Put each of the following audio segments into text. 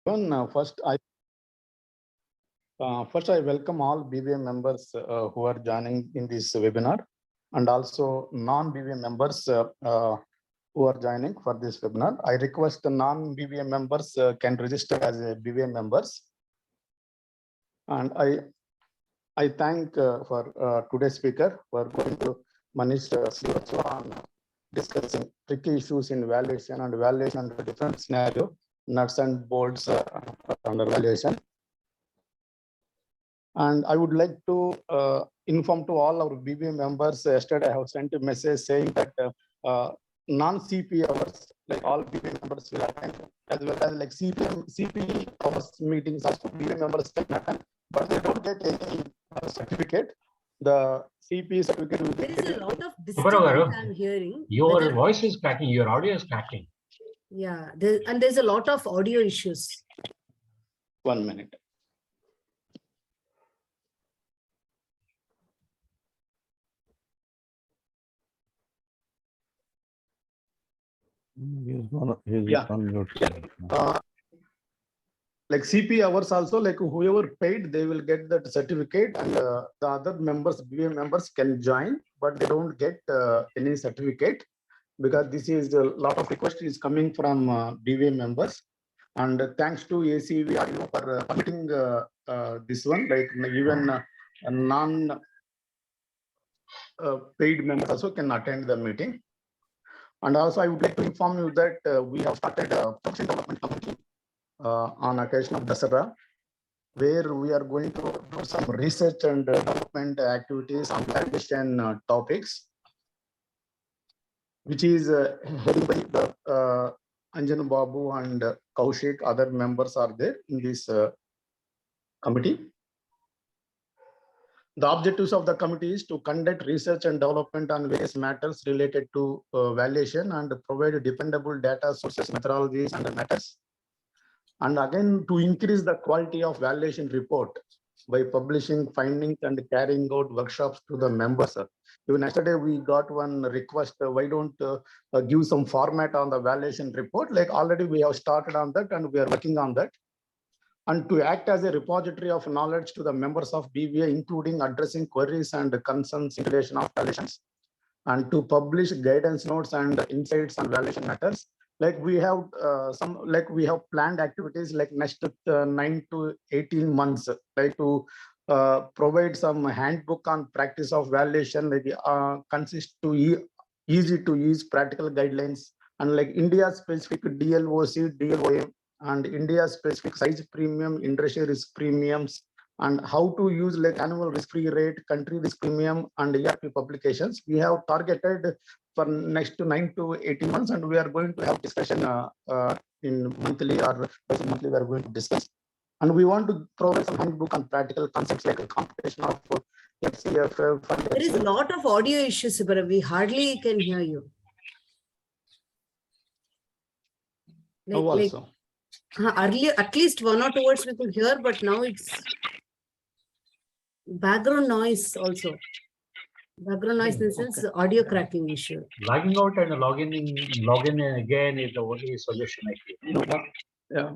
First, I welcome all BBA members who are joining in this webinar, and also non-BBA members who are joining for this webinar. I request the non-BBA members can register as a BBA members. And I thank for today's speaker for going to Maneesh Srivastava on discussing tricky issues in valuation and valuation under different scenario, nuts and bolts under valuation. And I would like to inform to all our BBA members, yesterday I have sent a message saying that non-CP hours, like all BBA members will attend, as well as like CP hours meetings also BBA members can attend, but they don't get any certificate. The CP certificate will be. There is a lot of disturbance I'm hearing. Your voice is cracking, your audio is cracking. Yeah, there's a lot of audio issues. 1 minute. Like CP hours also, like whoever paid, they will get that certificate, and the other members, BBA members can join, but they don't get any certificate, because this is a lot of request is coming from BBA members. And thanks to ACV for permitting this one, like even non paid members also can attend the meeting. And also, I would like to inform you that we have started a professional development committee on occasion of Dasara, where we are going to do some research and development activities on valuation topics, which is headed by the Anjan Babu and Kaushik. Other members are there in this committee. The objectives of the committee is to conduct research and development on various matters related to valuation and provide dependable data sources, methodologies, and matters. And again, to increase the quality of valuation report by publishing findings and carrying out workshops to the members. Even yesterday, we got one request, why don't give some format on the valuation report? Like already we have started on that and we are working on that. And to act as a repository of knowledge to the members of BBA, including addressing queries and concerns in relation of valuations, and to publish guidance notes and insights on valuation matters. Like we have we have planned activities like next 9 to 18 months, like to provide some handbook on practice of valuation, like consist to easy to use practical guidelines, and like India specific DLOC, DLOM, and India specific size premium, industry risk premiums, and how to use like annual risk-free rate, country risk premium, and ERP publications. We have targeted for next 9 to 18 months, and we are going to have discussion in monthly or twice monthly. We are going to discuss, and we want to provide some handbook on practical concepts like a computation of FCF. There is a lot of audio issues, but we hardly can hear you. Earlier, at least 1 or 2 words we could hear, but now it's background noise also. Background noise in the sense audio cracking issue. Logging out and login in again is the only solution I feel. Yeah.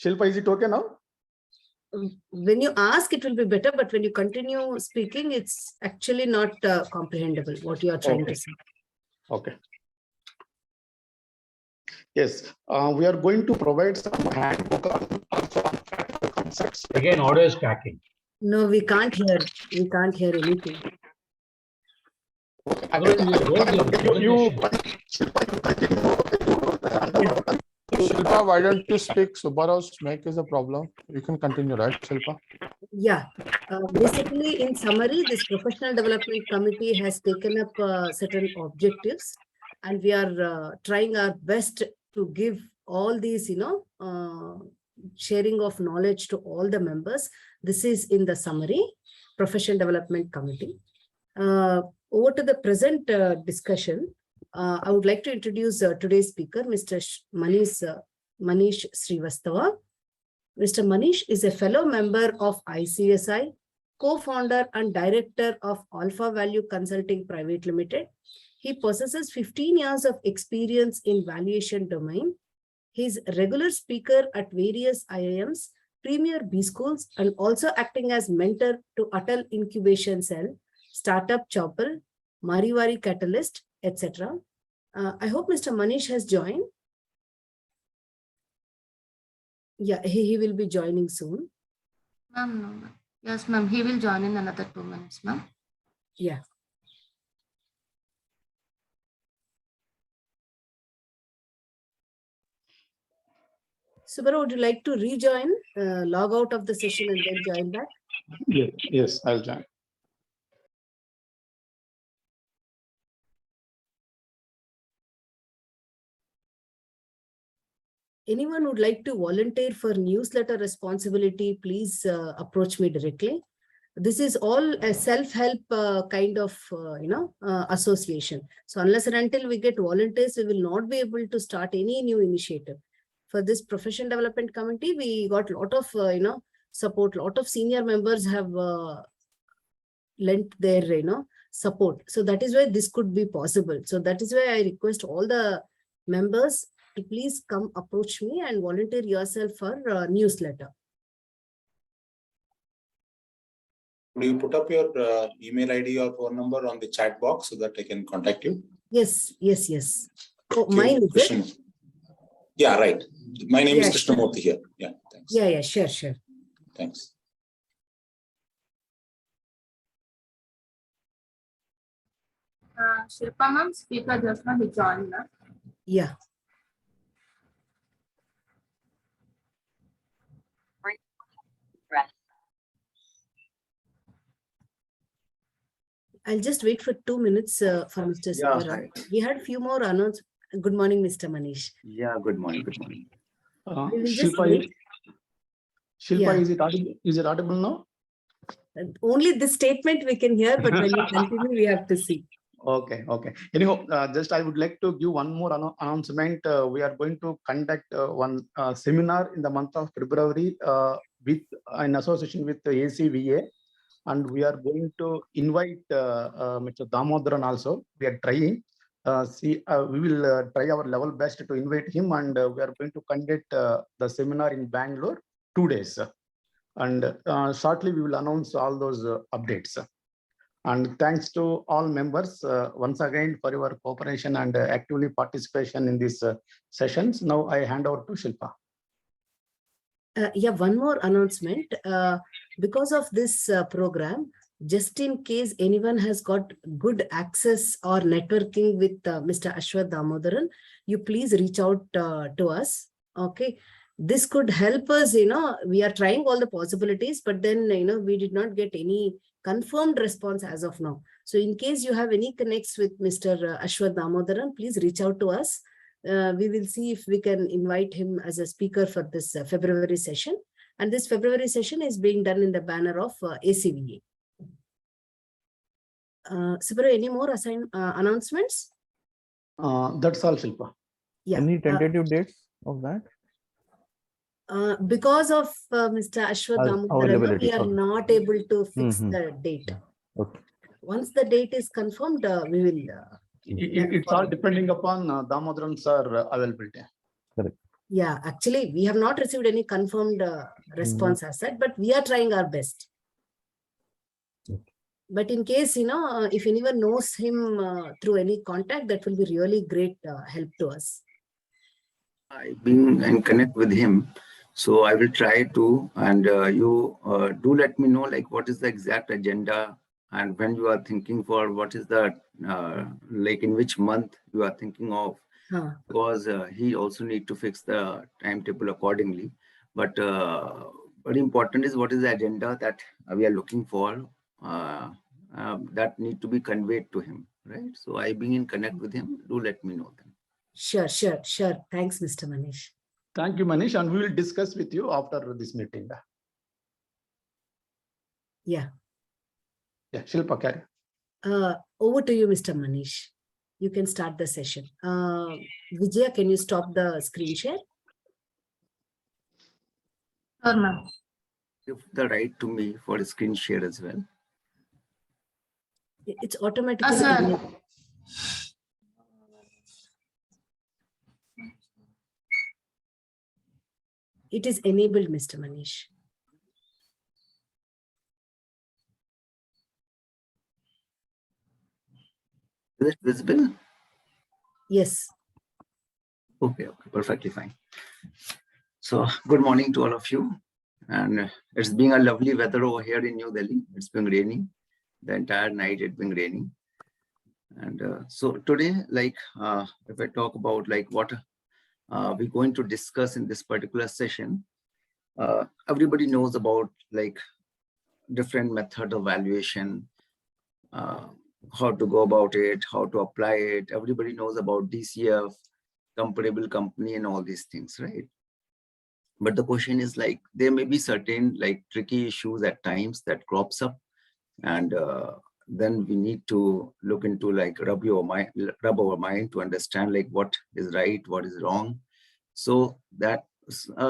Shilpa, is it okay now? When you ask, it will be better, but when you continue speaking, it's actually not comprehensible what you are trying to say. Okay. Yes, we are going to provide some handbook on practical concepts. Again, audio is cracking. No, we can't hear. We can't hear anything. Shilpa, why don't you speak? Subbarav's mic is a problem. You can continue, right, Shilpa? Yeah. Basically, in summary, this professional development committee has taken up certain objectives, and we are trying our best to give all these, sharing of knowledge to all the members. This is in the summary, professional development committee. Over to the present discussion. I would like to introduce today's speaker, Mr. Maneesh Srivastava. Mr. Maneesh is a fellow member of ICSI, co-founder and director of Alpha Value Consulting Private Limited. He possesses 15 years of experience in valuation domain. He is a regular speaker at various IIMs, premier B schools, and also acting as mentor to Atal Incubation Cell, Startup Chapel, Mariwari Catalyst, etc. I hope Mr. Maneesh has joined. Yeah, he will be joining soon. Ma'am, no, ma'am. Yes, ma'am. He will join in another 2 minutes, ma'am. Yeah. Subara, would you like to rejoin, log out of the session and then join back? Yes, I'll join. Anyone would like to volunteer for newsletter responsibility, please approach me directly. This is all a self-help kind of, association. So unless and until we get volunteers, we will not be able to start any new initiative. For this profession development committee, we got a lot of, support. A lot of senior members have lent their, support. So that is why this could be possible. So that is why I request all the members to please come approach me and volunteer yourself for newsletter. Do you put up your email ID or phone number on the chat box so that I can contact you? Yes. Oh, Okay, mine is it? Krishnamurthy. Yeah, right. My name is Krishnamurthy here. Yeah, thanks. Yeah, sure. Thanks. Shilpa ma'am, speaker just now he joined, ma'am. Yeah. I'll just wait for 2 minutes for Mr. Yeah, Subara. hi. We had a few more announcements. Good morning, Mr. Manish. Yeah, good morning. Good morning. We will just wait. Shilpa, Yeah. is it audible now? Only this statement we can hear, but when you continue, we have to see. Okay. Anyhow, just I would like to give one more announcement. We are going to conduct one seminar in the month of February with in association with the ACVA, and we are going to invite Mr. Damodaran also. We are trying. We will try our level best to invite him, and we are going to conduct the seminar in Bangalore 2 days. And shortly we will announce all those updates. And thanks to all members once again for your cooperation and actively participation in these sessions. Now I hand over to Shilpa. Yeah, one more announcement. Because of this program, just in case anyone has got good access or networking with Mr. Ashwath Damodaran, you please reach out to us. Okay. This could help us, we are trying all the possibilities, but then, we did not get any confirmed response as of now. So in case you have any connects with Mr. Ashwath Damodaran, please reach out to us. We will see if we can invite him as a speaker for this February session. And this February session is being done in the banner of ACVA. Subara, any more announcements? That's all, Shilpa. Yeah. Any tentative dates of that? Because of Mr. Ashwath Damodaran, we are not able to fix the date. Okay. Once the date is confirmed, we will. It's all depending upon Damodaran sir availability. Correct. Yeah, actually, we have not received any confirmed response as such, but we are trying our best. Okay. But in case, if anyone knows him through any contact, that will be really great help to us. I've been in connect with him, so I will try to. And you do let me know, like, what is the exact agenda and when you are thinking for, what is the like in which month you are thinking of, because he also need to fix the timetable accordingly. But very important is what is the agenda that we are looking for, that need to be conveyed to him, right? So I being in connect with him, do let me know then. Sure. Thanks, Mr. Maneesh. Thank you, Maneesh, and we will discuss with you after this meeting. Yeah. Yeah, Shilpa, carry. Over to you, Mr. Maneesh. you can start the session. Vijaya, can you stop the screen share? Sure, ma'am. Give the right to me for screen share as well. It's automatically. Sir. It is enabled, Mr. Maneesh. Is it visible? Yes. Okay, perfectly fine. So good morning to all of you. And it's been a lovely weather over here in New Delhi. It's been raining. The entire night it's been raining. And so today, like if I talk about like what we're going to discuss in this particular session, everybody knows about like different method of valuation, how to go about it, how to apply it. Everybody knows about DCF, comparable company and all these things, right? But the question is like, there may be certain like tricky issues at times that crops up, and then we need to look into like rub our mind to understand like what is right, what is wrong. So that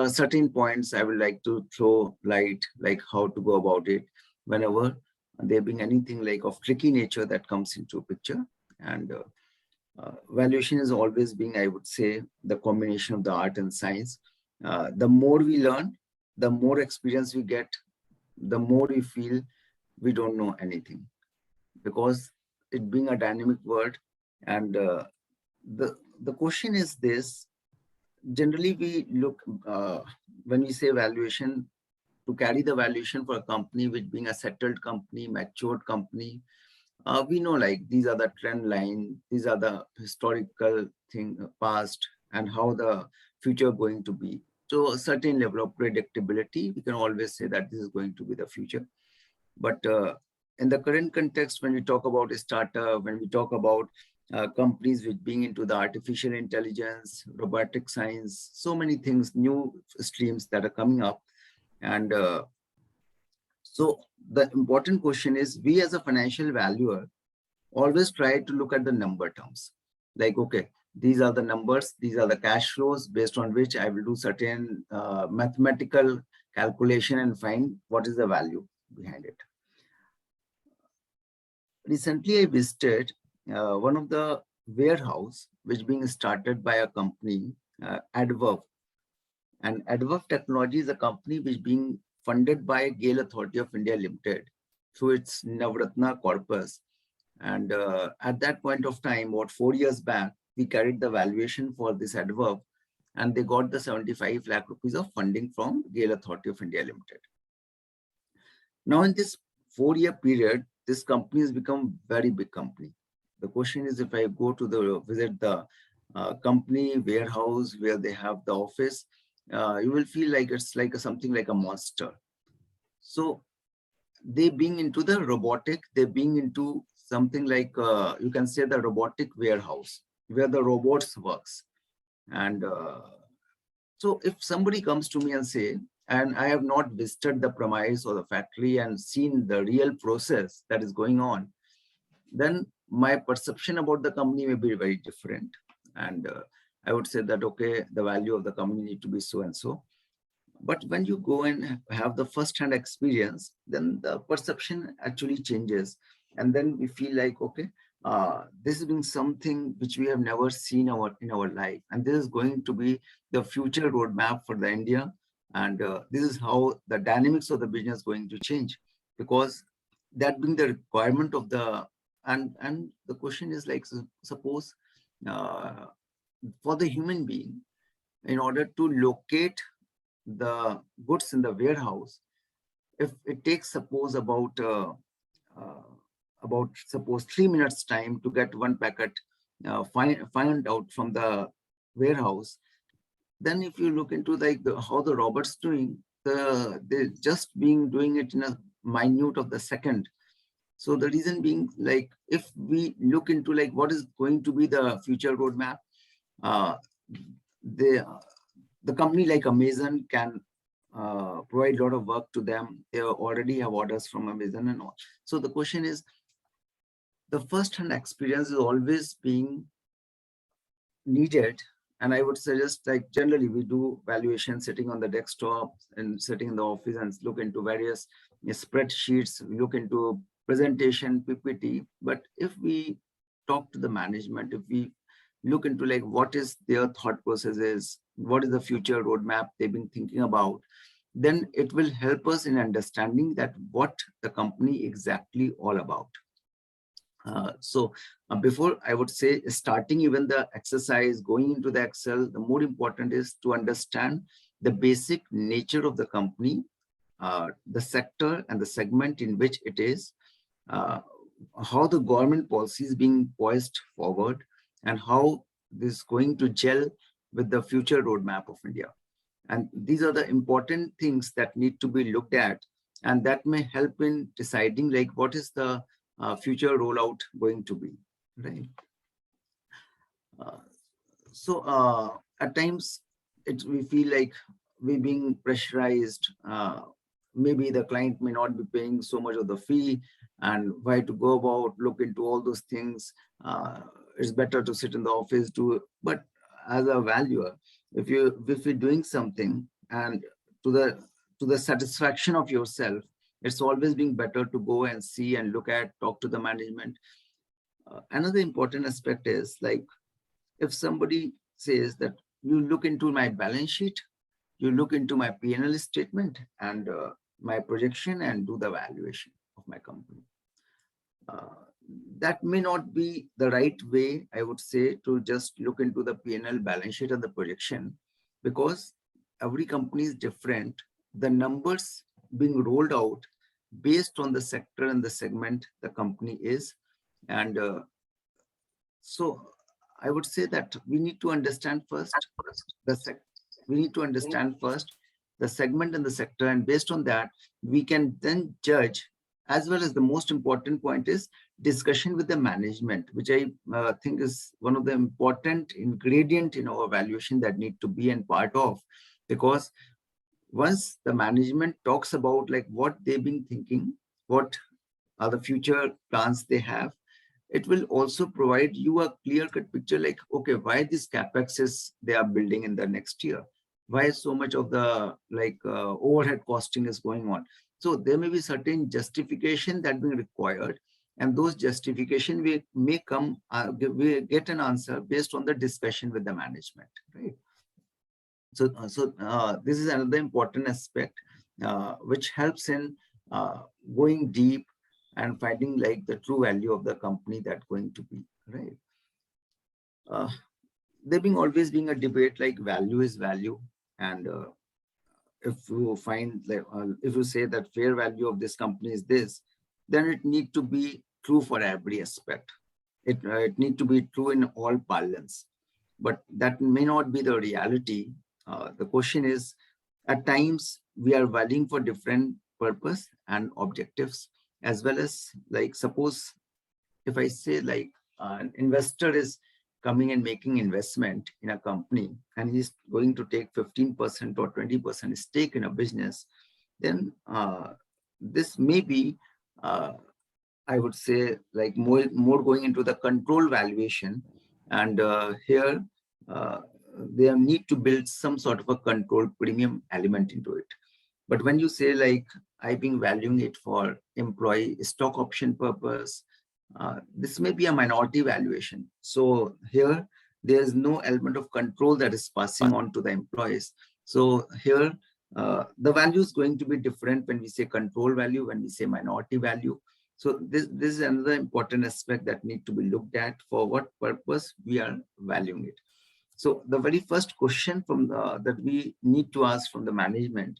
certain points I would like to throw light, like how to go about it whenever there being anything like of tricky nature that comes into picture. And valuation is always being, I would say, the combination of the art and science. The more we learn, the more experience we get, the more we feel we don't know anything, because it being a dynamic word. And the question is this: generally we look when we say valuation, to carry the valuation for a company which being a settled company, matured company, we know like these are the trend line, these are the historical thing past, and how the future going to be. So a certain level of predictability, we can always say that this is going to be the future. But in the current context, when we talk about a startup, when we talk about companies which being into the artificial intelligence, robotic science, so many things, new streams that are coming up. And so the important question is, we as a financial valuer always try to look at the number terms. Like, okay, these are the numbers, these are the cash flows based on which I will do certain mathematical calculation and find what is the value behind it. Recently, I visited one of the warehouse which being started by a company, Adverb. And Adverb Technology is a company which being funded by Gale Authority of India Limited through its Navratna corpus. And at that point of time, about 4 years back, we carried the valuation for this Adverb, and they got the 75 lakh rupees of funding from Gale Authority of India Limited. Now, in this 4-year period, this company has become very big company. The question is, if I go to visit the company warehouse where they have the office, you will feel like it's like something like a monster. So they being into the robotic, they being into something like you can say the robotic warehouse where the robots works. And so if somebody comes to me and say, and I have not visited the premise or the factory and seen the real process that is going on, then my perception about the company may be very different. And I would say that, okay, the value of the company need to be so and so. But when you go and have the first-hand experience, then the perception actually changes. And then we feel like, okay, this has been something which we have never seen in our life. And this is going to be the future roadmap for the India. And this is how the dynamics of the business is going to change, because that being the requirement of the, and the question is like, suppose for the human being, in order to locate the goods in the warehouse, if it takes suppose about suppose 3 minutes time to get one packet find out from the warehouse, then if you look into like how the robots doing, they're just doing it in a minute of the second. So the reason being, like, if we look into like what is going to be the future roadmap, the company like Amazon can provide a lot of work to them. They already have orders from Amazon and all. So the question is, the first-hand experience is always being needed. And I would suggest, like generally we do valuation sitting on the desktop and sitting in the office and look into various spreadsheets, we look into presentation, PPT. But if we talk to the management, if we look into like what is their thought process is, what is the future roadmap they've been thinking about, then it will help us in understanding that what the company exactly all about. Before I would say starting even the exercise, going into the Excel, the more important is to understand the basic nature of the company, the sector and the segment in which it is, how the government policy is being poised forward, and how this is going to gel with the future roadmap of India. And these are the important things that need to be looked at, and that may help in deciding like what is the future rollout going to be, right? At times we feel like we're being pressurized. Maybe the client may not be paying so much of the fee, and why to go about look into all those things. It's better to sit in the office but as a valuer, if you're doing something and to the satisfaction of yourself, it's always being better to go and see and look at, talk to the management. Another important aspect is like, if somebody says that you look into my balance sheet, you look into my P&L statement and my projection and do the valuation of my company. That may not be the right way, I would say, to just look into the P&L, balance sheet and the projection, because every company is different. The numbers being rolled out based on the sector and the segment the company is. And so I would say that we need to understand first the segment and the sector, and based on that we can then judge, as well as the most important point is discussion with the management, which I think is one of the important ingredient in our valuation that need to be and part of, because once the management talks about like what they've been thinking, what are the future plans they have, it will also provide you a clear-cut picture like, okay, why this capex is they are building in the next year, why so much of the overhead costing is going on. So there may be certain justification that being required, and those justification we may come, we get an answer based on the discussion with the management, right? So this is another important aspect which helps in going deep and finding like the true value of the company that's going to be, right? There being always being a debate like value is value, and if you find like if you say that fair value of this company is this, then it need to be true for every aspect. It need to be true in all parlance, but that may not be the reality. The question is, at times we are valuing for different purpose and objectives, as well as like, suppose if I say like an investor is coming and making investment in a company and he's going to take 15% or 20% stake in a business, then this may be, I would say, like more going into the control valuation, and here they need to build some sort of a control premium element into it. But when you say like I've been valuing it for employee stock option purpose, this may be a minority valuation. So here there's no element of control that is passing on to the employees. So here the value is going to be different when we say control value, when we say minority value. So this is another important aspect that need to be looked at for what purpose we are valuing it. So the very first question from that we need to ask from the management,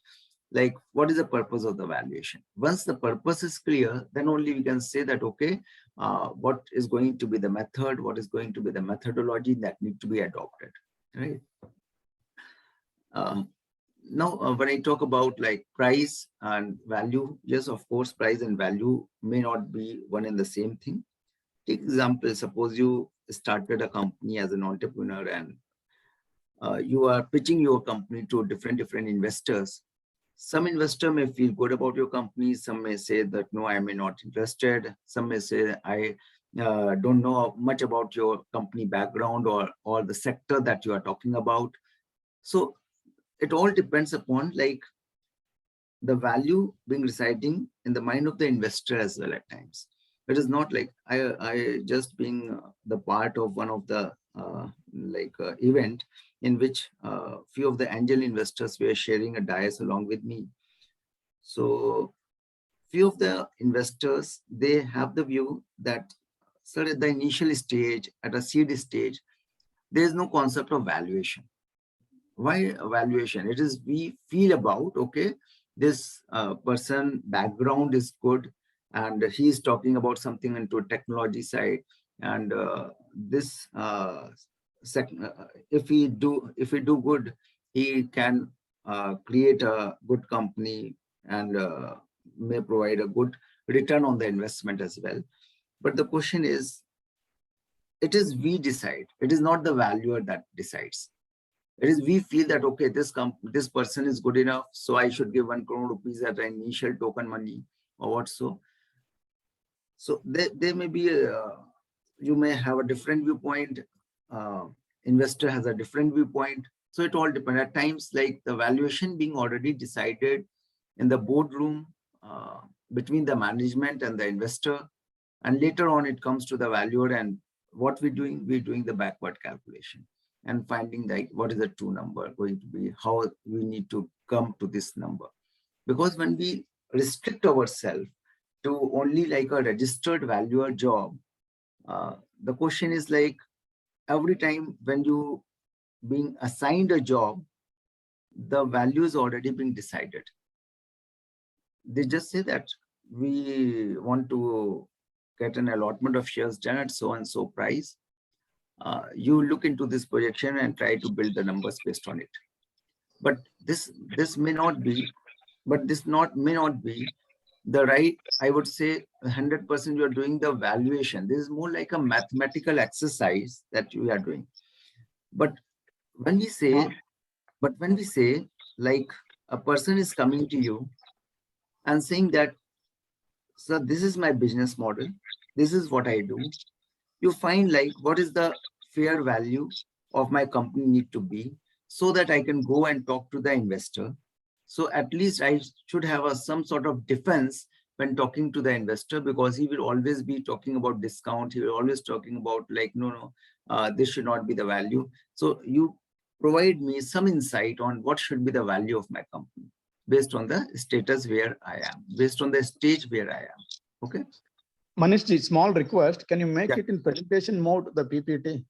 like what is the purpose of the valuation? Once the purpose is clear, then only we can say that, okay, what is going to be the method, what is going to be the methodology that need to be adopted, right? Now, when I talk about like price and value, yes, of course, price and value may not be one and the same thing. Take example, suppose you started a company as an entrepreneur and you are pitching your company to different investors. Some investor may feel good about your company. Some may say that, no, I am not interested. Some may say, I don't know much about your company background or the sector that you are talking about. So it all depends upon like the value being residing in the mind of the investor as well at times. It is not like I just being the part of one of the event in which few of the angel investors were sharing a dais along with me. So few of the investors, they have the view that, sir, at the initial stage, at a seed stage, there is no concept of valuation. Why valuation? It is we feel about, okay, this person background is good and he is talking about something into a technology side, and if we do good, he can create a good company and may provide a good return on the investment as well. But the question is, it is we decide. It is not the valuer that decides. It is we feel that, okay, this person is good enough, so I should give 1 crore rupees as an initial token money or what so. So there may be you may have a different viewpoint. Investor has a different viewpoint. So it all depends. At times, like the valuation being already decided in the boardroom between the management and the investor, and later on it comes to the valuer, and what we're doing the backward calculation and finding like what is the true number going to be, how we need to come to this number. Because when we restrict ourselves to only like a registered valuer job, the question is like every time when you being assigned a job, the value is already being decided. They just say that we want to get an allotment of shares done at so and so price. You look into this projection and try to build the numbers based on it. But this may not be, may not be the right, I would say 100% you are doing the valuation. This is more like a mathematical exercise that you are doing. But when we say, like a person is coming to you and saying that, sir, this is my business model, this is what I do, you find like what is the fair value of my company need to be, so that I can go and talk to the investor. So at least I should have some sort of defense when talking to the investor, because he will always be talking about discount. He will always talking about like, no, this should not be the value. So you provide me some insight on what should be the value of my company based on the status where I am, based on the stage where I am. Okay. Maneesh, small request. Can you make it in presentation mode, the PPT?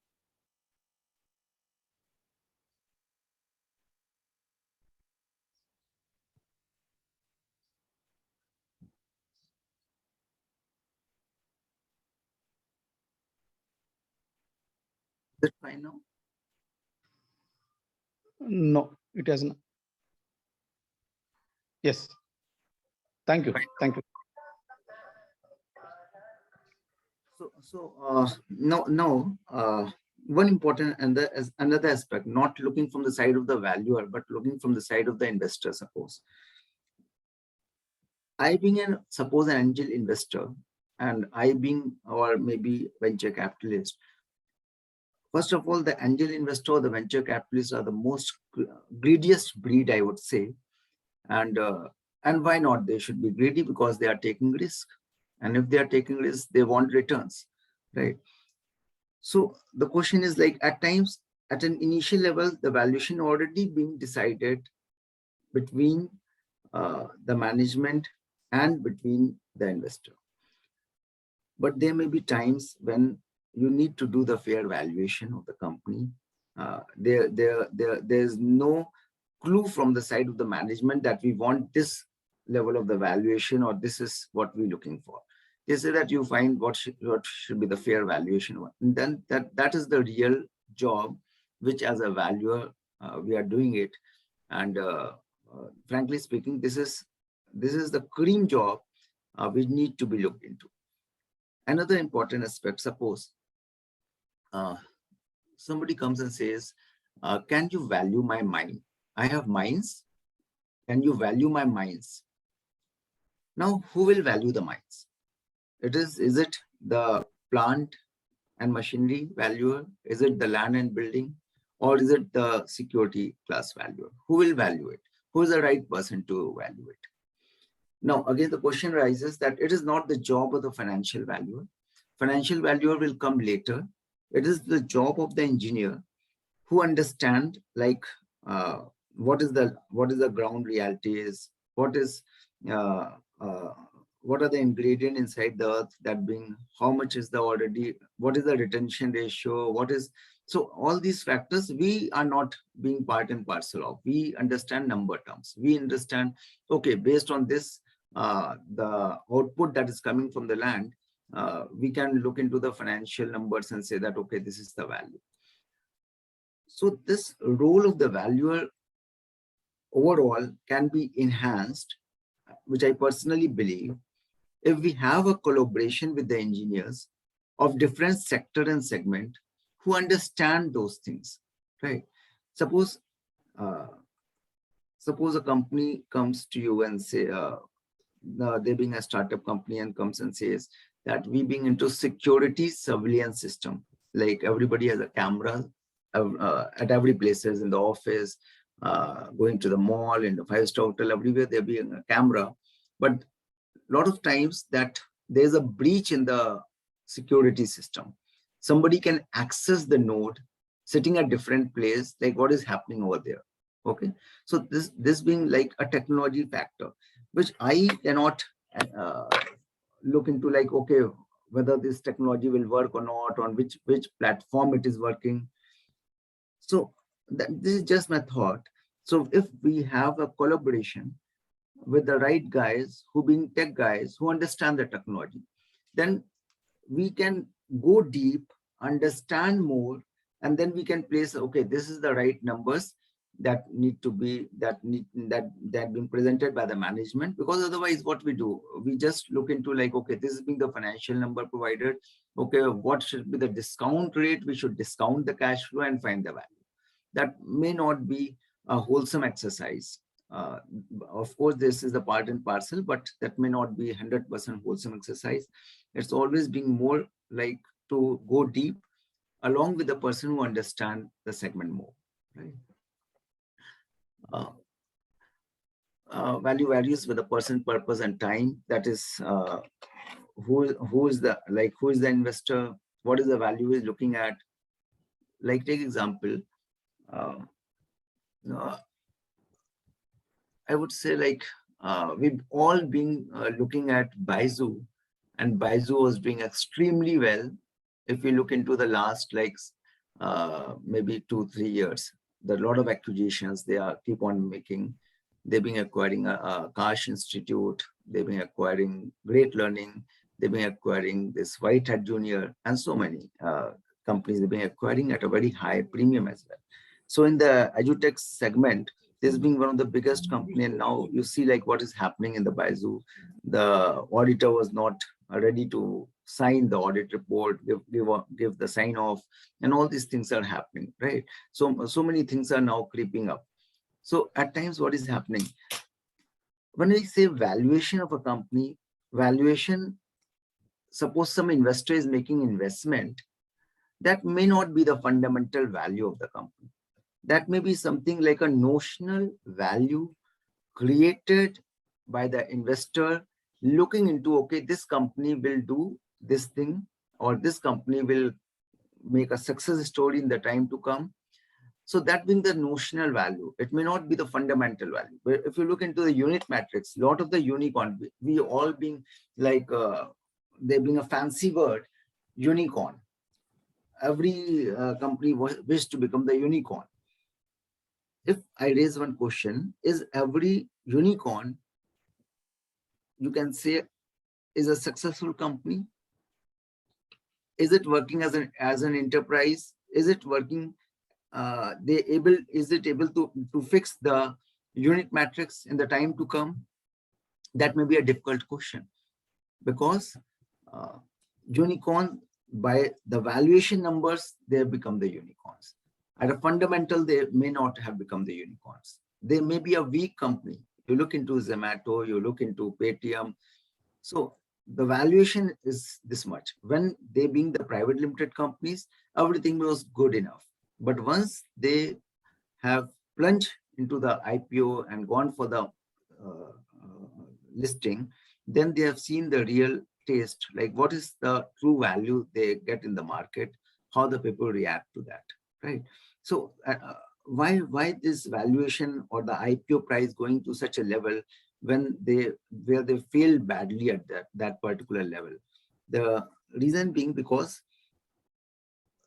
Is it fine now? No, it hasn't. Yes. Thank you. Right. Thank you. One important and another aspect, not looking from the side of the valuer, but looking from the side of the investor. Suppose I being suppose an angel investor, and I being, or maybe venture capitalist. First of all, the angel investor, the venture capitalists are the most greediest breed, I would say. And why not? They should be greedy because they are taking risk. And if they are taking risk, they want returns, right? So the question is like, at times, at an initial level, the valuation already being decided between the management and between the investor. But there may be times when you need to do the fair valuation of the company. There's no clue from the side of the management that we want this level of the valuation, or this is what we're looking for. They say that you find what should be the fair valuation. And then that is the real job, which as a valuer, we are doing it. And frankly speaking, this is the cream job we need to be looked into. Another important aspect, suppose somebody comes and says, can you value my mine? I have mines. Can you value my mines? Now, who will value the mines? Is it the plant and machinery valuer? Is it the land and building? Or is it the security class valuer? Who will value it? Who is the right person to value it? Now, again, the question arises that it is not the job of the financial valuer. Financial valuer will come later. It is the job of the engineer who understand like what is the ground reality is, what are the ingredient inside the earth, that being how much is the already, what is the retention ratio, what is, so all these factors we are not being part and parcel of. We understand number terms. We understand, okay, based on this, the output that is coming from the land, we can look into the financial numbers and say that, okay, this is the value. So this role of the valuer overall can be enhanced, which I personally believe, if we have a collaboration with the engineers of different sector and segment who understand those things, right? Suppose a company comes to you and say, they being a startup company and comes and says that we being into security surveillance system, like everybody has a camera at every places, in the office, going to the mall, in the 5-star hotel, everywhere there being a camera. But a lot of times that there's a breach in the security system. Somebody can access the node sitting at different place, like what is happening over there. Okay, so this being like a technology factor, which I cannot look into, like, okay, whether this technology will work or not, on which platform it is working. So this is just my thought. So if we have a collaboration with the right guys who being tech guys who understand the technology, then we can go deep, understand more, and then we can place, okay, this is the right numbers that need to be, that being presented by the management. Because otherwise what we do, we just look into like, okay, this is being the financial number provided. Okay, what should be the discount rate? We should discount the cash flow and find the value. That may not be a wholesome exercise. Of course, this is the part and parcel, but that may not be 100% wholesome exercise. It's always being more like to go deep along with the person who understand the segment more, right? Value varies with the person, purpose, and time. That is, who is the investor? What is the value he's looking at? Like, take example. I would say, like, we've all been looking at Baizu, and Baizu was doing extremely well. If we look into the last, like, maybe 2-3 years, there are a lot of acquisitions they are keep on making. They've been acquiring a Kash Institute. They've been acquiring Great Learning. They've been acquiring this White Hat Junior, and so many companies they've been acquiring at a very high premium as well. So in the edutech segment, this being one of the biggest company, and now you see like what is happening in the Baizu. The auditor was not ready to sign the audit report, give the sign off, and all these things are happening, right? So many things are now creeping up. So at times what is happening, when we say valuation of a company, valuation, suppose some investor is making investment, that may not be the fundamental value of the company. That may be something like a notional value created by the investor looking into, okay, this company will do this thing, or this company will make a success story in the time to come. So that being the notional value, it may not be the fundamental value. But if you look into the unit matrix, a lot of the unicorn, we all being like, they being a fancy word, unicorn. Every company wish to become the unicorn. If I raise one question, is every unicorn, you can say, is a successful company? Is it working as an enterprise? Is it working? Is it able to fix the unit matrix in the time to come? That may be a difficult question, because unicorn, by the valuation numbers, they have become the unicorns. At a fundamental, they may not have become the unicorns. They may be a weak company. You look into Zomato, you look into Paytm. So the valuation is this much. When they being the private limited companies, everything was good enough. But once they have plunged into the IPO and gone for the listing, then they have seen the real taste, like what is the true value they get in the market, how the people react to that, right? So why this valuation or the IPO price going to such a level when where they failed badly at that particular level? The reason being because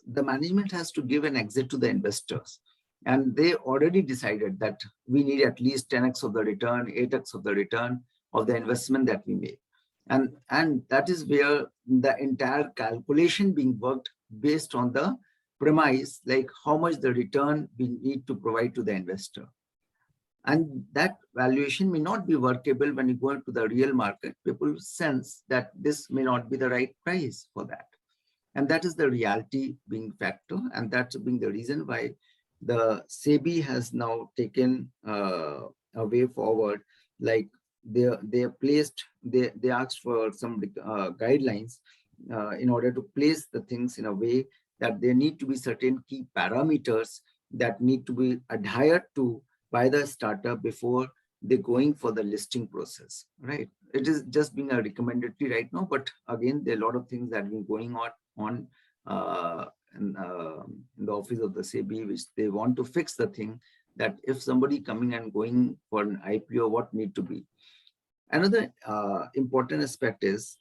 the management has to give an exit to the investors, and they already decided that we need at least 10x of the return, 8x of the return of the investment that we make. And that is where the entire calculation being worked based on the premise, like how much the return we need to provide to the investor. And that valuation may not be workable when you go into the real market. People sense that this may not be the right price for that. And that is the reality being factor. And that's being the reason why the SEBI has now taken a way forward. Like they asked for some guidelines in order to place the things in a way that there need to be certain key parameters that need to be adhered to by the startup before they're going for the listing process, right? It is just being a recommendatory right now, but again, there are a lot of things that have been going on in the office of the SEBI, which they want to fix the thing that if somebody coming and going for an IPO, what need to be. Another important aspect is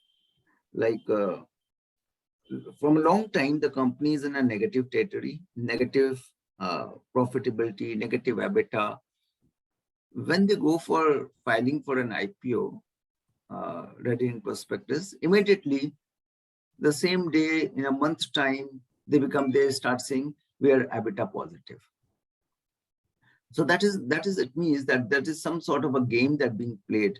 like from a long time, the company is in a negative territory, negative profitability, negative EBITDA. When they go for filing for an IPO, ready in prospectus, immediately the same day, in a month's time, they start saying we are EBITDA positive. So that is it means that is some sort of a game that being played,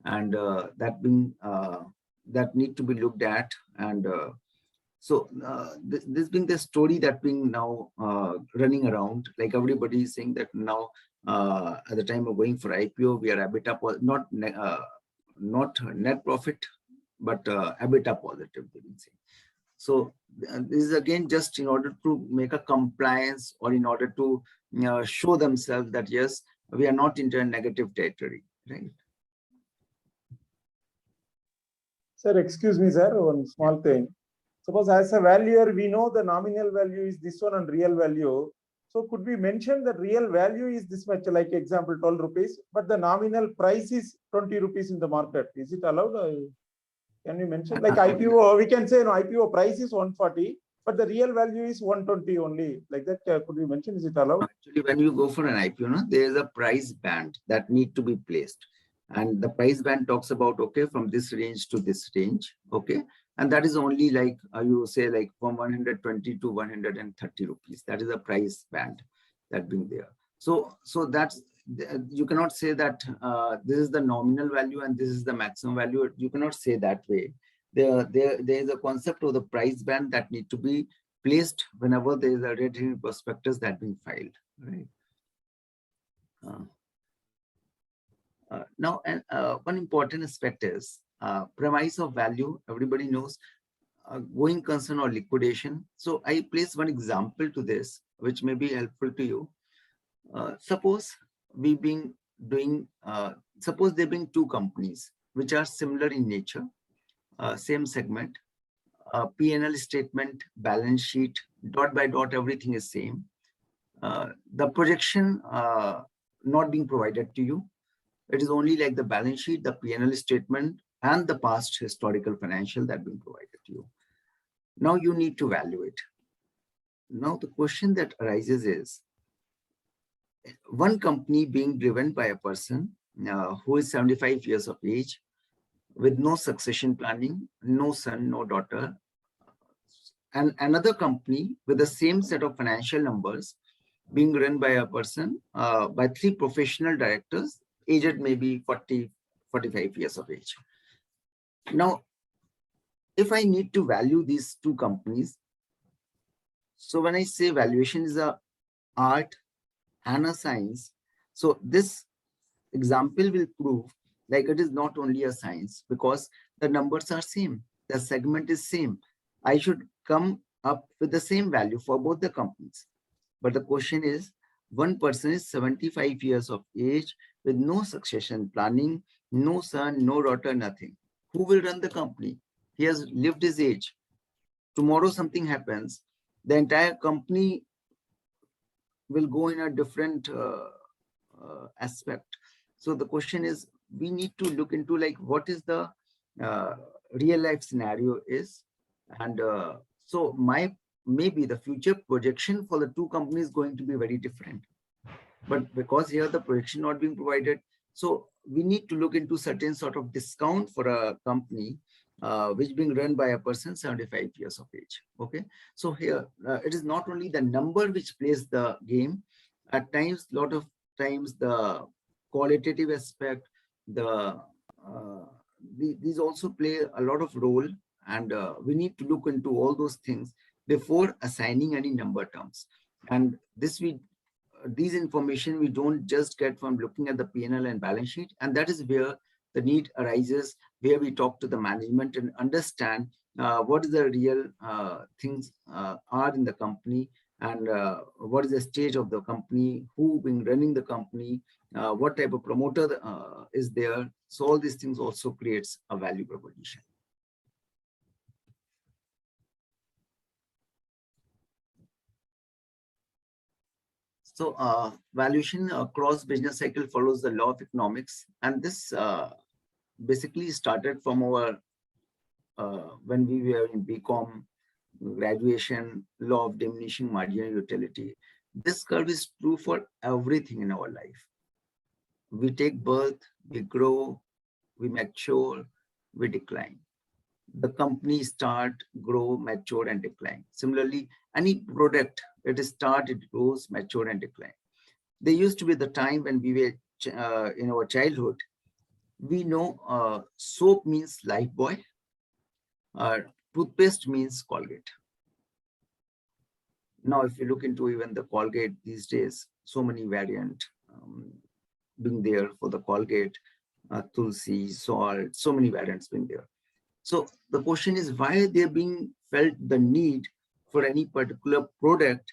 and that need to be looked at. And so this being the story that being now running around, like everybody is saying that now at the time of going for IPO, we are EBITDA not net profit, but EBITDA positive, they've been saying. So this is again just in order to make a compliance, or in order to show themselves that yes, we are not into a negative territory, right? Sir, excuse me, sir, one small thing. Suppose as a valuer, we know the nominal value is this one and real value. So could we mention the real value is this much, like example 12 rupees, but the nominal price is 20 rupees in the market? Is it allowed? Can we mention like IPO? We can say no, IPO price is 140, but the real value is 120 only. Like that, could we mention? Is it allowed? Actually, when you go for an IPO, there is a price band that need to be placed. And the price band talks about, okay, from this range to this range, okay. And that is only like, you say like from 120 to 130 rupees. That is a price band that being there. So that's, you cannot say that this is the nominal value and this is the maximum value. You cannot say that way. There is a concept of the price band that need to be placed whenever there is a red-herring prospectus that being filed, right? Now, one important aspect is premise of value. Everybody knows going concern or liquidation. So I place one example to this, which may be helpful to you. Suppose we been doing, suppose there being two companies which are similar in nature, same segment, P&L statement, balance sheet, dot by dot, everything is same. The projection not being provided to you. It is only like the balance sheet, the P&L statement, and the past historical financial that being provided to you. Now you need to value it. Now the question that arises is, one company being driven by a person who is 75 years of age, with no succession planning, no son, no daughter, and another company with the same set of financial numbers being run by a person, by three professional directors, aged maybe 40, 45 years of age. Now, if I need to value these two companies, so when I say valuation is a art and a science, so this example will prove Like it is not only a science because the numbers are same, the segment is same. I should come up with the same value for both the companies. But the question is, one person is 75 years of age with no succession planning, no son, no daughter, nothing. Who will run the company? He has lived his age. Tomorrow something happens, the entire company will go in a different aspect. So the question is, we need to look into like what is the real life scenario is. And so maybe the future projection for the two companies is going to be very different. But because here the projection not being provided, so we need to look into certain sort of discount for a company which being run by a person 75 years of age. Okay, so here it is not only the number which plays the game. At times, lot of times the qualitative aspect, these also play a lot of role, and we need to look into all those things before assigning any number terms. And these information we don't just get from looking at the P&L and balance sheet, and that is where the need arises, where we talk to the management and understand what is the real things are in the company, and what is the stage of the company, who been running the company, what type of promoter is there. So all these things also creates a value proposition. So valuation across business cycle follows the law of economics, and this basically started from our when we were in BCom graduation, law of diminishing marginal utility. This curve is true for everything in our life. We take birth, we grow, we mature, we decline. The company start, grow, mature, and decline. Similarly, any product, it start, it grows, mature, and decline. There used to be the time when we were in our childhood, we know soap means Lifebuoy, toothpaste means Colgate. Now, if you look into even the Colgate these days, so many variant being there for the Colgate, Tulsi, salt, so many variants being there. So the question is, why they're being felt the need for any particular product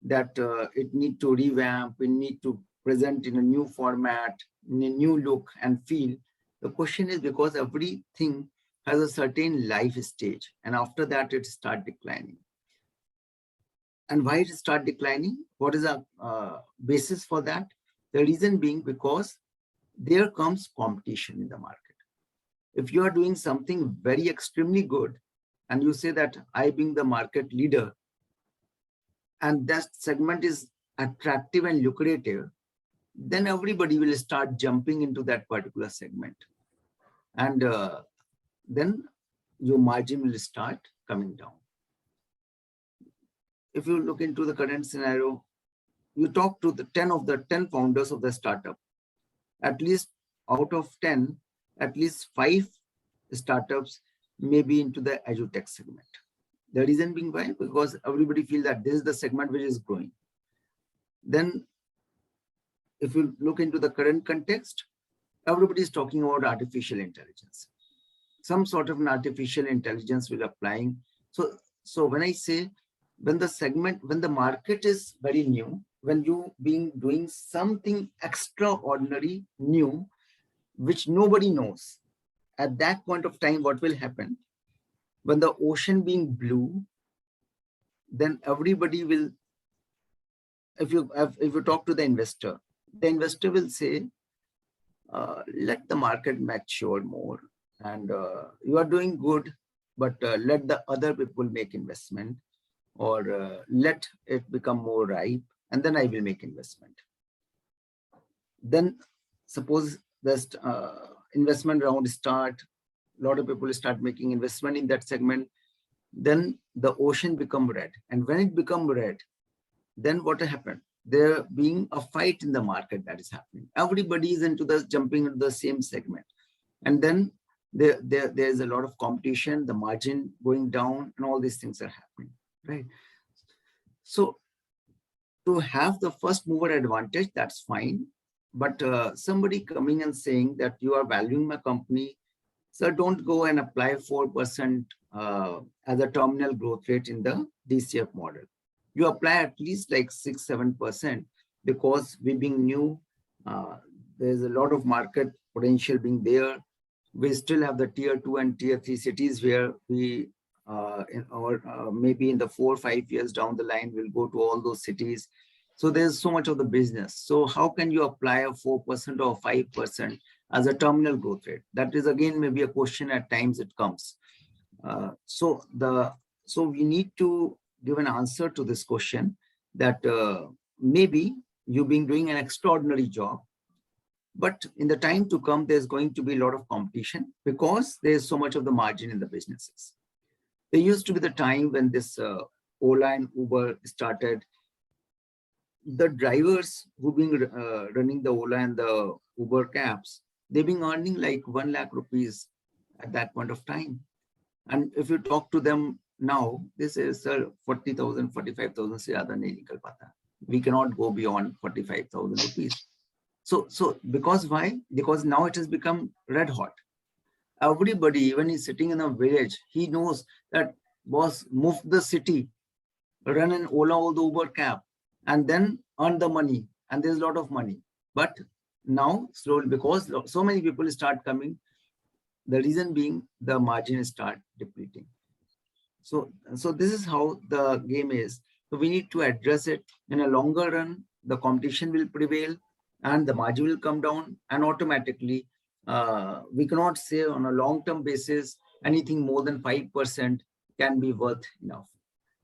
that it need to revamp, we need to present in a new format, in a new look and feel. The question is because everything has a certain life stage, and after that it start declining. And why it start declining? What is the basis for that? The reason being because there comes competition in the market. If you are doing something very extremely good and you say that I being the market leader and that segment is attractive and lucrative, then everybody will start jumping into that particular segment. And then your margin will start coming down. If you look into the current scenario, you talk to the 10 founders of the startup, at least out of 10, at least 5 startups may be into the edutech segment. The reason being why? Because everybody feels that this is the segment which is growing. Then if you look into the current context, everybody is talking about artificial intelligence. Some sort of an artificial intelligence will applying. So when I say, when the market is very new, when you doing something extraordinary new, which nobody knows, at that point of time, what will happen? When the ocean being blue, then everybody will, if you talk to the investor will say, let the market mature more, and you are doing good, but let the other people make investment, or let it become more ripe, and then I will make investment. Then suppose the investment round start, a lot of people start making investment in that segment, then the ocean become red. And when it become red, then what happened? There being a fight in the market that is happening. Everybody is jumping into the same segment. And then there is a lot of competition, the margin going down, and all these things are happening, right? So to have the first mover advantage, that's fine. but somebody coming and saying that you are valuing my company, so don't go and apply 4% as a terminal growth rate in the DCF model. You apply at least like 6-7%, because we being new, there's a lot of market potential being there. We still have the tier 2 and tier 3 cities where we maybe in the 4 or 5 years down the line, we'll go to all those cities. So there's so much of the business. So how can you apply a 4% or 5% as a terminal growth rate? That is again maybe a question at times it comes. So we need to give an answer to this question that maybe you've been doing an extraordinary job, but in the time to come, there's going to be a lot of competition because there's so much of the margin in the businesses. There used to be the time when this Ola and Uber started. The drivers who've been running the Ola and the Uber cabs, they've been earning like 1 lakh rupees at that point of time. And if you talk to them now, this is 40,000, 45,000 se zyada nahi nikal pata. We cannot go beyond 45,000 rupees. So because why? Because now it has become red hot. Everybody, even he's sitting in a village, he knows that boss, move the city, run an Ola or the Uber cab, and then earn the money. And there's a lot of money. But now slowly, because so many people start coming, the reason being the margin start depleting. So this is how the game is. So we need to address it. In a longer run, the competition will prevail and the margin will come down, and automatically we cannot say on a long-term basis anything more than 5% can be worth enough.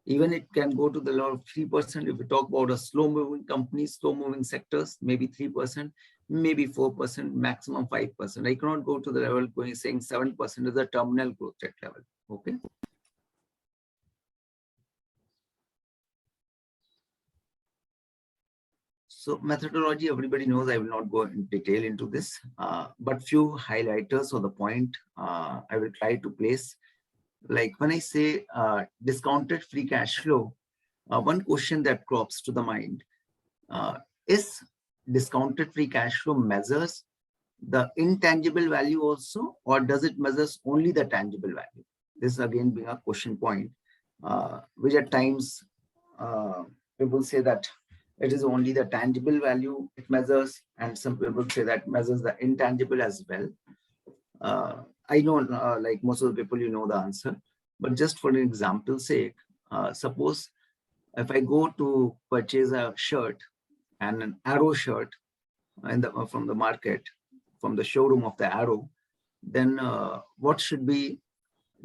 Even it can go to the level of 3%. If we talk about a slow-moving company, slow-moving sectors, maybe 3%, maybe 4%, maximum 5%. I cannot go to the level going saying 7% is the terminal growth rate level. Okay. So methodology, everybody knows. I will not go in detail into this, but few highlighters or the point I will try to place. Like when I say discounted free cash flow, one question that crops to the mind is discounted free cash flow measures the intangible value also, or does it measures only the tangible value? This again being a question point, which at times people say that it is only the tangible value it measures, and some people say that measures the intangible as well. I know like most of the people, you know the answer, but just for an example's sake, suppose if I go to purchase a shirt and an Arrow shirt from the market, from the showroom of the Arrow, then what should be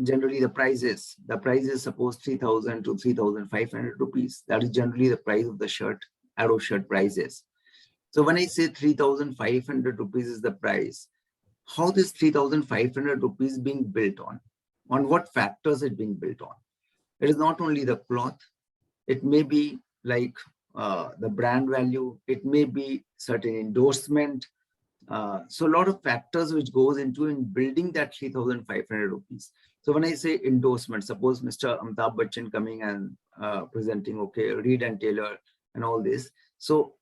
generally the price is? The price is suppose 3,000 to 3,500 rupees. That is generally the price of the shirt, Arrow shirt prices. So when I say 3,500 rupees is the price, how this 3,500 rupees being built on what factors it being built on? It is not only the cloth, it may be like the brand value, it may be certain endorsement. So a lot of factors which goes into in building that 3,500 rupees. So when I say endorsement, suppose Mr. Amitabh Bachchan coming and presenting, okay, Reed and Taylor and all this. So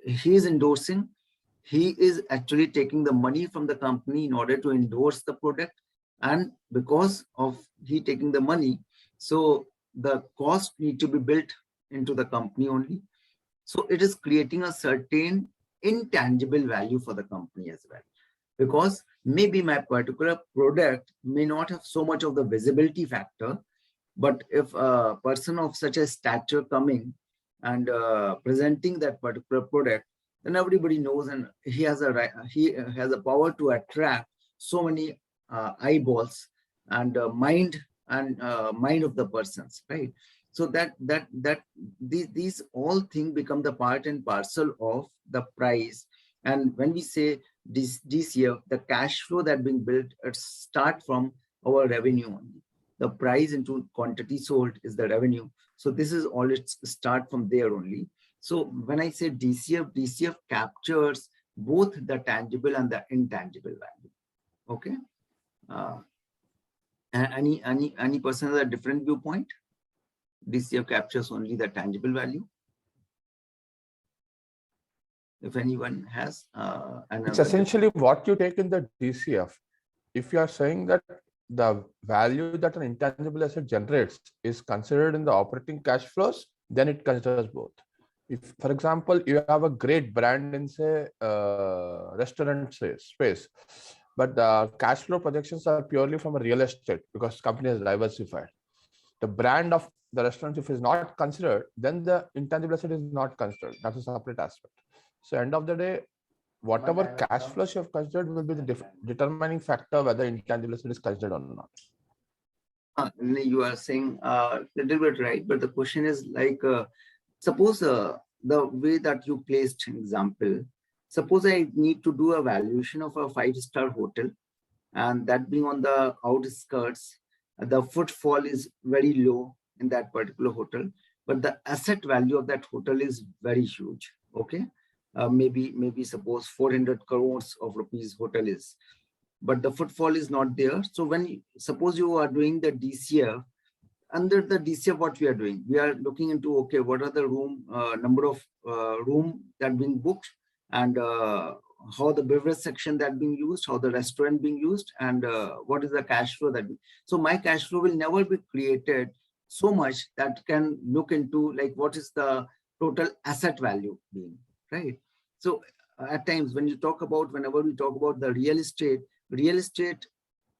he is endorsing, he is actually taking the money from the company in order to endorse the product. And because of he taking the money, so the cost need to be built into the company only. So it is creating a certain intangible value for the company as well, because maybe my particular product may not have so much of the visibility factor, but if a person of such a stature coming and presenting that particular product, then everybody knows, and he has a power to attract so many eyeballs and mind of the persons, right? So these all things become the part and parcel of the price. And when we say this year, the cash flow that being built, it start from our revenue only. The price into quantity sold is the revenue. So this is all, it start from there only. So when I say DCF captures both the tangible and the intangible value. Okay. Any person has a different viewpoint? DCF captures only the tangible value. If anyone has It's another. essentially what you take in the DCF. If you are saying that the value that an intangible asset generates is considered in the operating cash flows, then it considers both. If, for example, you have a great brand in, say, restaurant space, but the cash flow projections are purely from a real estate because the company is diversified. The brand of the restaurant, if is not considered, then the intangible asset is not considered. That's a separate aspect. So end of the day, whatever cash flows you have considered will be the determining factor whether intangible asset is considered or not. You are saying little bit right, but the question is like, suppose the way that you placed an example, suppose I need to do a valuation of a 5-star hotel, and that being on the outskirts, the footfall is very low in that particular hotel, but the asset value of that hotel is very huge. Okay, maybe suppose 400 crores of rupees hotel is, but the footfall is not there. So when suppose you are doing the DCF, under the DCF, what we are doing, we are looking into, okay, what are the room number of room that being booked, and how the beverage section that being used, how the restaurant being used, and what is the cash flow that. So my cash flow will never be created so much that can look into like what is the total asset value being, right? So at times when you talk about, whenever we talk about the real estate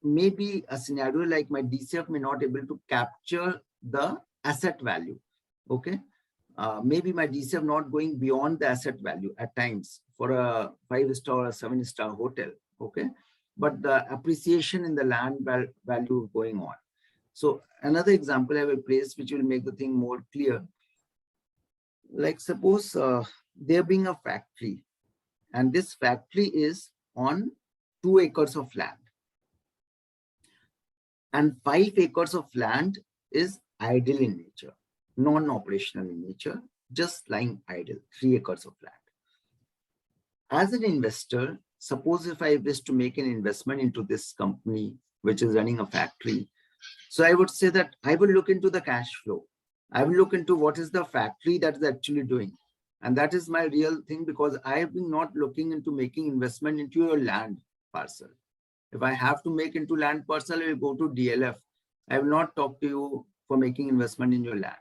may be a scenario like my DCF may not able to capture the asset value. Okay. Maybe my DCF not going beyond the asset value at times for a 5-star or a 7-star hotel. Okay. But the appreciation in the land value going on. So another example I will place, which will make the thing more clear. Like suppose there being a factory, and this factory is on 2 acres of land. And 5 acres of land is idle in nature, non-operational in nature, just lying idle, 3 acres of land. As an investor, suppose if I wish to make an investment into this company, which is running a factory, so I would say that I will look into the cash flow. I will look into what is the factory that is actually doing. And that is my real thing, because I have been not looking into making investment into your land parcel. If I have to make into land parcel, I will go to DLF. I will not talk to you for making investment in your land.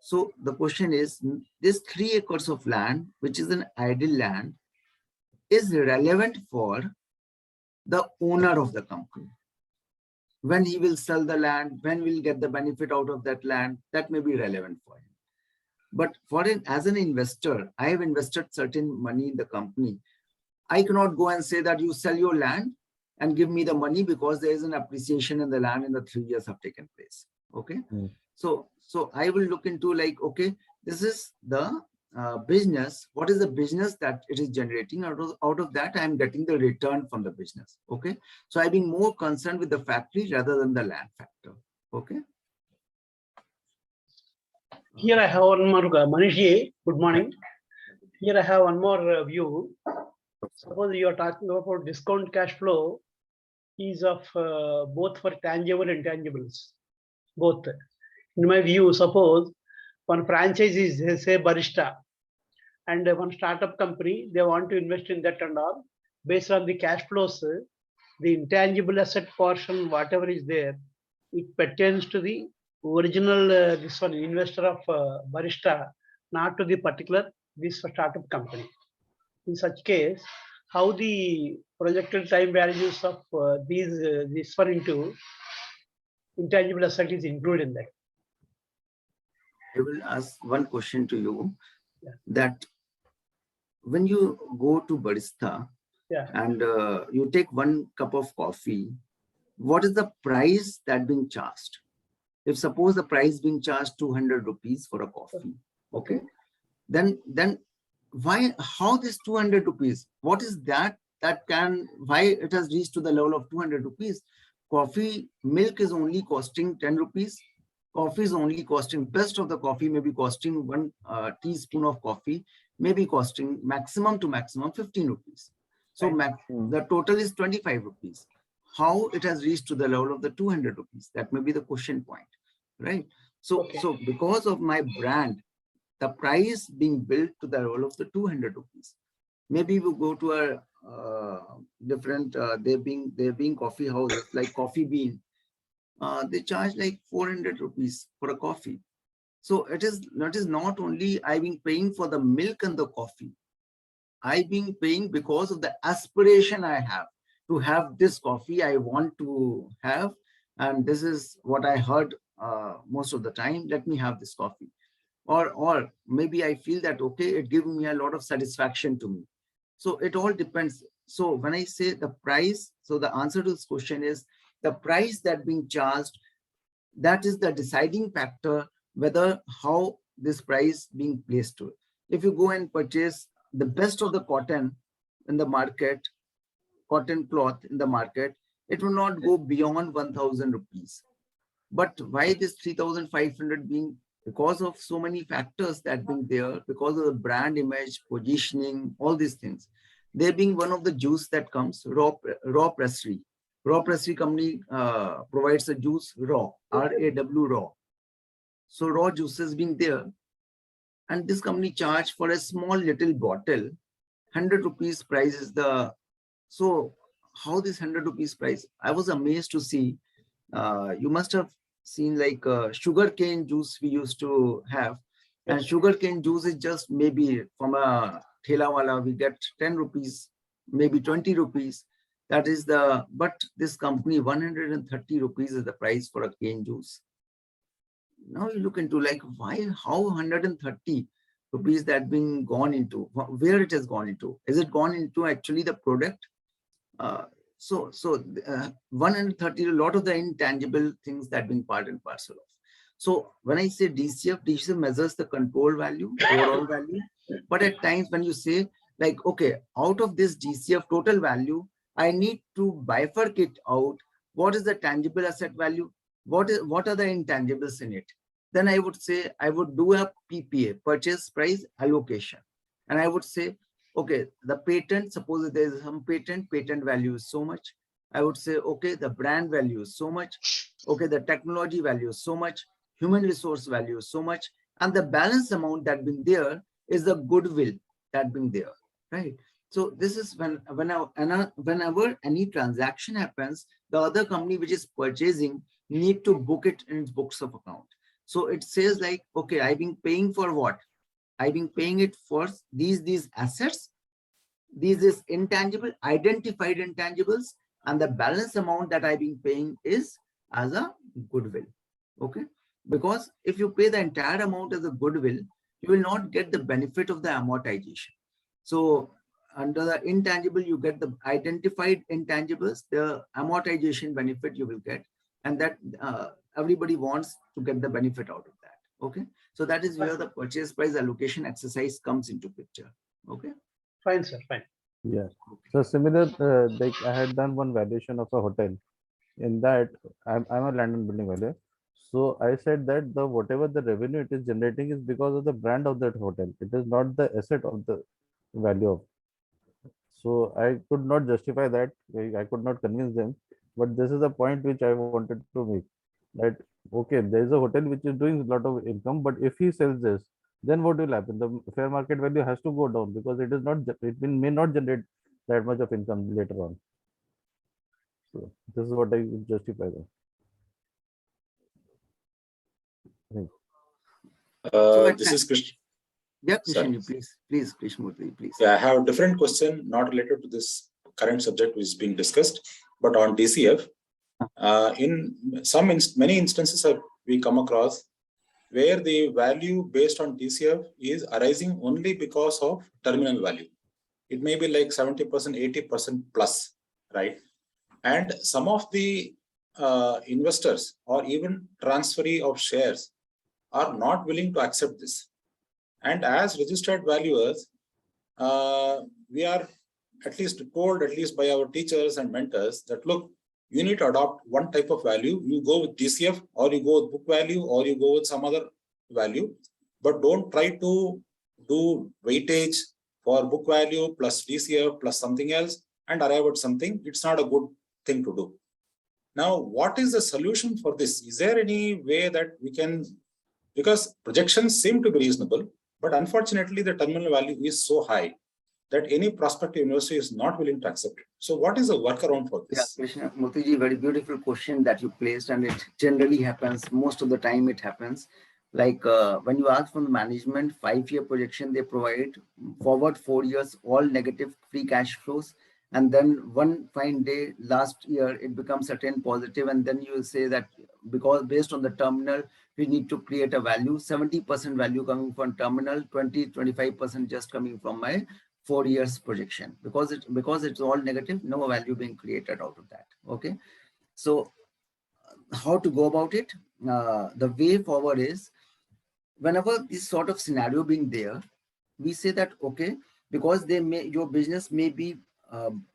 So the question is, this 3 acres of land, which is an idle land, is relevant for the owner of the company. When he will sell the land, when we'll get the benefit out of that land, that may be relevant for him. But as an investor, I have invested certain money in the company. I cannot go and say that you sell your land and give me the money because there is an appreciation in the land in the 3 years have taken place. Okay. So I will look into like, okay, this is the business. What is the business that it is generating? Out of that, I am getting the return from the business. Okay. So I've been more concerned with the factory rather than the land factor. Okay. Here I have one more, Maneesh, good morning. Here I have one more view. Suppose you are talking about discount cash flow is of both for tangible and intangibles, both. In my view, suppose one franchise is say Barista, and one startup company, they want to invest in that and all. Based on the cash flows, the intangible asset portion, whatever is there, it pertains to the original this one investor of Barista, not to the particular this startup company. In such case, how the projected time values of this one into intangible asset is included in that? I will ask one question to you. Yeah. That when you go to Barista, yeah, and you take 1 cup of coffee, what is the price that being charged? If suppose the price being charged 200 rupees for a coffee, okay, then why, how this 200 rupees, what is that can, why it has reached to the level of 200 rupees? Coffee, milk is only costing 10 rupees. Coffee is only costing, best of the coffee may be costing 1 teaspoon of coffee, may be costing maximum to maximum 15 rupees. So the total is 25 rupees. How it has reached to the level of the 200 rupees? That may be the question point, right? So, so because of my brand, the price being built to the level of the 200 rupees. Maybe we go to a different, there being coffee houses like Coffee Bean. They charge like 400 rupees for a coffee. So it is not only I being paying for the milk and the coffee. I being paying because of the aspiration I have to have this coffee I want to have. And this is what I heard most of the time. Let me have this coffee. Or maybe I feel that, okay, it gives me a lot of satisfaction to me. So it all depends. So when I say the price, so the answer to this question is the price that being charged, that is the deciding factor whether how this price being placed to it. If you go and purchase the best of the cotton in the market, cotton cloth in the market, it will not go beyond 1,000 rupees. But why this 3,500 being? Because of so many factors that being there, because of the brand image, positioning, all these things. There being one of the juice that comes, raw pressery. Raw pressery company provides a juice raw, R-A-W raw. So raw juices being there. And this company charge for a small little bottle, 100 rupees price is the, so how this 100 rupees price? I was amazed to see, you must have seen like sugar cane juice we used to have, and sugar cane juice is just maybe from a thela wala we get 10 rupees, maybe 20 rupees. That is the, but this company 130 rupees is the price for a cane juice. Now you look into like why, how 130 rupees that being gone into, where it has gone into? Is it gone into actually the product? So 130, a lot of the intangible things that being part and parcel of. So when I say DCF measures the control value, overall value. But at times when you say like, okay, out of this DCF total value, I need to bifurcate out what is the tangible asset value, what are the intangibles in it. Then I would say I would do a PPA, purchase price allocation, and I would say, okay, the patent, suppose there is some patent value is so much. I would say, okay, the brand value is so much. Okay, the technology value is so much. Human resource value is so much. And the balance amount that been there is the goodwill that been there, right? So this is whenever any transaction happens, the other company which is purchasing need to book it in its books of account. So it says like, okay, I've been paying for what? I've been paying it for these assets, these is intangible, identified intangibles, and the balance amount that I've been paying is as a goodwill. Okay, because if you pay the entire amount as a goodwill, you will not get the benefit of the amortization. So under the intangible, you get the identified intangibles, the amortization benefit you will get, and that everybody wants to get the benefit out of that. Okay, so that is where the purchase price allocation exercise comes into picture. Okay, Fine, sir. Fine. Yeah. So similar, like I had done one valuation of a hotel. In that, I'm a land and building valuer. So I said that the whatever the revenue it is generating is because of the brand of that hotel. It is not the asset of the value of. So I could not justify that. I could not convince them. But this is the point which I wanted to make. That okay, there is a hotel which is doing a lot of income, but if he sells this, then what will happen? The fair market value has to go down because it is not, may not generate that much of income later on. So this is what I would justify that. This is Krishna. Yeah, Krishna, please, Krishnamurthy, please. Yeah, I have a different question, not related to this current subject which is being discussed, but on DCF. In many instances we come across where the value based on DCF is arising only because of terminal value. It may be like 70%, 80% plus, right? And some of the investors or even transferee of shares are not willing to accept this. And as registered valuers, we are at least told, at least by our teachers and mentors, that look, you need to adopt one type of value. You go with DCF, or you go with book value, or you go with some other value, but don't try to do weightage for book value plus DCF plus something else and arrive at something. It's not a good thing to do. Now, what is the solution for this? Is there any way that we can, because projections seem to be reasonable, But unfortunately, the terminal value is so high that any prospective investor is not willing to accept it. So what is the workaround for Yeah, this? Krishna, Mutiji, very beautiful question that you placed, and it generally happens. Most of the time it happens. Like when you ask from the management, 5-year projection, they provide forward 4 years, all negative free cash flows. And then one fine day, last year, it becomes a 10 positive. And then you will say that because based on the terminal, we need to create a value, 70% value coming from terminal, 25% just coming from my 4 years projection, because it's all negative, no value being created out of that. Okay, so how to go about it? The way forward is, whenever this sort of scenario being there, we say that okay, because your business may be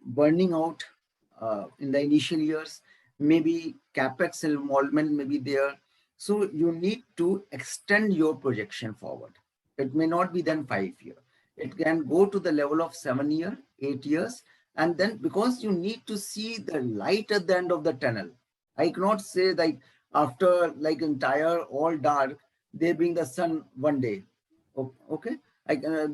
burning out in the initial years, maybe capex involvement may be there, so you need to extend your projection forward. It may not be then 5 year, it can go to the level of 7 year, 8 years, and then because you need to see the light at the end of the tunnel. I cannot say like after like entire all dark, they bring the sun one day. Okay,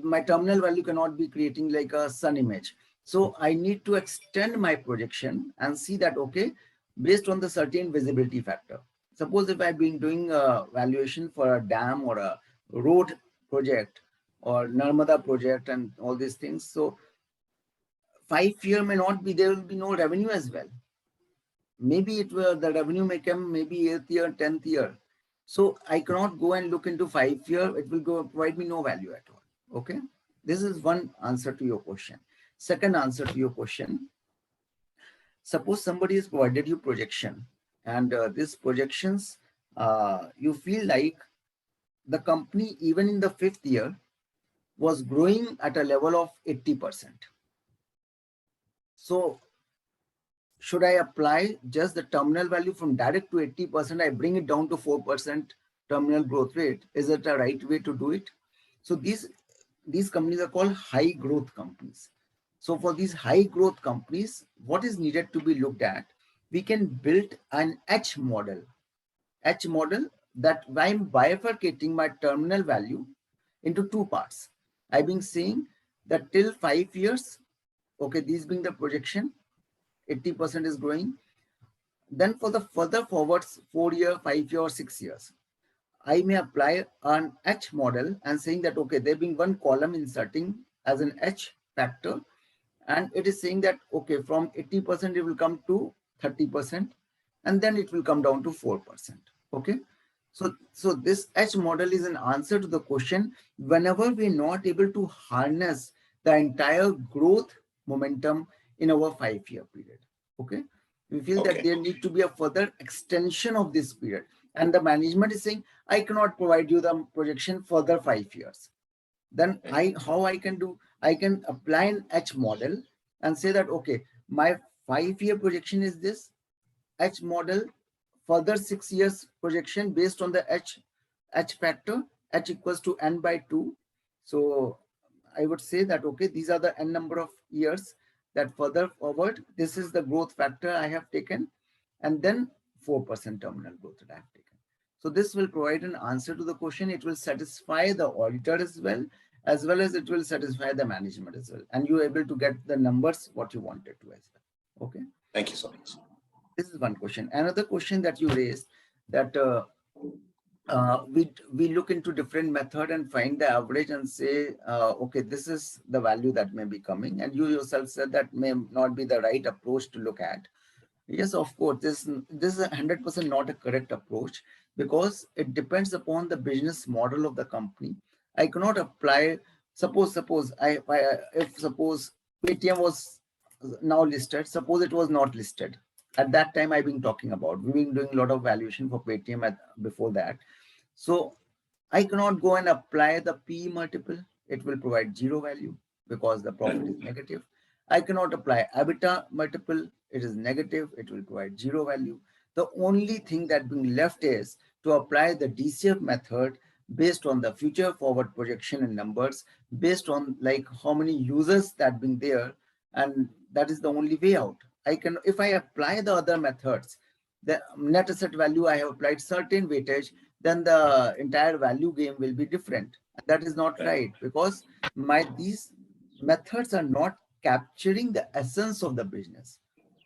my terminal value cannot be creating like a sun image. So I need to extend my projection and see that, okay, based on the certain visibility factor. Suppose if I've been doing a valuation for a dam or a road project or Narmada project and all these things. So 5 year may not be, there will be no revenue as well. Maybe it will, the revenue may come maybe 8th year, 10th year. So I cannot go and look into 5 year, it will provide me no value at all. Okay. This is one answer to your question. Second answer to your question. Suppose somebody has provided you projection, and these projections, you feel like the company, even in the 5th year, was growing at a level of 80%. So should I apply just the terminal value from direct to 80%? I bring it down to 4% terminal growth rate. Is it a right way to do it? So these companies are called high growth companies. So for these high growth companies, what is needed to be looked at? We can build an H model that I'm bifurcating my terminal value into 2 parts. I've been saying that till 5 years, okay, these being the projection, 80% is growing. Then for the further forwards, 4 year, 5 year, or 6 years, I may apply an H model and saying that, okay, there being one column inserting as an H factor. And it is saying that, okay, from 80%, it will come to 30%, and then it will come down to 4%. Okay. So this H model is an answer to the question, whenever we're not able to harness the entire growth momentum in our 5-year period. Okay. We feel that there need to be a further extension of this period. And the management is saying, I cannot provide you the projection further 5 years. Then how I can do, I can apply an H model and say that, okay, my 5-year projection is this H model, further 6 years projection based on the H factor, H equals to N by 2. So I would say that, okay, these are the N number of years that further forward, this is the growth factor I have taken, and then 4% terminal growth that I have taken. So this will provide an answer to the question. It will satisfy the auditor as well as it will satisfy the management as well. And you're able to get the numbers what you wanted to as well. Okay. Thank you so much. This is one question. Another question that you raised, that we look into different method and find the average and say, okay, this is the value that may be coming. And you yourself said that may not be the right approach to look at. Yes, of course, this is 100% not a correct approach, because it depends upon the business model of the company. I cannot apply, suppose Paytm was now listed, suppose it was not listed. At that time, I've been talking about, we've been doing a lot of valuation for Paytm before that. So I cannot go and apply the P multiple. It will provide 0 value because the profit is negative. I cannot apply EBITDA multiple. It is negative. It will provide 0 value. The only thing that being left is to apply the DCF method based on the future forward projection and numbers, based on like how many users that been there. And that is the only way out. If I apply the other methods, the net asset value, I have applied certain weightage, then the entire value game will be different. That is not right, because these methods are not capturing the essence of the business.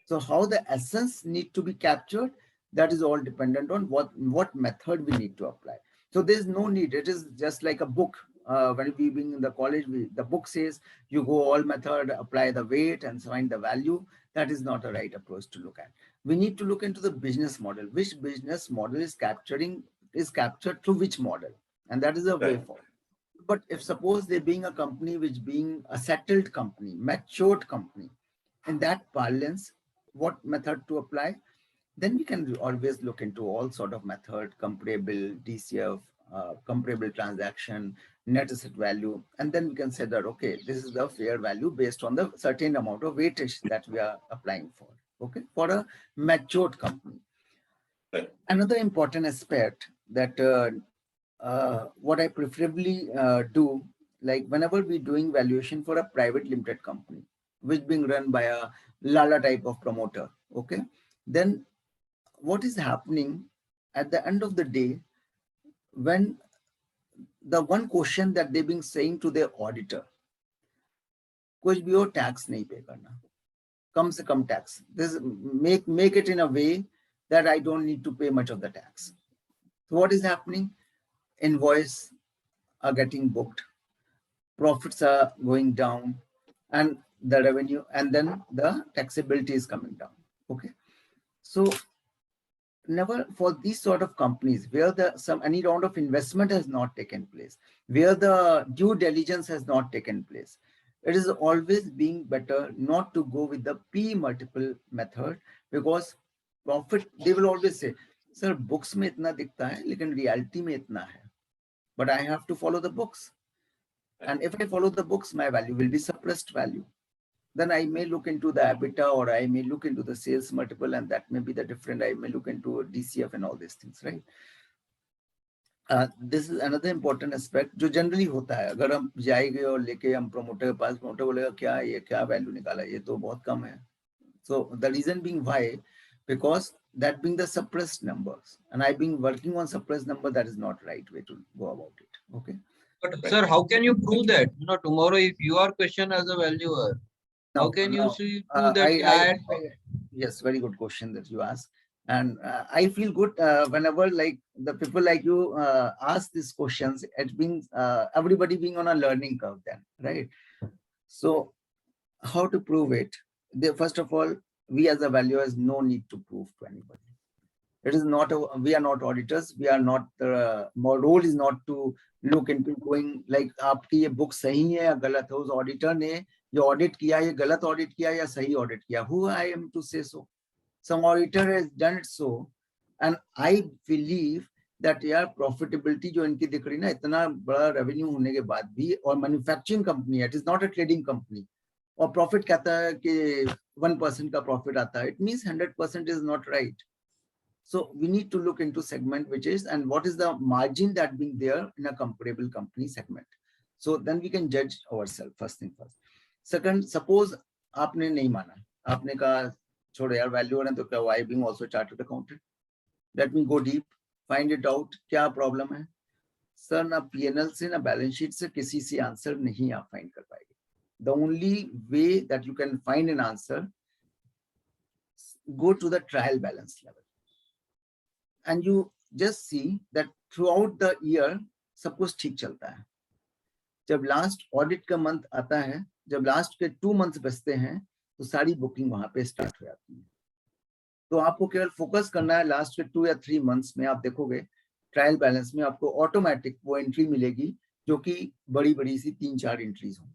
So how the essence need to be captured, that is all dependent on what method we need to apply. So there's no need. It is just like a book. When we being in the college, the book says you go all method, apply the weight and find the value. That is not a right approach to look at. We need to look into the business model. Which business model is captured through which model, and that is a way forward. But if suppose there being a company which being a settled company, matured company, in that parlance, what method to apply, then we can always look into all sort of method, comparable, DCF, comparable transaction, net asset value, and then we can say that, okay, this is the fair value based on the certain amount of weightage that we are applying for, okay, for a matured company. Right. Another important aspect that what I preferably do, like whenever we're doing valuation for a private limited company, which being run by a Lala type of promoter, okay, then what is happening at the end of the day, when the one question that they've been saying to their auditor, कुछ भी हो tax नहीं pay करना, कम से कम tax, this make it in a way that I don't need to pay much of the tax. So what is happening? Invoice are getting booked, profits are going down, and the revenue, and then the taxability is coming down. Okay, so never for these sort of companies where any round of investment has not taken place, where the due diligence has not taken place, it is always being better not to go with the P multiple method, because profit, they will always say, sir, books mein itna dikhta hai, lekin reality mein itna hai. But I have to follow the books. And if I follow the books, my value will be suppressed value. Then I may look into the EBITDA, or I may look into the sales multiple, and that may be the different. I may look into DCF and all these things, right? This is another important aspect जो generally होता है. अगर हम जाएंगे और लेके हम promoter के पास, promoter बोलेगा क्या value निकाला, ये तो बहुत कम है. So the reason being why, because that being the suppressed numbers, and I've been working on suppressed number, that is not right way to go about it. Okay. But sir, how can you prove that? You know, tomorrow if you are questioned as a valuer, how can you prove that? Yes, very good question that you ask. And I feel good whenever like the people like you ask these questions. It means everybody being on a learning curve then, right? So how to prove it? First of all, we as a valuers no need to prove to anybody. It is not we are not auditors. We are not our role is not to look into going like आपकी ये book सही है या गलत है, उस auditor ने ये audit किया, ये गलत audit किया या सही audit किया. Who I am to say so? Some auditor has done it so, and I believe that यार profitability जो इनकी दिख रही ना, इतना बड़ा revenue होने के बाद भी, और manufacturing company, it is not a trading company, और profit कहता है कि 1% का profit आता है, it means 100% is not right. So we need to look into segment which is, and what is the margin that being there in a comparable company segment. So then we can judge ourselves, first thing first. Second, suppose आपने नहीं माना, आपने कहा छोड़ो यार valuer है तो क्या, I being also chartered accountant, let me go deep, find it out क्या problem है. सर ना P&L से ना balance sheet से किसी से answer नहीं आप find कर पाएंगे. The only way that you can find an answer, go to the trial balance level. And you just see that throughout the year सब कुछ ठीक चलता है. जब लास्ट ऑडिट का मंथ आता है, जब लास्ट के 2 मंथ्स बचते हैं, तो सारी बुकिंग वहां पे स्टार्ट हो जाती है. तो आपको केवल फोकस करना है लास्ट के 2 या 3 मंथ्स में. आप देखोगे ट्रायल बैलेंस में आपको ऑटोमेटिक वो एंट्री मिलेगी जो कि बड़ी बड़ी सी 3-4 एंट्रीज होंगी.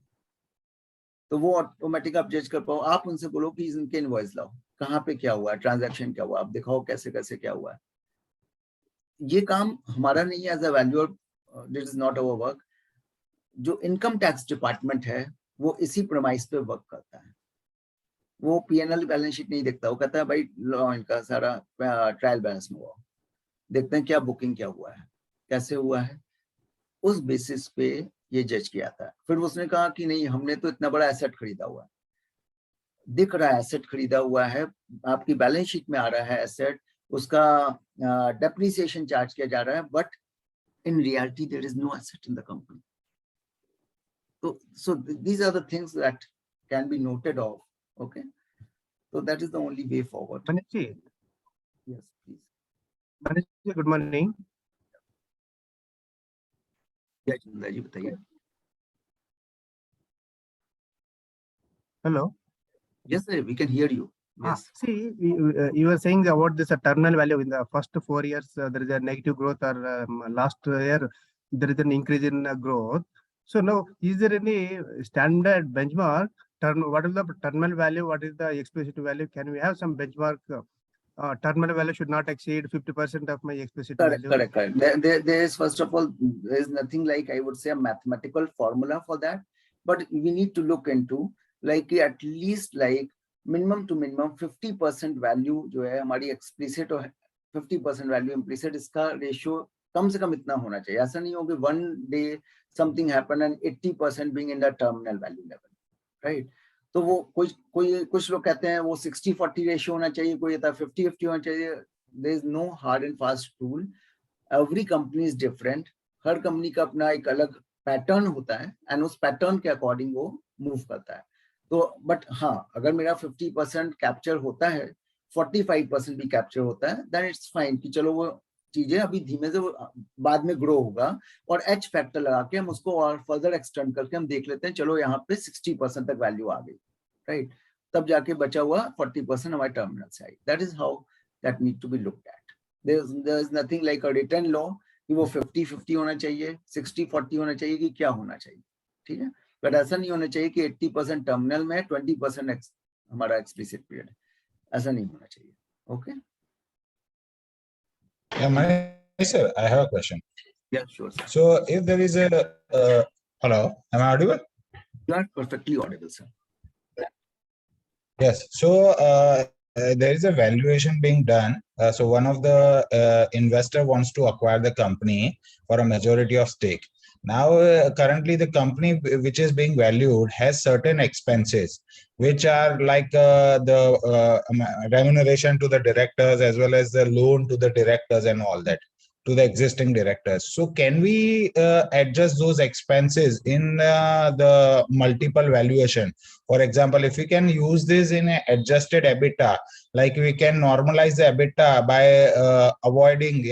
तो वो ऑटोमेटिक आप जज कर पाओ. आप उनसे बोलो कि इनके इनवॉइस लाओ, कहाँ पे क्या हुआ है, ट्रांजैक्शन क्या हुआ, आप दिखाओ कैसे कैसे क्या हुआ है. ये काम हमारा नहीं है as a valuer, this is not our work. जो इनकम टैक्स डिपार्टमेंट है वो इसी प्रमाइस पे वर्क करता है. वो P&L बैलेंस शीट नहीं देखता, वो कहता है भाई इनका सारा ट्रायल बैलेंस में हुआ, देखते हैं क्या बुकिंग क्या हुआ है, कैसे हुआ है, उस बेसिस पे ये जज किया था. फिर उसने कहा कि नहीं, हमने तो इतना बड़ा एसेट खरीदा हुआ है, दिख रहा है एसेट खरीदा हुआ है, आपकी बैलेंस शीट में आ रहा है एसेट, उसका डेप्रिसिएशन चार्ज किया जा रहा है, but in reality, there is no asset in the company. So these are the things that can be noted of. Okay. So that is the only way forward. Maneesh, Yes, please. Maneesh, good morning. Yeah, Chandra ji, bataiye. Hello. Yes, sir, we can hear you. Yes. See, you were saying about this terminal value in the first 4 years, there is a negative growth, or last year there is an increase in growth. So now, is there any standard benchmark? What is the terminal value? What is the explicit value? Can we have some benchmark? Terminal value should not exceed 50% of my explicit value. Correct. There is, first of all, there is nothing like, I would say, a mathematical formula for that, but we need to look into like at least like minimum to minimum 50% value जो है हमारी explicit और 50% value implicit, इसका ratio कम से कम इतना होना चाहिए. ऐसा नहीं हो कि one day something happen and 80% being in the terminal value level, right? तो वो कुछ लोग कहते हैं वो 60-40 रेशियो होना चाहिए, कोई कहता है 50-50 होना चाहिए. There is no hard and fast rule. Every company is different. Her company का अपना एक अलग पैटर्न होता है एंड उस पैटर्न के अकॉर्डिंग वो मूव करता है. तो बट हाँ, अगर मेरा 50% कैप्चर होता है, 45% भी कैप्चर होता है, देन इट्स फाइन कि चलो वो चीजें अभी धीमे से बाद में ग्रो होगा और एच फैक्टर लगा के हम उसको और फर्दर एक्सटेंड करके हम देख लेते हैं, चलो यहाँ पे 60% तक वैल्यू आ गई, राइट? तब जाके बचा हुआ 40% हमारे टर्मिनल से आई. That is how that need to be looked at. There is nothing like a written law कि वो 50-50 होना चाहिए, 60-40 होना चाहिए कि क्या होना चाहिए, ठीक है? बट ऐसा नहीं होना चाहिए कि 80% टर्मिनल में 20% हमारा एक्सप्लिसिट पीरियड. ऐसा नहीं होना चाहिए. Okay. Yeah, Maneesh sir, I have a question. Yeah, sure, sir. So if there is a hello, am I audible? You are perfectly audible, sir. Yes. So there is a valuation being done. So one of the investor wants to acquire the company for a majority of stake. Now, currently the company which is being valued has certain expenses, which are like the remuneration to the directors as well as the loan to the directors and all that, to the existing directors. So can we adjust those expenses in the multiple valuation? For example, if we can use this in an adjusted EBITDA, like we can normalize the EBITDA by avoiding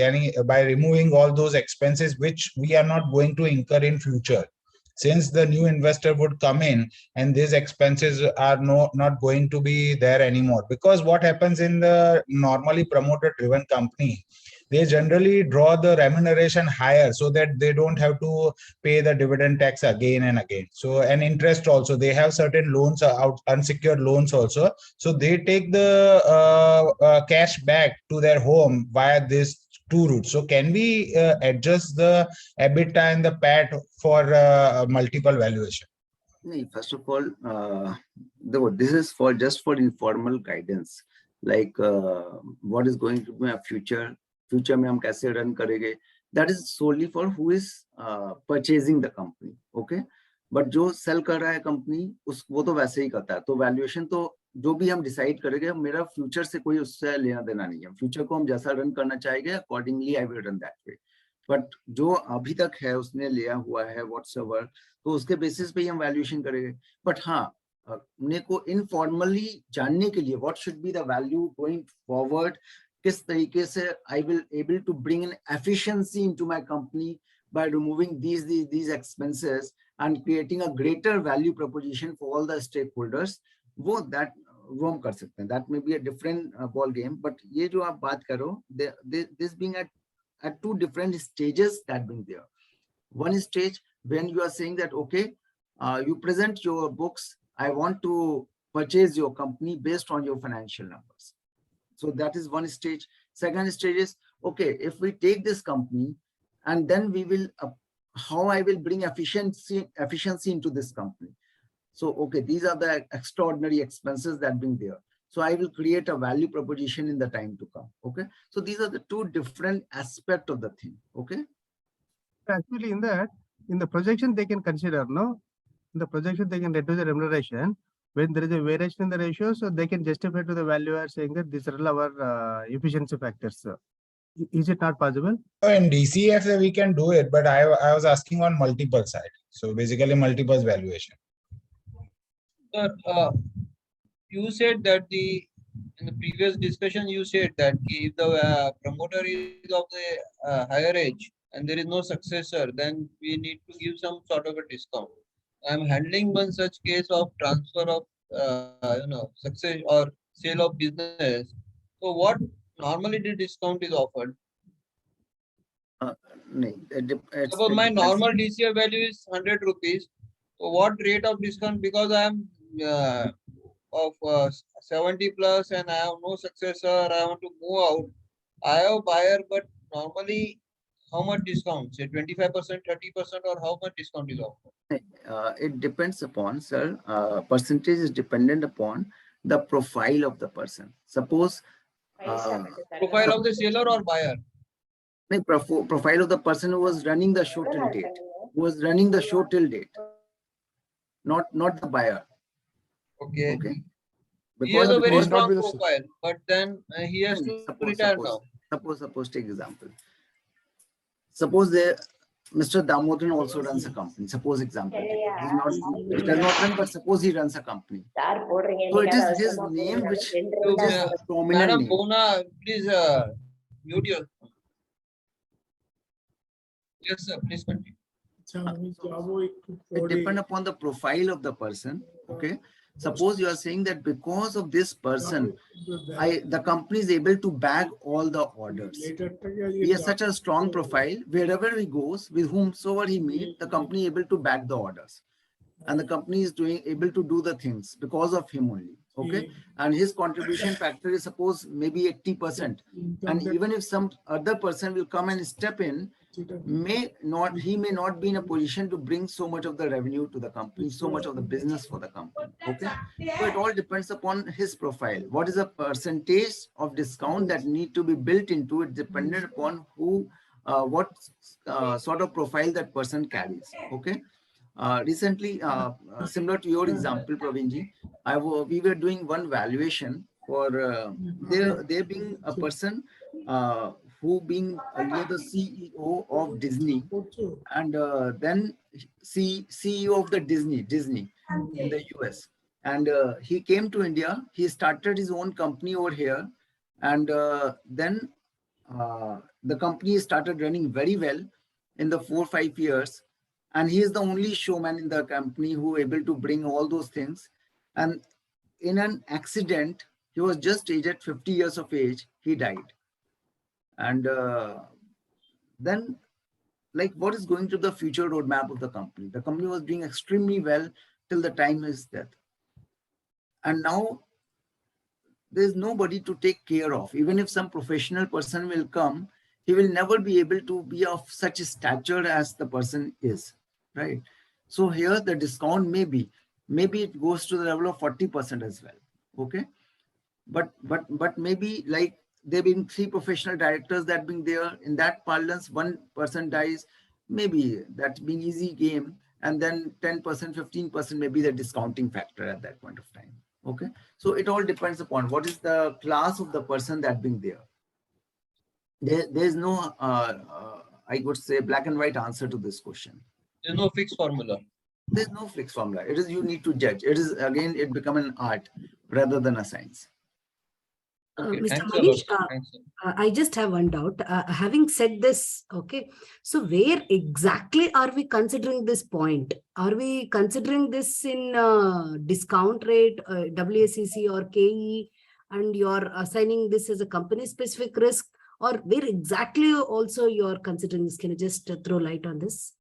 by removing all those expenses which we are not going to incur in future, since the new investor would come in and these expenses are not going to be there anymore. Because what happens in the normally promoter driven company, they generally draw the remuneration higher so that they don't have to pay the dividend tax again and again. So, and interest also, they have certain loans, unsecured loans also. So they take the cash back to their home via this two routes. So can we adjust the EBITDA and the PAT for multiple valuation? First of all, this is for just for informal guidance, like what is going to be a future में हम कैसे run करेंगे. That is solely for who is purchasing the company, okay? But जो cell कर रहा है company, वो तो वैसे ही करता है. तो वैल्यूएशन तो जो भी हम डिसाइड करेंगे, मेरा फ्यूचर से कोई उससे लेना देना नहीं है. फ्यूचर को हम जैसा रन करना चाहेंगे, accordingly I will run that way. But जो अभी तक है उसने लिया हुआ है व्हाटसएवर, तो उसके बेसिस पे ही हम वैल्यूएशन करेंगे. बट हाँ, अपने को इनफॉर्मली जानने के लिए what should be the value going forward, किस तरीके से I will able to bring an efficiency into my company by removing these expenses and creating a greater value proposition for all the stakeholders, वो हम कर सकते हैं. That may be a different ball game, but ये जो आप बात करो, this being at two different stages that being there. One stage when you are saying that okay, you present your books, I want to purchase your company based on your financial numbers. So that is one stage. Second stage is, okay, if we take this company and then we will, how I will bring efficiency into this company. So, okay, these are the extraordinary expenses that being there. So I will create a value proposition in the time to come. Okay. So these are the two different aspects of the thing. Okay. Actually, in the projection, they can consider, no? In the projection, they can reduce the remuneration. When there is a variation in the ratio, so they can justify to the valuer saying that these are our efficiency factors. Is it not possible? In DCF we can do it, but I was asking on multiple side. So basically multiple valuation. Sir, you said that in the previous discussion, you said that if the promoter is of the higher age and there is no successor, then we need to give some sort of a discount. I'm handling one such case of transfer of success or sale of business. So what normally the discount is offered? Suppose my normal DCF value is 100 rupees. So what rate of discount? Because I'm of 70 plus and I have no successor, I want to move out. I have a buyer, but normally how much discount? Say 25%, 30%, or how much discount is offered? It depends upon, sir, percentage is dependent upon the profile of the person. Suppose Profile of the seller or buyer? Profile of the person who was running the show till date, not the buyer. Okay. Because he has a very may not strong be the profile, but then he has to retire now. Suppose take example. Suppose Mr. Damodaran also runs a company. Suppose example. He does not run, but suppose he runs a company. So it is his name which is prominent Madam name. Bona, please mute your. Yes, sir. Please continue. It depends upon the profile of the person. Okay. Suppose you are saying that because of this person, the company is able to bag all the orders. He has such a strong profile. Wherever he goes, with whomsoever he meets, the company is able to bag the orders. And the company is able to do the things because of him only. Okay. And his contribution factor is suppose maybe 80%. And even if some other person will come and step in, he may not be in a position to bring so much of the revenue to the company, so much of the business for the company. Okay. So it all depends upon his profile. What is the percentage of discount that need to be built into it, dependent upon what sort of profile that person carries. Okay. Recently, similar to your example, Pravinji, we were doing one valuation for there being a person who being earlier the CEO of Disney, and then CEO of the Disney in the US. And he came to India. He started his own company over here, and then the company started running very well in the 4 or 5 years. And he is the only showman in the company who able to bring all those things. And in an accident, he was just aged at 50 years of age, he died. And then, like, what is going to the future roadmap of the company? The company was doing extremely well till the time of his death. And now there's nobody to take care of. Even if some professional person will come, he will never be able to be of such a stature as the person is. Right. So here the discount maybe it goes to the level of 40% as well. Okay. But maybe like there being 3 professional directors that being there in that parlance, one person dies, maybe that's being easy game. And then 10%, 15% maybe the discounting factor at that point of time. Okay. So it all depends upon what is the class of the person that being there. There's no, I would say, black and white answer to this question. There's no fixed formula. There's no fixed formula. It is you need to judge. It is again, it become an art rather than a science. Okay, Mr. thanks Maneesh, a I just have one doubt. Having said this, okay, so where exactly are we considering this point? Are we considering this in discount rate, WACC or KE, and you're assigning this as a company specific risk, or where exactly also you're considering this? Can you just throw light on this?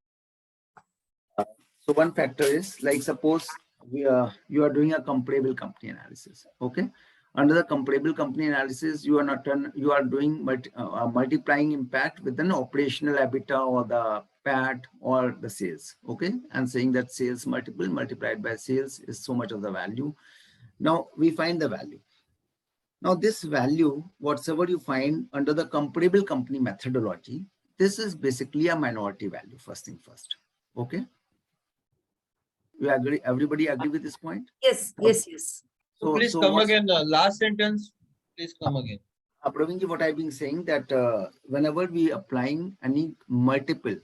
So one factor is like suppose you are doing a comparable company analysis. Okay, under the comparable company analysis, you are doing multiplying impact with an operational EBITDA or the PAT or the sales. Okay, and saying that sales multiple multiplied by sales is so much of the value. Now we find the value. Now this value, whatever you find under the comparable company methodology, this is basically a minority value. First thing first. Okay. You agree? Everybody agree with this point? Yes, okay. yes. So please come again. The last sentence, please come again. Praveenji, what I've been saying that whenever we applying any multiple,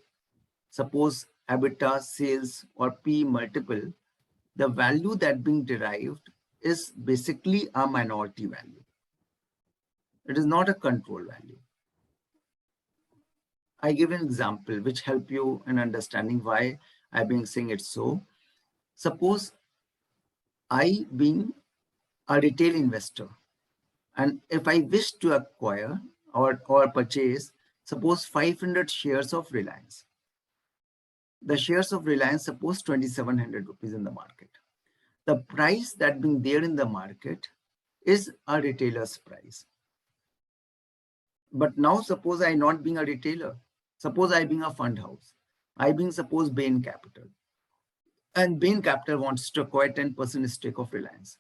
suppose EBITDA, sales, or P multiple, the value that being derived is basically a minority value. It is not a control value. I give an example which help you in understanding why I've been saying it so. Suppose I being a retail investor, and if I wish to acquire or purchase, suppose 500 shares of Reliance. The shares of Reliance, suppose 2,700 rupees in the market. The price that being there in the market is a retailer's price. But now suppose I not being a retailer, suppose I being a fund house, I being suppose Bain Capital, and Bain Capital wants to acquire 10% stake of Reliance.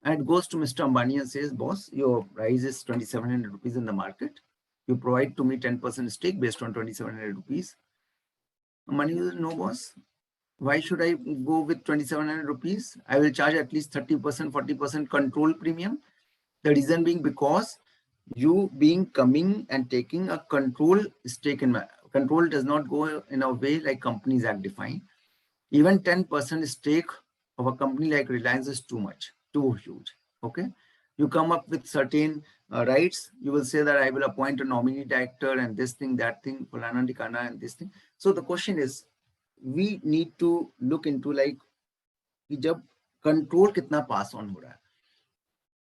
And it goes to Mr. Ambani and says, boss, your price is 2,700 rupees in the market. You provide to me 10% stake based on 2,700 rupees. Ambani says, no, boss. Why should I go with 2,700 rupees? I will charge at least 30%, 40% control premium. The reason being because you being coming and taking a control stake in my control does not go in a way like Companies Act define. Even 10% stake of a company like Reliance is too much, too huge. Okay, you come up with certain rights. You will say that I will appoint a nominee director and this thing, that thing, Fulana Dikana and this thing. So the question is, we need to look into like, jab control kitna pass on ho raha hai.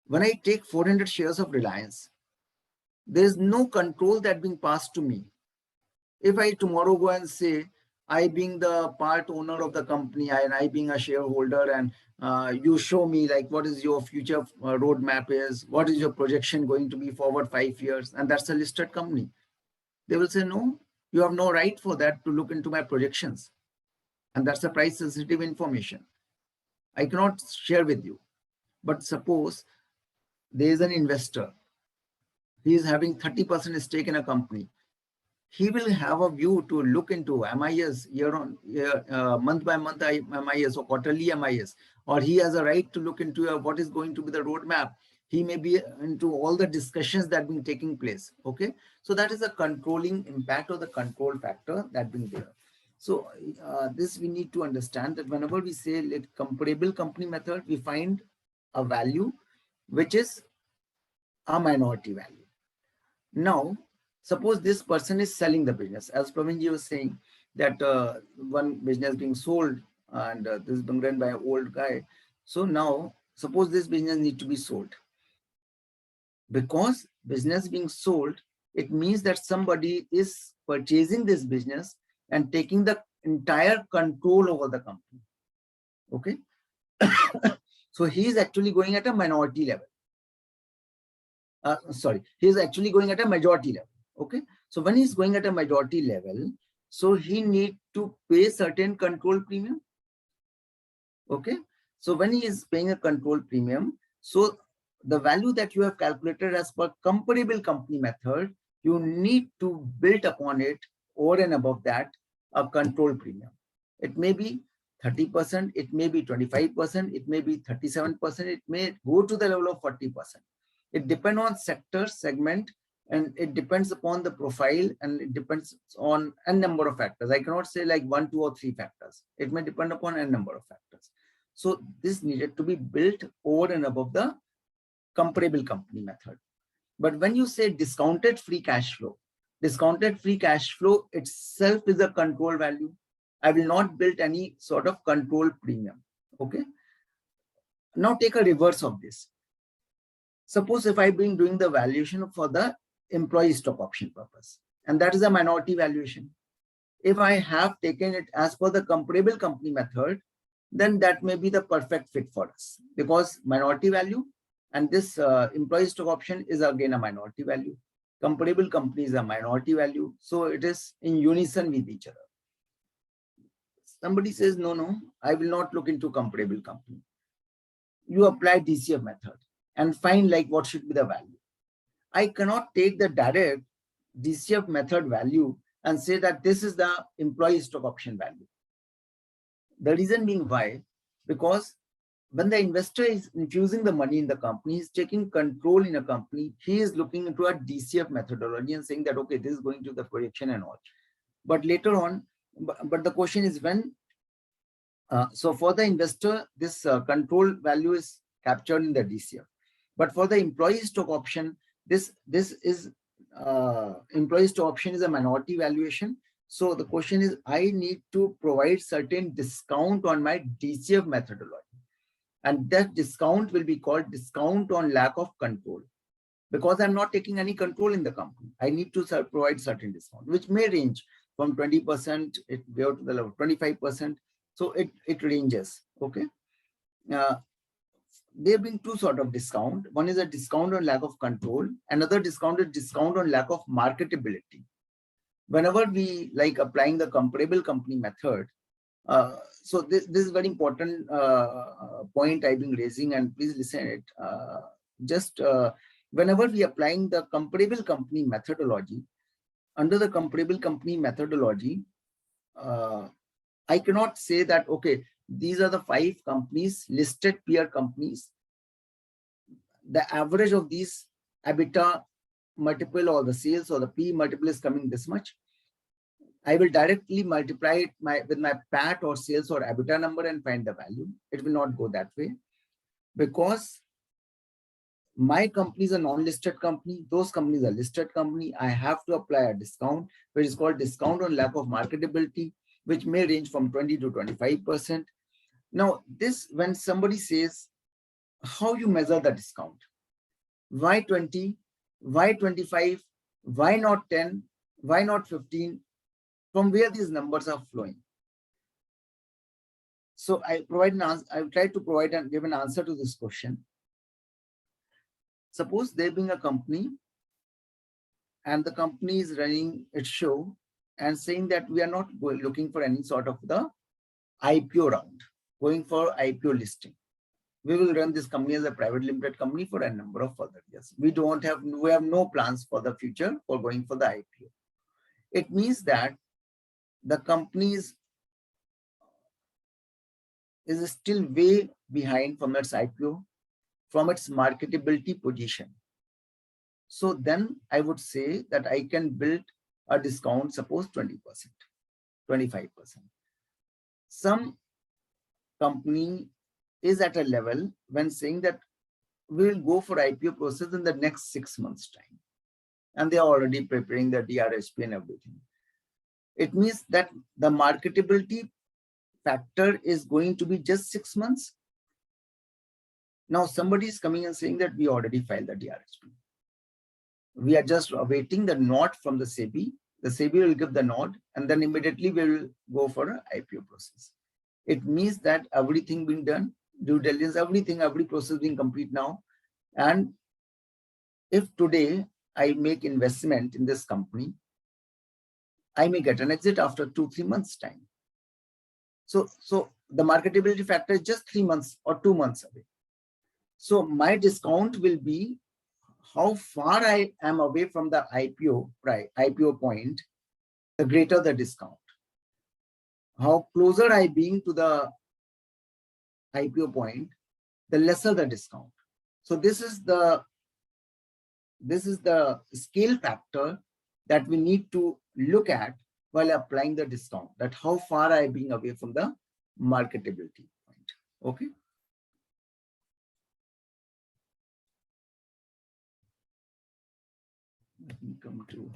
When I take 400 shares of Reliance, there is no control that being passed to me. If I tomorrow go and say, I being the part owner of the company and I being a shareholder, and you show me like what is your future roadmap is, what is your projection going to be forward 5 years, and that's a listed company. They will say, no, you have no right for that to look into my projections. And that's a price sensitive information. I cannot share with you. But suppose there is an investor. He is having 30% stake in a company. He will have a view to look into MIS year on year, month by month MIS or quarterly MIS, or he has a right to look into what is going to be the roadmap. He may be into all the discussions that been taking place. Okay, so that is a controlling impact or the control factor that been there. So this we need to understand that whenever we say like comparable company method, we find a value which is a minority value. Now, suppose this person is selling the business, as Praveenji was saying that one business being sold and this is being run by an old guy. So now, suppose this business needs to be sold. Because business being sold, it means that somebody is purchasing this business and taking the entire control over the company. Okay. So he is actually going at a minority level. He is actually going at a majority level. Okay. So when he's going at a majority level, so he need to pay certain control premium. Okay. So when he is paying a control premium, so the value that you have calculated as per comparable company method, you need to build upon it over and above that a control premium. It may be 30%, it may be 25%, it may be 37%, it may go to the level of 40%. It depends on sector, segment, and it depends upon the profile, and it depends on a number of factors. I cannot say like 1, 2, or 3 factors. It may depend upon a number of factors. So this needed to be built over and above the comparable company method. But when you say discounted free cash flow itself is a control value. I will not build any sort of control premium. Okay. Now take a reverse of this. Suppose if I've been doing the valuation for the employee stock option purpose, and that is a minority valuation. If I have taken it as per the comparable company method, then that may be the perfect fit for us, because minority value and this employee stock option is again a minority value. Comparable company is a minority value. So it is in unison with each other. Somebody says, no, I will not look into comparable company. You apply DCF method and find like what should be the value. I cannot take the direct DCF method value and say that this is the employee stock option value. The reason being why? Because when the investor is infusing the money in the company, he's taking control in a company, he is looking into a DCF methodology and saying that, okay, this is going to the projection and all. But later on, but the question is when, so for the investor, this control value is captured in the DCF. But for the employee stock option, this is employee stock option is a minority valuation. So the question is, I need to provide certain discount on my DCF methodology. And that discount will be called discount on lack of control. Because I'm not taking any control in the company, I need to provide certain discount, which may range from 20%, it go to the level 25%. So it ranges. Okay. There have been two sort of discount. One is a discount on lack of control. Another discount is discount on lack of marketability. Whenever we like applying the comparable company method, so this is very important point I've been raising, and please listen it. Whenever we applying the comparable company methodology, under the comparable company methodology, I cannot say that, okay, these are the 5 companies, listed peer companies. The average of these EBITDA multiple or the sales or the P multiple is coming this much. I will directly multiply it with my PAT or sales or EBITDA number and find the value. It will not go that way, because my company is a non-listed company. Those companies are listed company. I have to apply a discount, which is called discount on lack of marketability, which may range from 20 to 25%. Now, this, when somebody says, how you measure the discount? Why 20? Why 25? Why not 10? Why not 15? From where these numbers are flowing? So I provide an answer. I try to provide and give an answer to this question. Suppose there being a company, and the company is running its show and saying that we are not looking for any sort of the IPO round, going for IPO listing. We will run this company as a private limited company for a number of further years. We have no plans for the future for going for the IPO. It means that the company is still way behind from its IPO, from its marketability position. So then I would say that I can build a discount, suppose 20%, 25%. Some company is at a level when saying that we will go for IPO process in the next 6 months time. And they are already preparing the DRHP and everything. It means that the marketability factor is going to be just 6 months. Now somebody is coming and saying that we already filed the DRHP. We are just awaiting the nod from the SEBI. The SEBI will give the nod, and then immediately we will go for an IPO process. It means that everything being done, due diligence, every process being complete now. And if today I make investment in this company, I may get an exit after 2-3 months time. So the marketability factor is just 3 months or 2 months away. So my discount will be how far I am away from the IPO point, the greater the discount. How closer I being to the IPO point, the lesser the discount. So this is the scale factor that we need to look at while applying the discount, that how far I am being away from the marketability point. Okay. Let me come to.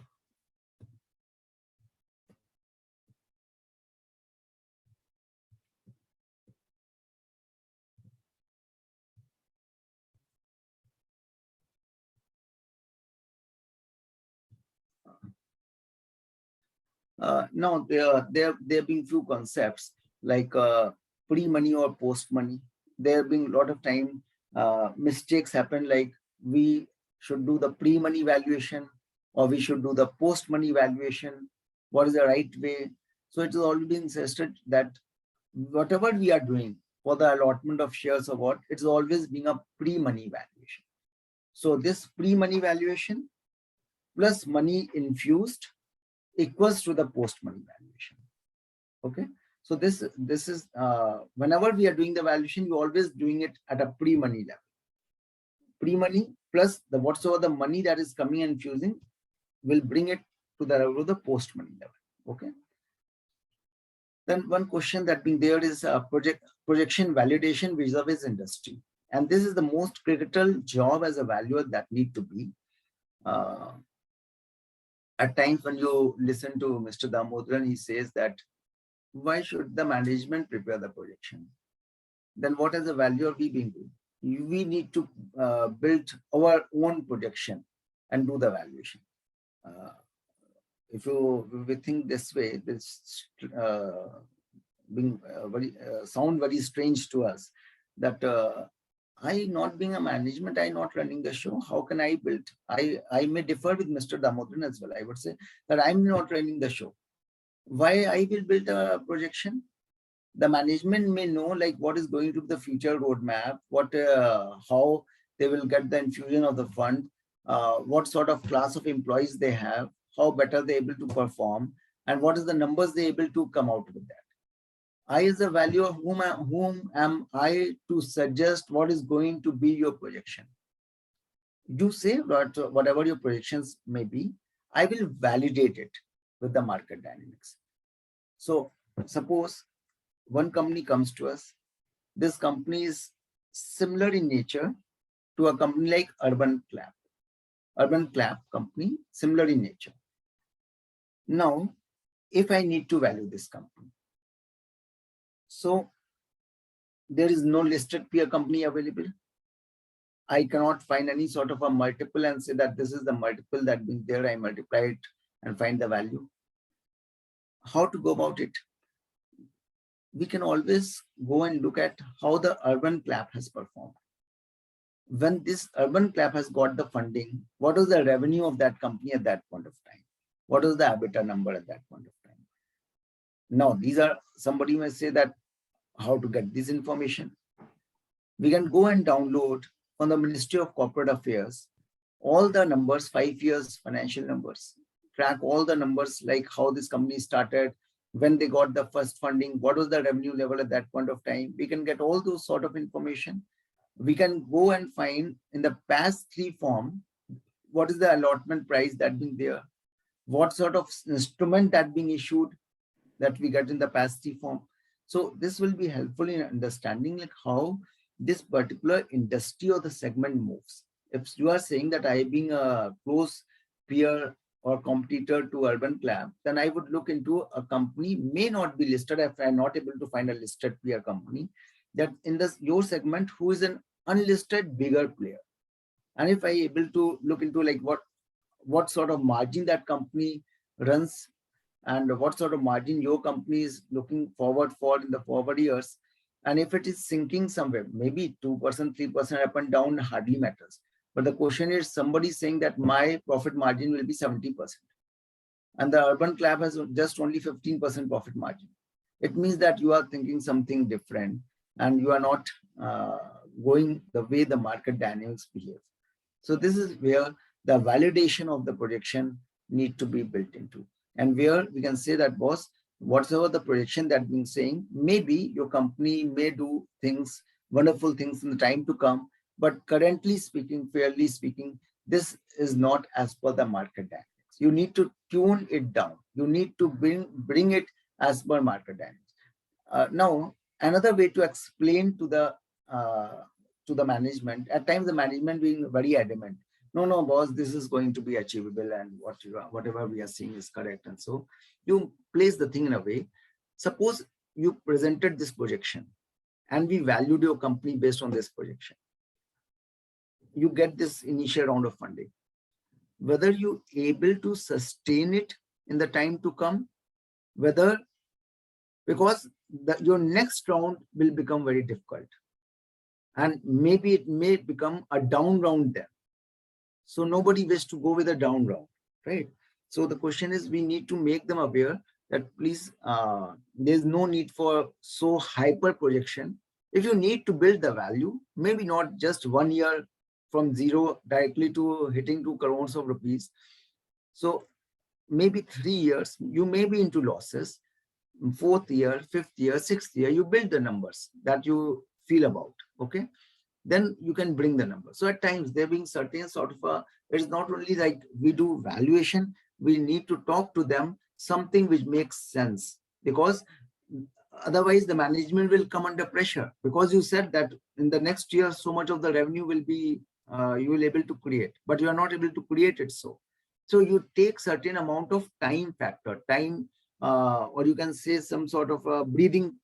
Now there have been few concepts like pre-money or post-money. There have been a lot of time mistakes happen, like we should do the pre-money valuation or we should do the post-money valuation. What is the right way? So it has already been suggested that whatever we are doing for the allotment of shares or what, it's always being a pre-money valuation. So this pre-money valuation plus money infused equals to the post-money valuation. Okay. So this is whenever we are doing the valuation, you always doing it at a pre-money level. Pre-money plus the whatsoever the money that is coming and infusing will bring it to the level of the post-money level. Okay. Then one question that being there is projection validation vis-a-vis industry. And this is the most critical job as a valuer that need to be. At times when you listen to Mr. Damodaran, he says that why should the management prepare the projection? Then what is the value of we being doing? We need to build our own projection and do the valuation. If we think this way, this being sound very strange to us, that I not being a management, I not running the show. How can I build? I may differ with Mr. Damodaran as well. I would say that I'm not running the show. Why I will build a projection? The management may know like what is going to be the future roadmap, what how they will get the infusion of the fund, what sort of class of employees they have, how better they're able to perform, and what is the numbers they're able to come out with that. I as a valuer, whom am I to suggest what is going to be your projection? You say that whatever your projections may be, I will validate it with the market dynamics. So suppose one company comes to us. This company is similar in nature to a company like Urban Clap. Urban Clap company, similar in nature. Now, if I need to value this company, so there is no listed peer company available. I cannot find any sort of a multiple and say that this is the multiple that being there, I multiply it and find the value. How to go about it? We can always go and look at how the Urban Clap has performed. When this Urban Clap has got the funding, what is the revenue of that company at that point of time? What is the EBITDA number at that point of time? Now, these are, somebody may say that how to get this information. We can go and download on the Ministry of Corporate Affairs all the numbers, 5 years financial numbers, track all the numbers like how this company started, when they got the first funding, what was the revenue level at that point of time. We can get all those sort of information. We can go and find in the past 3 form, what is the allotment price that being there, what sort of instrument that being issued that we get in the past 3 form. So this will be helpful in understanding like how this particular industry or the segment moves. If you are saying that I being a close peer or competitor to Urban Clap, then I would look into a company may not be listed if I'm not able to find a listed peer company that in this your segment who is an unlisted bigger player. And if I able to look into like what sort of margin that company runs and what sort of margin your company is looking forward for in the forward years. And if it is sinking somewhere, maybe 2%, 3% up and down hardly matters. But the question is somebody saying that my profit margin will be 70%. And the Urban Clap has just only 15% profit margin. It means that you are thinking something different and you are not going the way the market dynamics behave. So this is where the validation of the projection need to be built into. And where we can say that, boss, whatever the projection that been saying, maybe your company may do things, wonderful things in the time to come, but currently speaking, fairly speaking, this is not as per the market dynamics. You need to tune it down. You need to bring it as per market dynamics. Now, another way to explain to the management, at times the management being very adamant. No, boss, this is going to be achievable and whatever we are seeing is correct. And so you place the thing in a way. Suppose you presented this projection and we valued your company based on this projection. You get this initial round of funding. Whether you able to sustain it in the time to come, whether because your next round will become very difficult. And maybe it may become a down round then. So nobody wishes to go with a down round, right? So the question is, we need to make them aware that please, there's no need for so hyper projection. If you need to build the value, maybe not just 1 year from zero directly to hitting 2 crores of rupees. So maybe 3 years, you may be into losses. fourth year, fifth year, sixth year, you build the numbers that you feel about. Okay. Then you can bring the number. So at times there being certain sort of it is not only like we do valuation, we need to talk to them something which makes sense, because otherwise the management will come under pressure, because you said that in the next year so much of the revenue will be you will able to create, but you are not able to create it. So you take certain amount of time factor, or you can say some sort of a breathing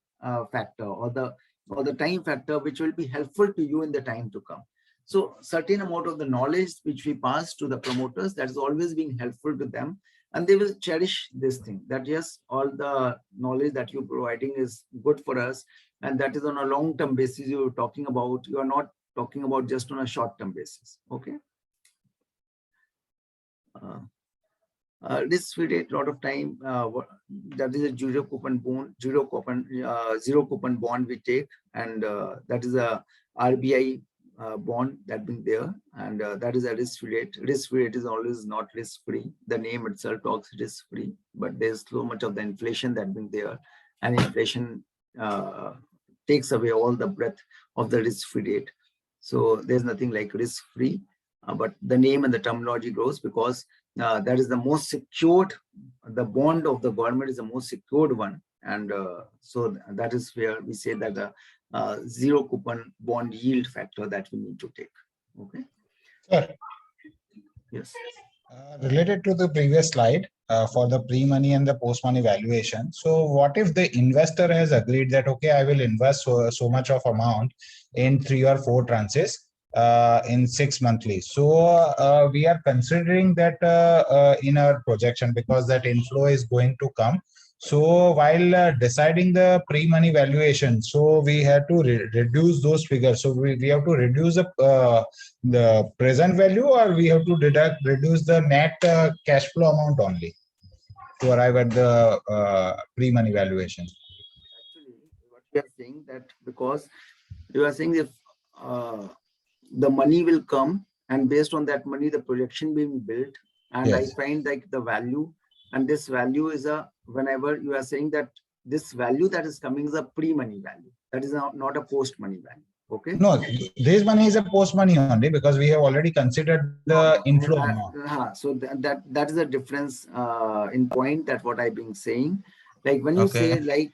factor, or the time factor which will be helpful to you in the time to come. So certain amount of the knowledge which we pass to the promoters, that is always being helpful to them, and they will cherish this thing, that yes, all the knowledge that you're providing is good for us, and that is on a long-term basis you're talking about. You are not talking about just on a short-term basis. Okay. This will take a lot of time. That is a zero coupon bond we take, and that is a RBI bond that been there, and that is a risk rate. Risk rate is always not risk free. The name itself talks risk free, but there's so much of the inflation that been there, and inflation takes away all the breadth of the risk free rate. So there's nothing like risk free, but the name and the terminology grows, because that is the most secured. The bond of the government is the most secured one, and so that is where we say that the zero coupon bond yield factor that we need to take. Okay. Sir, yes. Related to the previous slide for the pre-money and the post-money valuation. So what if the investor has agreed that, okay, I will invest so much of amount in 3 or 4 tranches in 6 monthly. So we are considering that in our projection, because that inflow is going to come. So while deciding the pre-money valuation, so we had to reduce those figures. So we have to reduce the present value, or we have to reduce the net cash flow amount only to arrive at the pre-money valuation. Actually, what we are saying that, because you are saying if the money will come, and based on that money the projection being built, and Yes. I find like the value, and this value is whenever you are saying that this value that is coming is a pre-money value, that is not a post-money value. Okay. No, this money is a post-money only, because we have already considered the inflow amount. So that is a difference in point, that what I've been saying. Like when you say, like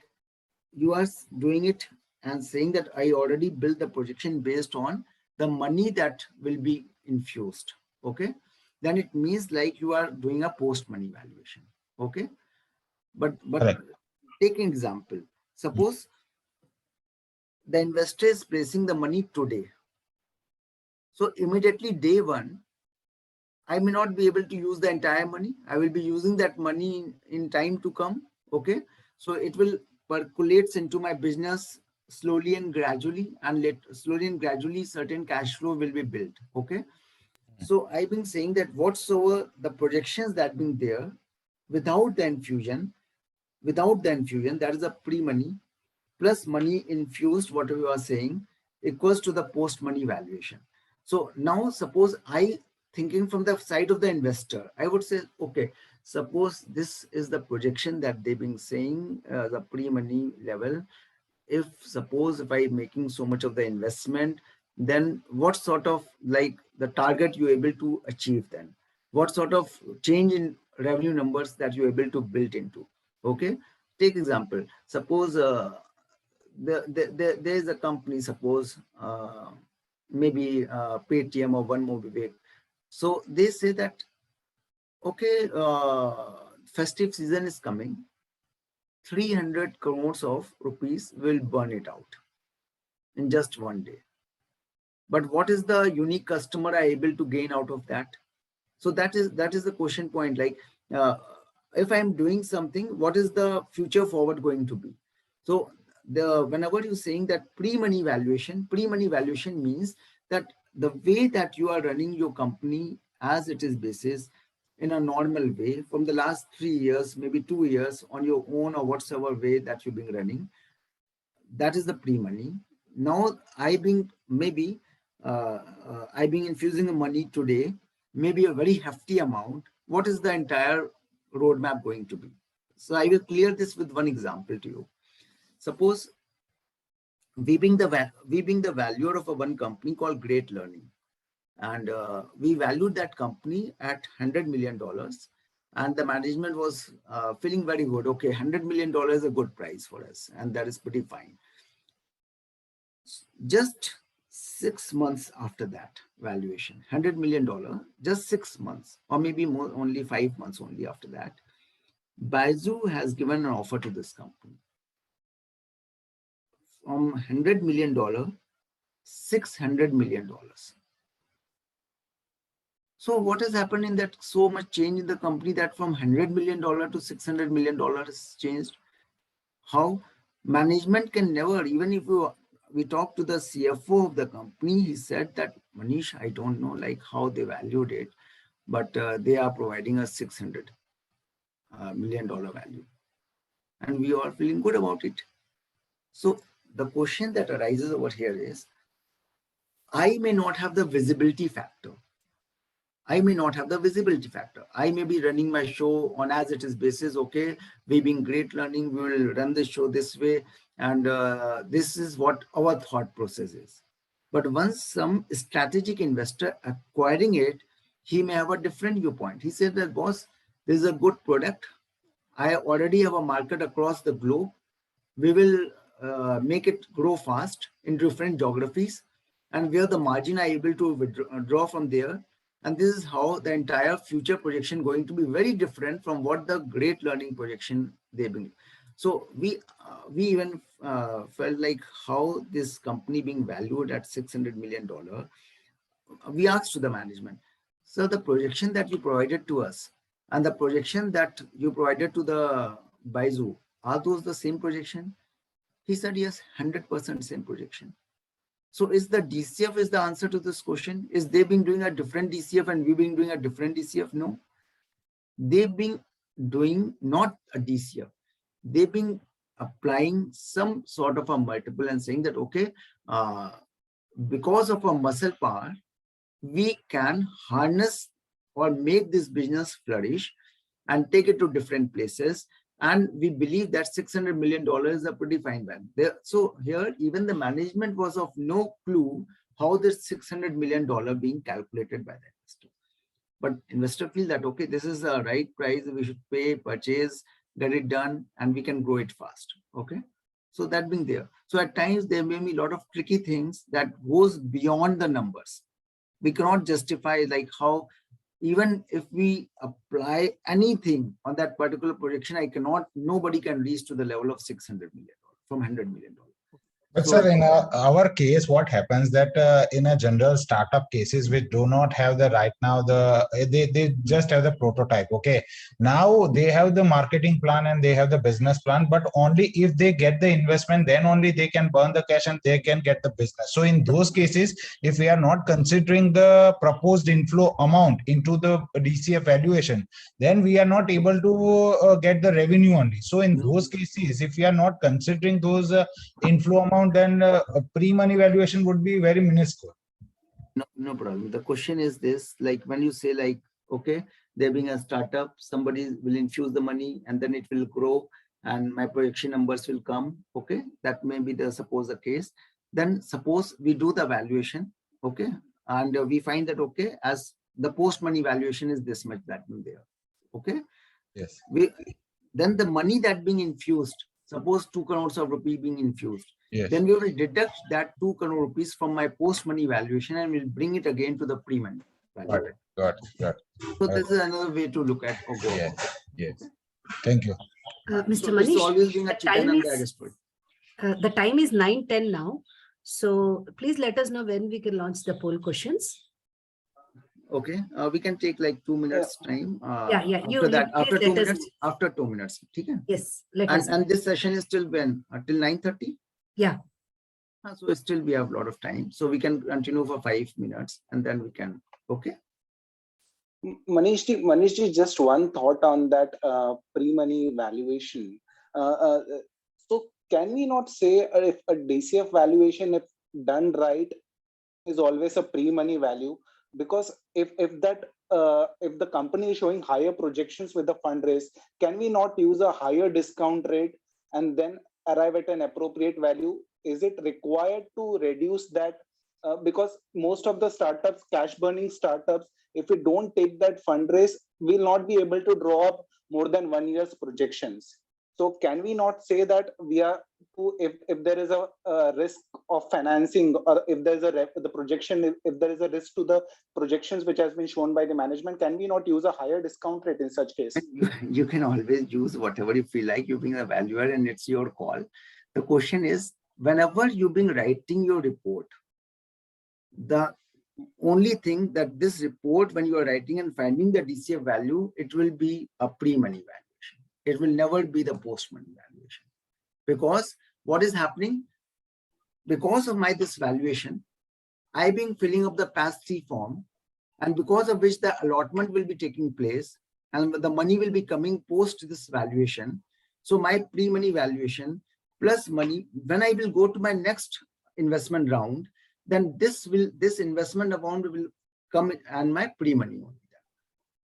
you are doing it and saying that I already built the projection based on the money that will be infused. Okay. Then it means like you are doing a post-money valuation. Okay. But take an example. Suppose the investor is placing the money today. So immediately day one, I may not be able to use the entire money. I will be using that money in time to come. Okay. So it will percolates into my business slowly and gradually, and slowly and gradually certain cash flow will be built. Okay. So I've been saying that whatsoever the projections that been there without the infusion, that is a pre-money plus money infused, whatever you are saying, equals to the post-money valuation. So now suppose I thinking from the side of the investor, I would say, okay, suppose this is the projection that they've been saying, the pre-money level. If I'm making so much of the investment, then what sort of like the target you're able to achieve then? What sort of change in revenue numbers that you're able to build into? Okay. Take example. Suppose there is a company, suppose maybe Paytm or One More Vivek. So they say that, okay, festive season is coming, 300 crores of rupees will burn it out in just one day. But what is the unique customer I able to gain out of that? So that is the question point. Like if I'm doing something, what is the future forward going to be? So whenever you're saying that pre-money valuation means that the way that you are running your company as it is basis in a normal way from the last 3 years, maybe 2 years on your own or whatsoever way that you've been running, that is the pre-money. Now I've been infusing the money today, maybe a very hefty amount. What is the entire roadmap going to be? So I will clear this with one example to you. Suppose we being the valuer of a one company called Great Learning, and we valued that company at $100 million, and the management was feeling very good. Okay, $100 million is a good price for us, and that is pretty fine. Just 6 months after that valuation, $100 million, just 6 months, or maybe more, only 5 months only after that, Baizu has given an offer to this company. From $100 million, $600 million. So what has happened in that so much change in the company that from $100 million to $600 million has changed? How? Management can never, even if we talk to the CFO of the company, he said that, Maneesh, I don't know like how they valued it, but they are providing us $600 million value. And we are feeling good about it. So the question that arises over here is, I may not have the visibility factor. I may not have the visibility factor. I may be running my show on as it is basis. Okay, we being Great Learning, we will run the show this way. And this is what our thought process is. But once some strategic investor acquiring it, he may have a different viewpoint. He said that, boss, this is a good product. I already have a market across the globe. We will make it grow fast in different geographies, and where the margin are able to withdraw from there. And this is how the entire future projection going to be very different from what the Great Learning projection they bring. So we even felt like how this company being valued at $600 million. We asked to the management, so the projection that you provided to us and the projection that you provided to the Baizu, are those the same projection? He said, yes, 100% same projection. So is the DCF is the answer to this question? Is they been doing a different DCF and we been doing a different DCF? No. They've been doing not a DCF. They've been applying some sort of a multiple and saying that, okay, because of our muscle power, we can harness or make this business flourish and take it to different places. And we believe that $600 million is a pretty fine value. So here, even the management was of no clue how this $600 million being calculated by the investor. But investor feel that, okay, this is the right price, we should pay, purchase, get it done, and we can grow it fast. Okay. So that being there. So at times there may be a lot of tricky things that goes beyond the numbers. We cannot justify like how, even if we apply anything on that particular projection, nobody can reach to the level of $600 million from $100 million. But sir, in our case, what happens that in a general startup cases, we do not have the right now, they just have the prototype. Okay. Now they have the marketing plan and they have the business plan, but only if they get the investment, then only they can burn the cash and they can get the business. So in those cases, if we are not considering the proposed inflow amount into the DCF valuation, then we are not able to get the revenue only. So in those cases, if we are not considering those inflow amount, then pre-money valuation would be very minuscule. No problem. The question is this, like when you say like, okay, there being a startup, somebody will infuse the money and then it will grow and my projection numbers will come. Okay, that may be the suppose the case. Then suppose we do the valuation, okay, and we find that, okay, as the post-money valuation is this much that will there. Okay. Yes. Then the money that being infused, suppose 2 crores of rupees being infused. Yes. Then we will deduct that 2 crore rupees from my post-money valuation and we'll bring it again to the pre-money valuation. Got it. So this is another way to look at or go. Yes. Yes. Thank you. Mr. Maneesh, always being a chicken and the egg story. The time is 9:10 now. So please let us know when we can launch the poll questions. Okay, we can take like 2 minutes time. After 2 minutes. Okay? Yes. And this session is till when? Till 9:30? Yeah. So still we have a lot of time. So we can continue for 5 minutes and then we can, okay? Manish, just one thought on that pre-money valuation. So can we not say if a DCF valuation, if done right, is always a pre-money value? Because if the company is showing higher projections with the fundraise, can we not use a higher discount rate and then arrive at an appropriate value? Is it required to reduce that? Because most of the startups, cash burning startups, if we don't take that fundraise, we'll not be able to draw up more than 1 year's projections. So can we not say that we are to, if there is a risk of financing, or if there's the projection, if there is a risk to the projections which has been shown by the management, can we not use a higher discount rate in such case? You can always use whatever you feel like. You being a valuer, and it's your call. The question is, whenever you've been writing your report, the only thing that this report, when you are writing and finding the DCF value, it will be a pre-money valuation. It will never be the post-money valuation. Because what is happening? Because of this valuation, I've been filling up the past 3 form, and because of which the allotment will be taking place and the money will be coming post this valuation. So my pre-money valuation plus money, when I will go to my next investment round, then this investment amount will come and my pre-money only.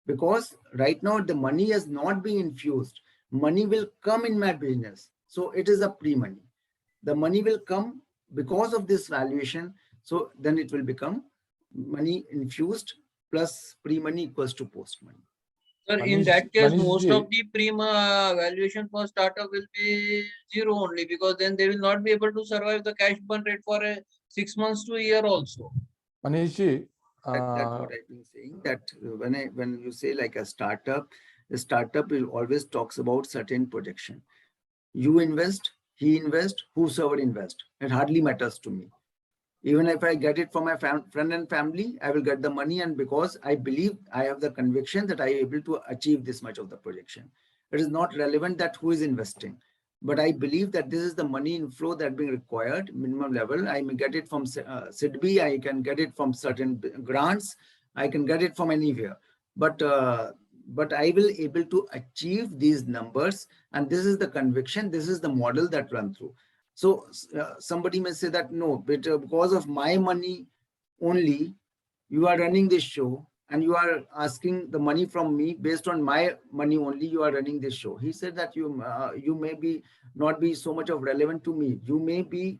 Because right now the money has not been infused. Money will come in my business. So it is a pre-money. The money will come because of this valuation. So then it will become money infused plus pre-money equals to post-money. Sir, in that case, most Maneesh of the prima valuation for startup will be zero only, because then they will not be able to survive the cash burn rate for 6 months to a year also. Manish, That's what I've been saying, that when you say like a startup, the startup will always talks about certain projection. You invest, he invest, whosoever invest. It hardly matters to me. Even if I get it from my friend and family, I will get the money, and because I believe, I have the conviction that I am able to achieve this much of the projection. It is not relevant that who is investing, but I believe that this is the money inflow that being required, minimum level. I may get it from SIDBI, I can get it from certain grants, I can get it from anywhere. But I will able to achieve these numbers, and this is the conviction, this is the model that run through. So somebody may say that no, but because of my money only, you are running this show and you are asking the money from me based on my money only, you are running this show. He said that you may be not be so much of relevant to me. You may be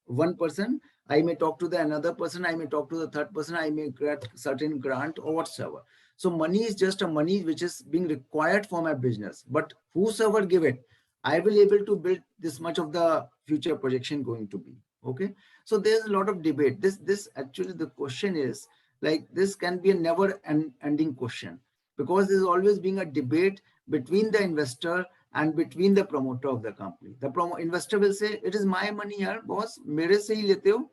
one person, I may talk to the another person, I may talk to the third person, I may get certain grant or whatsoever. So money is just a money which is being required for my business, but whosoever give it, I will able to build this much of the future projection going to be. Okay. So there's a lot of debate. This actually, the question is like, this can be a never ending question, because there's always being a debate between the investor and between the promoter of the company. The investor will say, it is my money yaar, boss, mere se hi lete ho,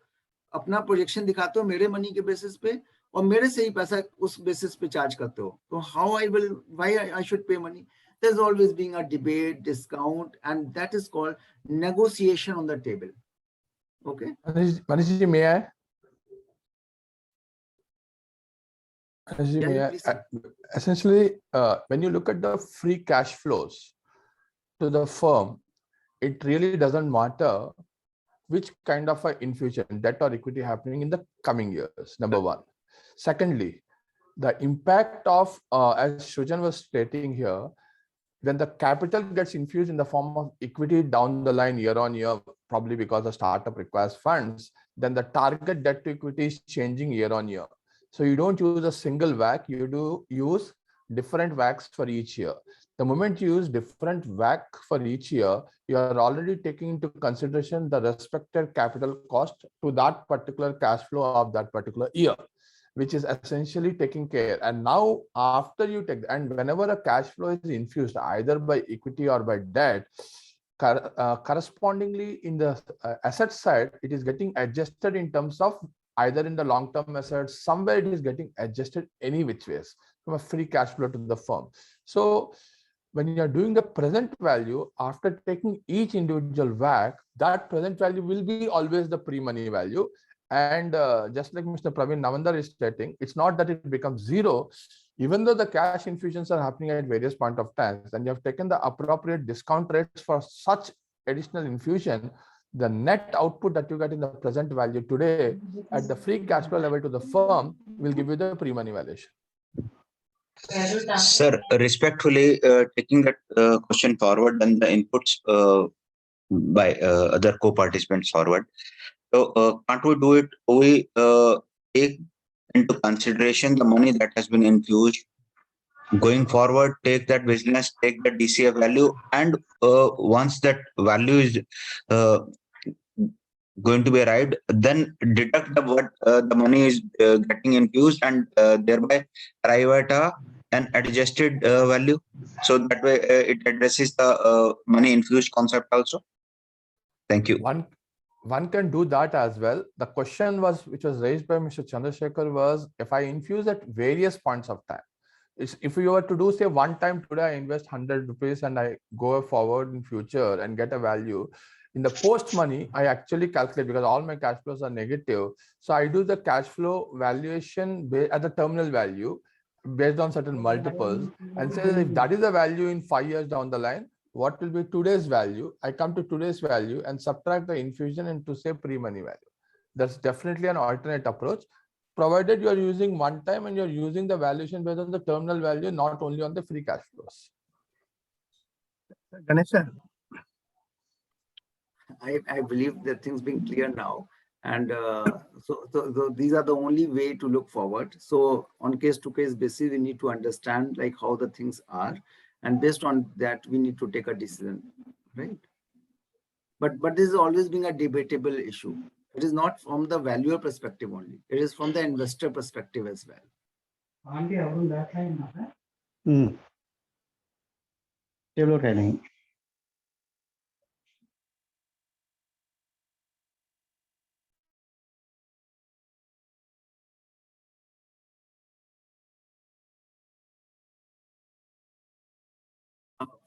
अपना projection दिखाते हो मेरे money के basis पे, और मेरे से ही पैसा उस basis पे charge करते हो. So how why I should pay money? There's always being a debate, discount, and that is called negotiation on the table. Okay. Manish, may I? Essentially, when you look at the free cash flows to the firm, it really doesn't matter which kind of an infusion, debt or equity happening in the coming years, number one. Secondly, the impact of, as Shujan was stating here, when the capital gets infused in the form of equity down the line year on year, probably because the startup requires funds, then the target debt to equity is changing year on year. So you don't use a single WACC, you do use different WACCs for each year. The moment you use different WACC for each year, you are already taking into consideration the respective capital cost to that particular cash flow of that particular year, which is essentially taking care. And now after you take, and whenever a cash flow is infused either by equity or by debt, correspondingly in the asset side, it is getting adjusted in terms of either in the long-term assets, somewhere it is getting adjusted any which ways from a free cash flow to the firm. So when you are doing the present value, after taking each individual WACC, that present value will be always the pre-money value. And just like Mr. Praveen Navandar is stating, it's not that it becomes zero, even though the cash infusions are happening at various point of times, and you have taken the appropriate discount rates for such additional infusion, the net output that you get in the present value today at the free cash flow level to the firm we'll give you the pre-money valuation. Sir, respectfully taking that question forward and the inputs by other co-participants forward. So can't we do it? We take into consideration the money that has been infused going forward, take that business, take the DCF value, and once that value is going to be arrived, then deduct the what the money is getting infused, and thereby arrive at an adjusted value. So that way it addresses the money infused concept also. Thank you. One can do that as well. The question which was raised by Mr. Chandrasekhar was, if I infuse at various points of time, if you were to do, say, one time today, I invest 100 rupees and I go forward in future and get a value. In the post money, I actually calculate, because all my cash flows are negative. So I do the cash flow valuation at the terminal value based on certain multiples, and say that if that is the value in 5 years down the line, what will be today's value? I come to today's value and subtract the infusion into, say, pre-money value. That's definitely an alternate approach, provided you are using one time and you're using the valuation based on the terminal value, not only on the free cash flows. Ganesh sir. I believe that things being clear now. And so these are the only way to look forward. So on case to case basis, we need to understand like how the things are. And based on that, we need to take a decision, right? But this is always being a debatable issue. It is not from the valuer perspective only. It is from the investor perspective as well.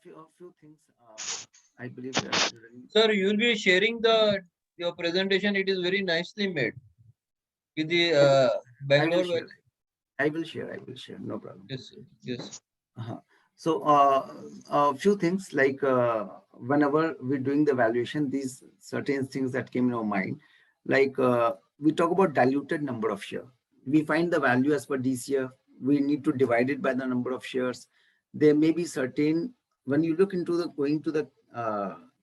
A few things I believe that. Sir, you will be sharing your presentation. It is very nicely made with the Bangalore. I will share. No problem. Yes, yes. So a few things like whenever we're doing the valuation, these certain things that came in our mind, like we talk about diluted number of shares. We find the value as per DCF. We need to divide it by the number of shares. There may be certain, when you look into the going to the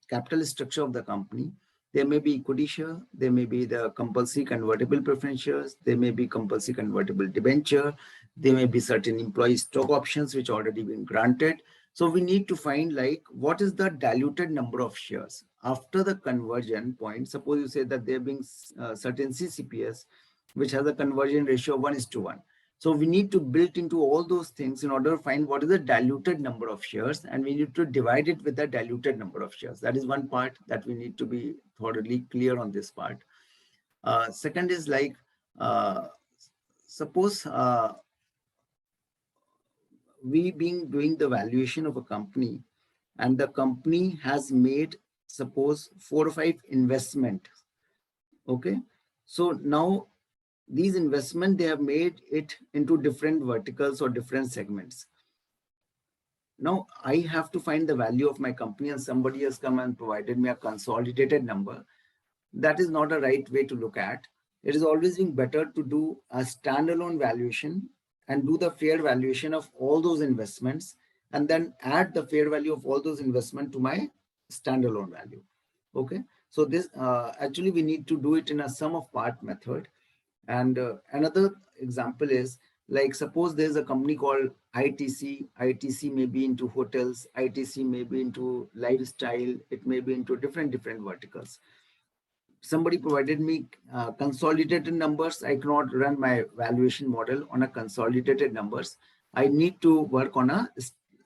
capital structure of the company, there may be equity share, there may be the compulsory convertible preference shares, there may be compulsory convertible debenture, there may be certain employee stock options which already been granted. So we need to find like what is the diluted number of shares after the conversion point. Suppose you say that there being certain CCPS which has a conversion ratio of 1:1. So we need to build into all those things in order to find what is the diluted number of shares, and we need to divide it with the diluted number of shares. That is one part that we need to be thoroughly clear on this part. Second is like, suppose we being doing the valuation of a company, and the company has made, suppose 4 or 5 investment. Okay. So now these investment, they have made it into different verticals or different segments. Now I have to find the value of my company, and somebody has come and provided me a consolidated number. That is not a right way to look at. It is always being better to do a standalone valuation and do the fair valuation of all those investments, and then add the fair value of all those investments to my standalone value. Okay. So this actually we need to do it in a sum of part method. And another example is like, suppose there's a company called ITC. ITC may be into hotels. ITC may be into lifestyle. It may be into different verticals. Somebody provided me consolidated numbers. I cannot run my valuation model on a consolidated numbers. I need to work on a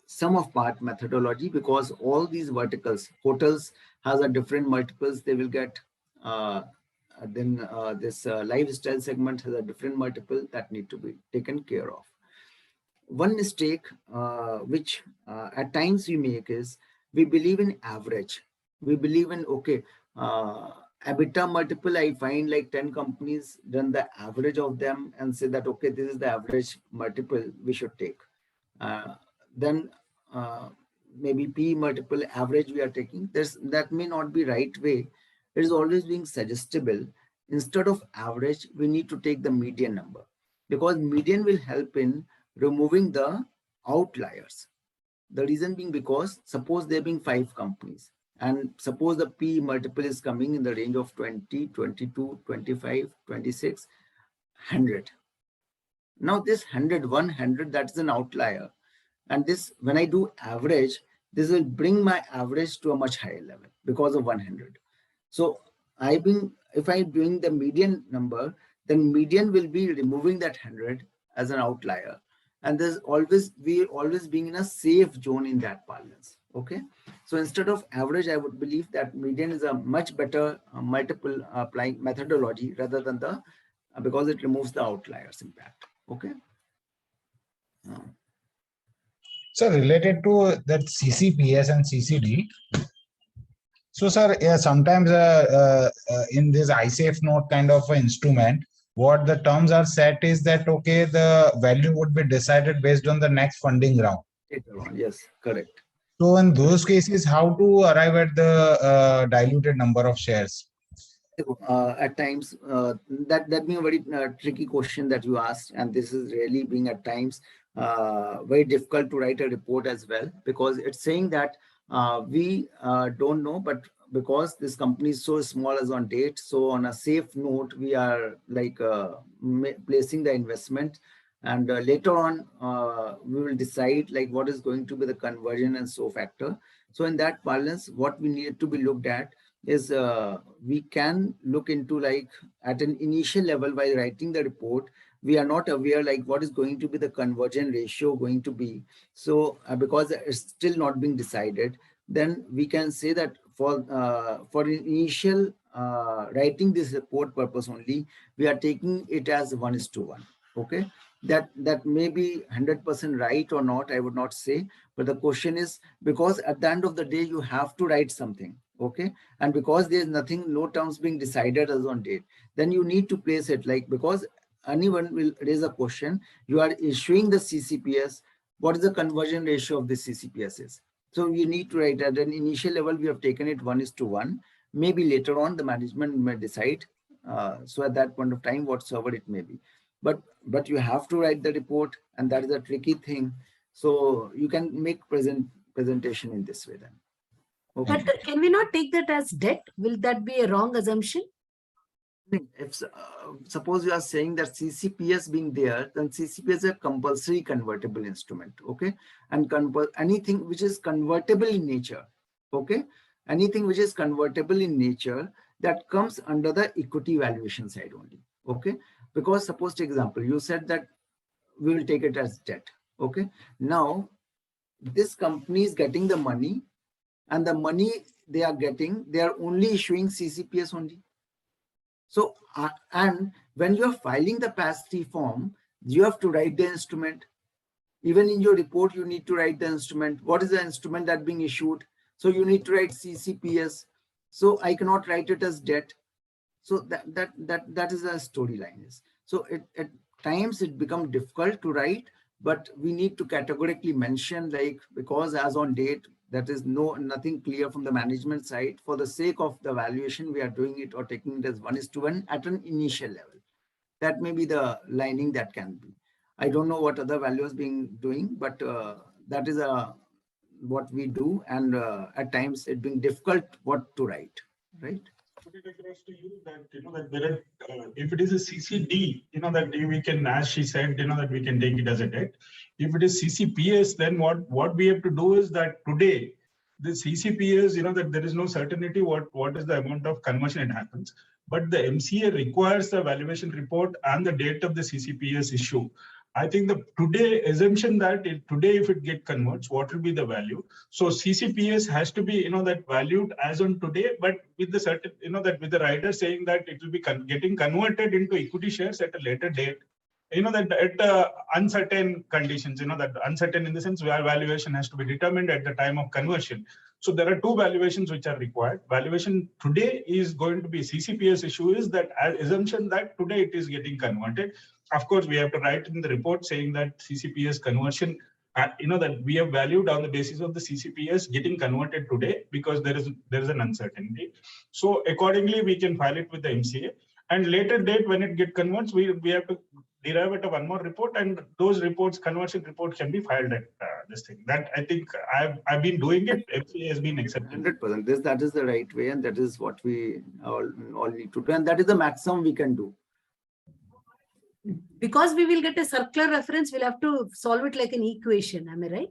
sum of part methodology, because all these verticals, hotels has a different multiples they will get. Then this lifestyle segment has a different multiple that need to be taken care of. One mistake which at times we make is we believe in average. We believe in, okay, EBITDA multiple, I find like 10 companies, done the average of them and say that, okay, this is the average multiple we should take. Then maybe P multiple average we are taking. That may not be right way. It is always being suggestible. Instead of average, we need to take the median number. because median will help in removing the outliers. The reason being because suppose there being 5 companies and suppose the P multiple is coming in the range of 20, 22, 25, 26, 100. Now this 100, that's an outlier. And this, when I do average, this will bring my average to a much higher level because of 100. So if I'm doing the median number, then median will be removing that 100 as an outlier. And we always being in a safe zone in that balance. Okay. So instead of average, I would believe that median is a much better multiple applying methodology rather than the, because it removes the outliers impact. Okay. So related to that CCPS and CCD. So sir, yeah, sometimes in this iSafe note kind of instrument, what the terms are set is that, okay, the value would be decided based on the next funding round. Yes, correct. So in those cases, how to arrive at the diluted number of shares? At times, that being a very tricky question that you asked, and this is really being at times very difficult to write a report as well, because it's saying that we don't know, but because this company is so small as on date, so on a safe note, we are like placing the investment, and later on we will decide like what is going to be the conversion and so factor. So in that balance, what we need to be looked at is we can look into like at an initial level while writing the report, we are not aware like what is going to be the conversion ratio going to be. So because it's still not being decided, then we can say that for initial writing this report purpose only, we are taking it as 1:1. Okay. That may be 100% right or not, I would not say, but the question is, because at the end of the day you have to write something. Okay. And because there's nothing, no terms being decided as on date, then you need to place it like, because anyone will raise a question, you are issuing the CCPS, what is the conversion ratio of the CCPS is? So you need to write at an initial level, we have taken it 1:1. Maybe later on the management may decide. So at that point of time, whatsoever it may be. But you have to write the report, and that is a tricky thing. So you can make presentation in this way then. Okay. But can we not take that as debt? Will that be a wrong assumption? If suppose you are saying that CCPS being there, then CCPS is a compulsory convertible instrument. Okay. And anything which is convertible in nature. Okay. Anything which is convertible in nature, that comes under the equity valuation side only. Okay. Because suppose, for example, you said that we will take it as debt. Okay. Now, this company is getting the money, and the money they are getting, they are only issuing CCPS only. So, and when you are filing the PAS-3 form, you have to write the instrument. Even in your report, you need to write the instrument. What is the instrument that being issued? So you need to write CCPS. So I cannot write it as debt. So that is a storyline. So at times it becomes difficult to write, but we need to categorically mention, like, because as on date, that is nothing clear from the management side. For the sake of the valuation, we are doing it or taking it as 1:1 at an initial level. That may be the lining that can be. I don't know what other values being doing, but that is what we do, and at times it being difficult what to write, right? Put it across to you that that there are, if it is a CCD, that we can, as she said, that we can take it as a debt. If it is CCPS, then what we have to do is that today the CCPS, that there is no certainty what is the amount of conversion it happens, but the MCA requires the valuation report and the date of the CCPS issue. I think the today assumption that today if it get converts, what will be the value? So CCPS has to be that valued as on today, but with the certain that with the rider saying that it will be getting converted into equity shares at a later date. That at uncertain conditions, that uncertain in the sense where valuation has to be determined at the time of conversion. So there are two valuations which are required. Valuation today is going to be CCPS issue is that assumption that today it is getting converted. Of course, we have to write in the report saying that CCPS conversion, that we have valued on the basis of the CCPS getting converted today because there is an uncertainty. So accordingly, we can file it with the MCA. And later date when it get converts, we have to derive at one more report, and those reports, conversion report, can be filed at this thing. That I think I've been doing it. FCA has been accepting. 100%. That is the right way, and that is what we all need to do, and that is the maximum we can do. Because we will get a circular reference, we'll have to solve it like an equation. Am I right?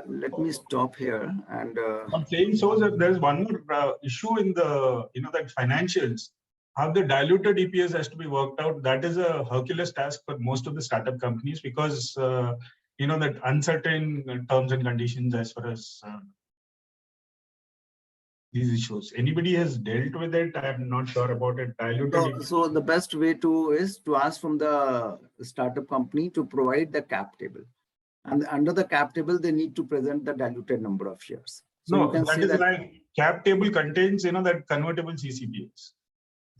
Let me stop here. And I'm saying so that there's one more issue in the that financials. How the diluted EPS has to be worked out. That is a Herculean task for most of the startup companies, because that uncertain terms and conditions as far as these issues. Anybody has dealt with it? I'm not sure about it. Diluted. So the best way is to ask from the startup company to provide the cap table. And under the cap table, they need to present the diluted number of shares. So No, you can that say is that like cap table contains that convertible CCPS.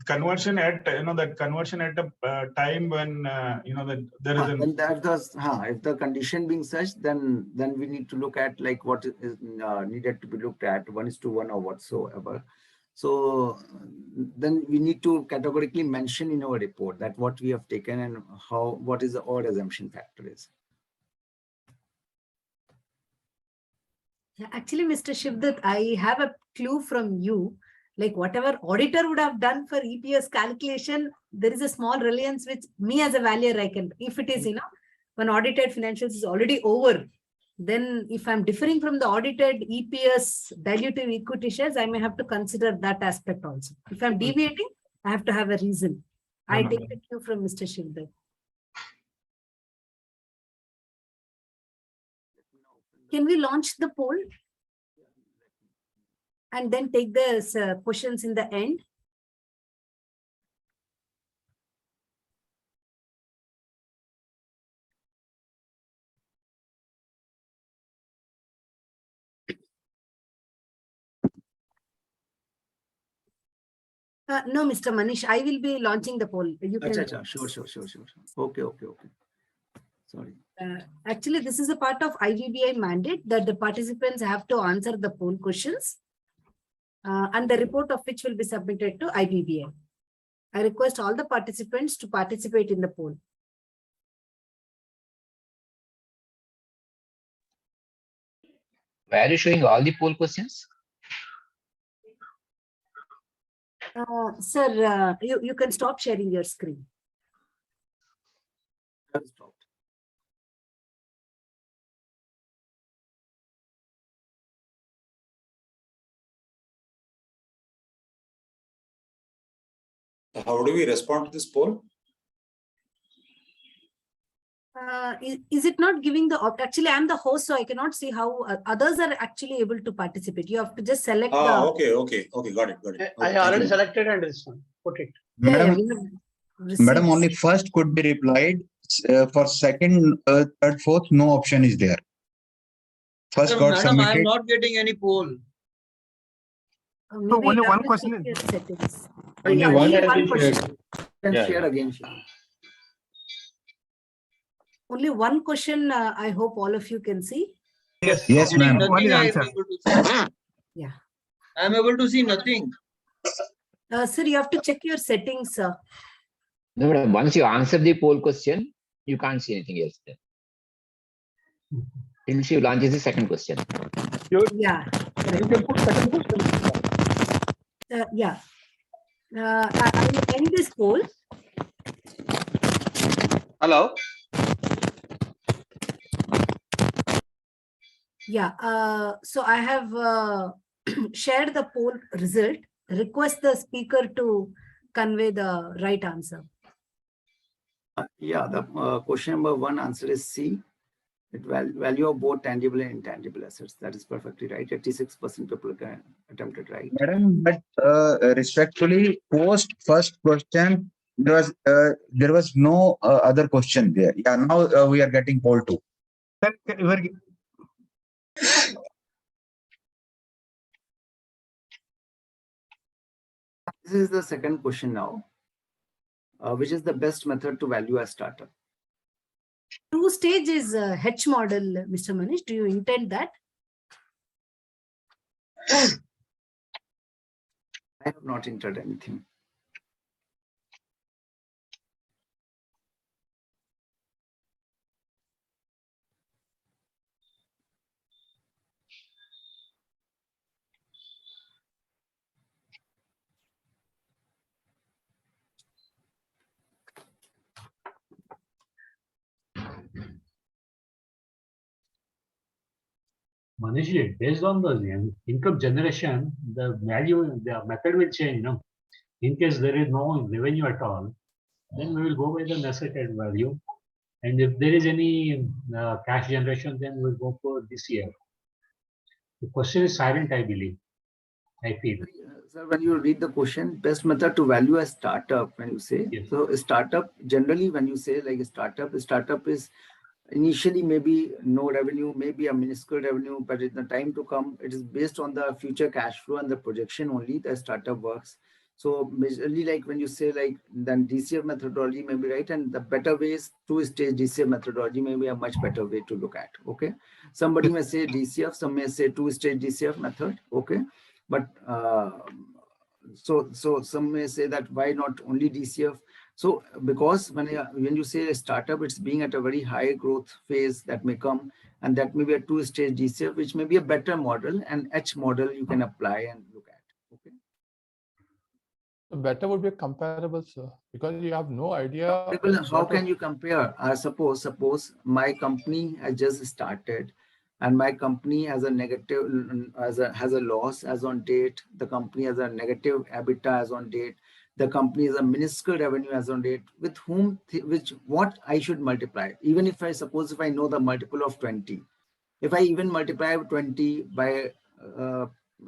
Conversion at that conversion at a time when that there is and that does if the condition being such, then we need to look at like what is needed to be looked at 1:1 or whatsoever. So then we need to categorically mention in our report that what we have taken and what is the odd assumption factor is. Yeah, actually, Mr. Shivdat, I have a clue from you. Like whatever auditor would have done for EPS calculation, there is a small reliance which me as a valuer I can, if it is, when audited financials is already over, then if I'm differing from the audited EPS dilutive equity shares, I may have to consider that aspect also. If I'm deviating, I have to have a reason. I take the cue from Mr. Shivdat. Can we launch the poll? And then take the questions in the end. No, Mr. Maneesh, I will be launching the poll. You can. Sure. Okay. Sorry. Actually, this is a part of IVBI mandate that the participants have to answer the poll questions. And the report of which will be submitted to IBBI. I request all the participants to participate in the poll. Why are you showing all the poll questions? Sir, you can stop sharing your screen. How do we respond to this poll? Is it not giving the actually I'm the host, so I cannot see how others are actually able to participate. You have to just select Okay, got it. Okay, I already selected and this one. Put it. Madam, only first could be replied. For second, third, fourth, no option is there. First got Madam, I am submitted. not getting any poll. So only one question is only one question. Share again. Only one question. I hope all of you can see. Yes, ma'am. Nothing I am able to see. Yeah. I am able to see nothing. Sir, you have to check your settings, sir. No, madam, once you answer the poll question, you can't see anything else there. Until you launches the second question. Yeah. You can put second question. Yeah. I will end this poll. Hello. Yeah. So I have shared the poll result. Request the speaker to convey the right answer. The question number 1 answer is C. Value of both tangible and intangible assets. That is perfectly right. 86% people attempted right. Madam, but respectfully, post first question, there was no other question there. Yeah, now we are getting poll 2. This is the second question now. Which is the best method to value a startup? 2-stage is H model, Mr. Maneesh. Do you intend that? I have not entered anything. Manish, based on the income generation, the value, the method will change. No? In case there is no revenue at all, then we will go by the necessary value. And if there is any cash generation, then we'll go for this year. The question is silent, I believe. I feel. Sir, when you read the question, best method to value a startup, when you say, Yes. so a startup, generally when you say like a startup is initially maybe no revenue, maybe a minuscule revenue, but in the time to come, it is based on the future cash flow and the projection only the startup works. So majorly like when you say like then DCF methodology may be right, and the better ways two-stage DCF methodology may be a much better way to look at. Okay, somebody may say DCF, some may say two-stage DCF method. Okay, but so some may say that why not only DCF? So because when you say a startup, it's being at a very high growth phase that may come, and that may be a two-stage DCF, which may be a better model, and H model you can apply and look at. Okay. The better would be comparable, sir, because you have no idea. How can you compare? Suppose my company has just started, and my company has a negative, has a loss as on date. The company has a negative EBITDA as on date. The company has a minuscule revenue as on date. With whom, what I should multiply? Even if I suppose if I know the multiple of 20, if I even multiply 20 by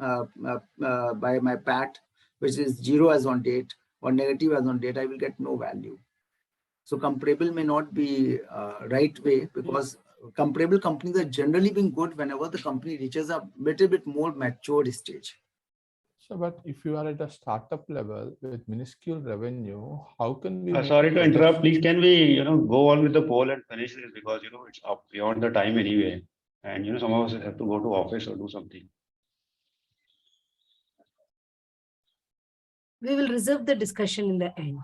my PAT, which is 0 as on date or negative as on date, I will get no value. So comparable may not be right way, because comparable companies are generally being good whenever the company reaches a little bit more mature stage. So, but if you are at a startup level with minuscule revenue, how can we? Sorry to interrupt. Please, can we go on with the poll and finish this, because it's up beyond the time anyway, and some of us have to go to office or do something. We will reserve the discussion in the end.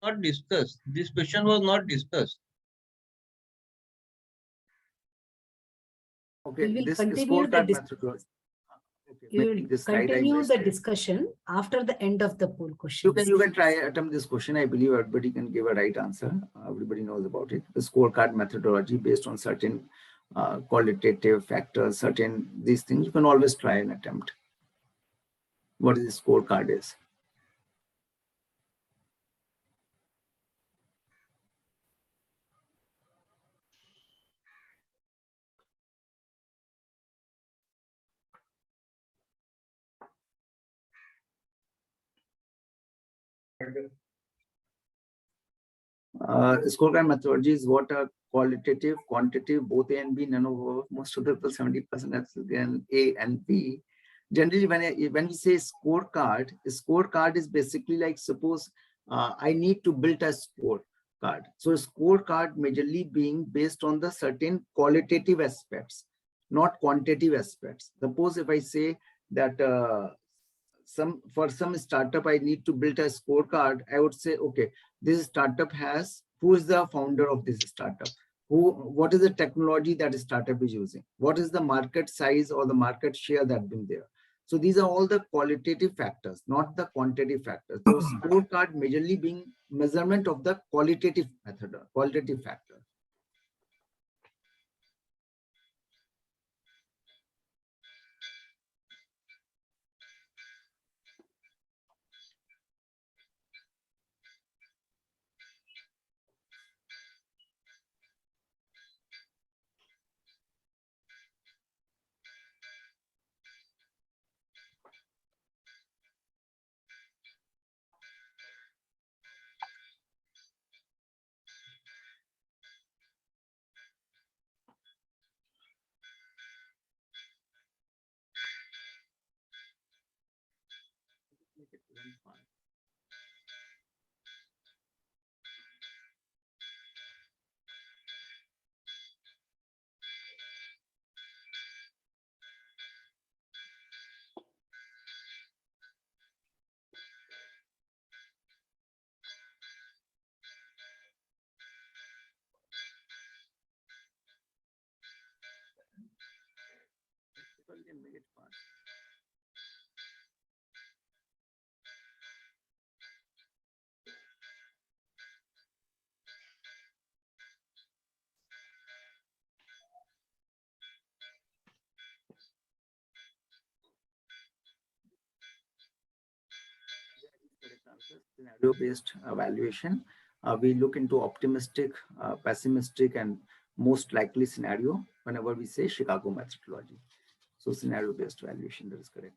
Not discussed. This question was not discussed. Okay, We will this continue scorecard the method. You will continue the discussion after the end of the poll question. You can try attempt this question. I believe everybody can give a right answer. Everybody knows about it. The scorecard methodology based on certain qualitative factors, certain these things. You can always try and attempt. What is the scorecard is? Scorecard methodology is what are qualitative, quantitative, both A and B, none of most of the people 70% and A and B. Generally, when we say scorecard is basically like, suppose I need to build a scorecard. So scorecard majorly being based on the certain qualitative aspects, not quantitative aspects. Suppose if I say that for some startup, I need to build a scorecard, I would say, okay, this startup has, who is the founder of this startup? What is the technology that startup is using? What is the market size or the market share that been there? So these are all the qualitative factors, not the quantitative factors. So scorecard majorly being measurement of the qualitative method, qualitative factor. scenario-based valuation. We look into optimistic, pessimistic, and most likely scenario whenever we say Chicago methodology. So scenario-based valuation, that is correct.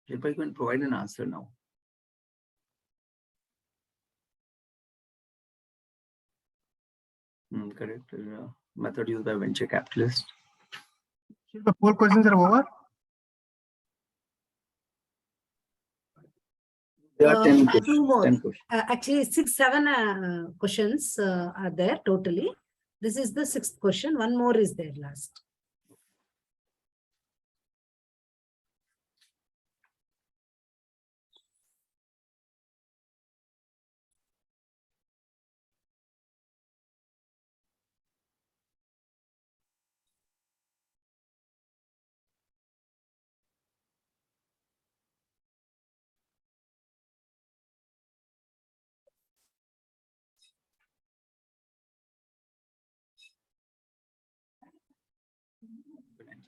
If I can provide an answer now. Correct. Method used by venture capitalists. The 4 questions are over. There are 10 questions. 2 more. 10 questions. Actually, 7 questions are there totally. This is the 6th question. 1 more is there last.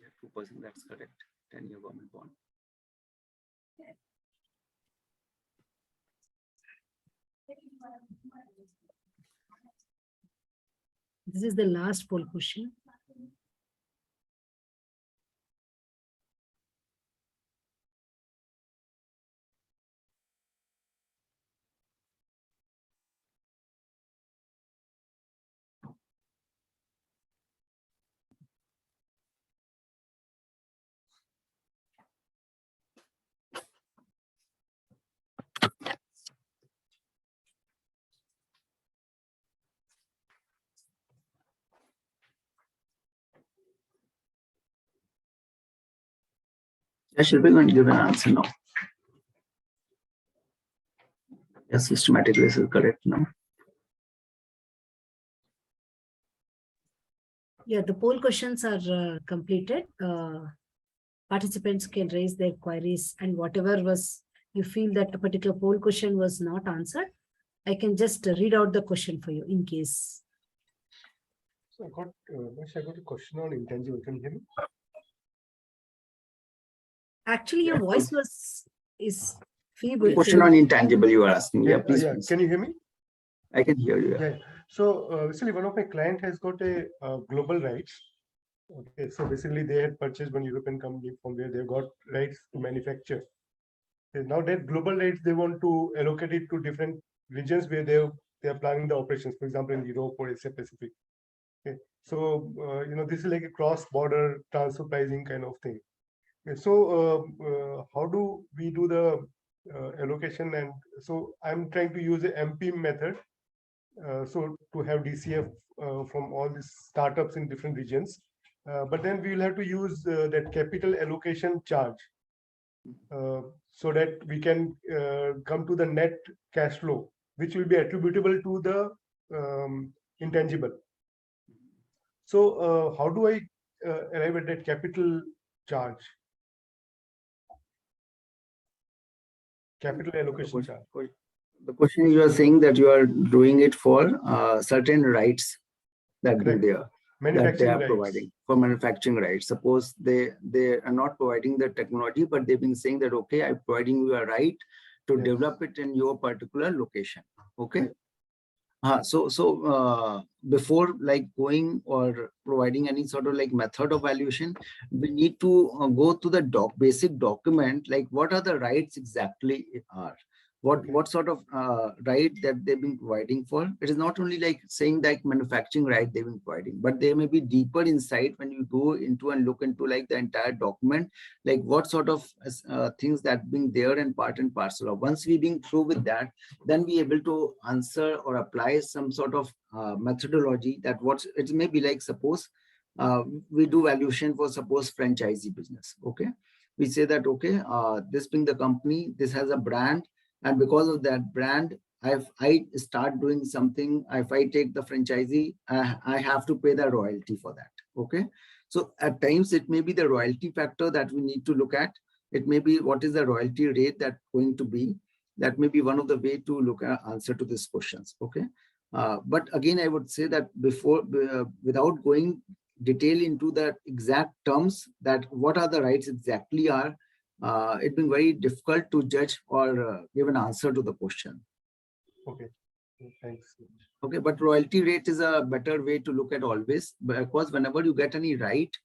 Yeah, 2%, that's correct. 10-year government bond. This is the last poll question. Yeah, should we going to give an answer now? Yes, systematically is correct now. Yeah, the poll questions are completed. Participants can raise their queries, and whatever was you feel that a particular poll question was not answered, I can just read out the question for you in case. So I got a question on intangible. Can you hear me? Actually, your voice is feeble. Question on intangible you are asking. Yeah, please. Yeah. Can you hear me? I can hear you. Yeah. So basically, one of my client has got a global rights. Okay, so basically they had purchased one European company from where they got rights to manufacture. Okay, now that global rights, they want to allocate it to different regions where they are planning the operations, for example, in Europe or Asia Pacific. Okay, so this is like a cross-border transfer pricing kind of thing. Okay, so how do we do the allocation? And so I'm trying to use the MP method. So to have DCF from all these startups in different regions. But then we will have to use that capital allocation charge so that we can come to the net cash flow, which will be attributable to the intangible. So how do I arrive at that capital charge? Capital allocation charge. The question you are saying that you are doing it for certain rights that they are providing for manufacturing rights. Suppose they are not providing the technology, but they've been saying that, okay, I'm providing you a right to develop it in your particular location. Okay. So before like going or providing any sort of like method of valuation, we need to go to the basic document, like what are the rights exactly are. what sort of right that they've been providing for. It is not only like saying that manufacturing right they've been providing, but there may be deeper insight when you go into and look into like the entire document, like what sort of things that being there and part and parcel of. Once we being through with that, then we able to answer or apply some sort of methodology that what it may be like. Suppose we do valuation for suppose franchisee business. Okay, we say that okay, this being the company, this has a brand, and because of that brand, if I start doing something, if I take the franchisee, I have to pay the royalty for that. Okay, so at times it may be the royalty factor that we need to look at. It may be what is the royalty rate that going to be. That may be one of the way to look at answer to these questions. Okay, but again, I would say that before, without going detail into the exact terms that what are the rights exactly are, it's been very difficult to judge or give an answer to the question. Okay, thanks. Okay, but royalty rate is a better way to look at always, because whenever you get any right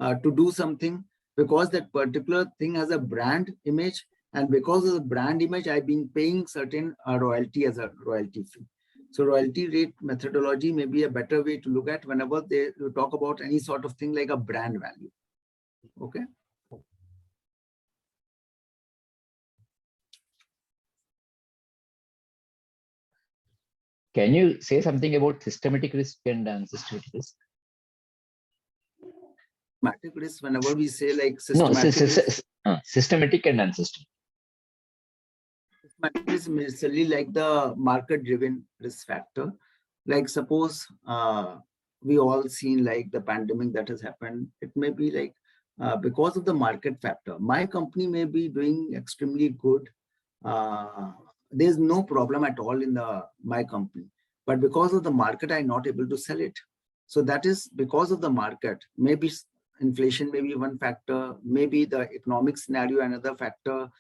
to do something, because that particular thing has a brand image, and because of the brand image, I've been paying certain royalty as a royalty fee. So royalty rate methodology may be a better way to look at whenever you talk about any sort of thing like a brand value. Okay. Can you say something about systematic risk and unsystematic risk? Systematic risk, whenever we say like systematic systematic risk, systematic and unsystematic. Systematic risk is necessarily like the market-driven risk factor. Like suppose we all seen like the pandemic that has happened. It may be like because of the market factor. My company may be doing extremely good. There's no problem at all in my company, but because of the market, I'm not able to sell it. So that is because of the market. Maybe inflation may be one factor, maybe the economic scenario another factor.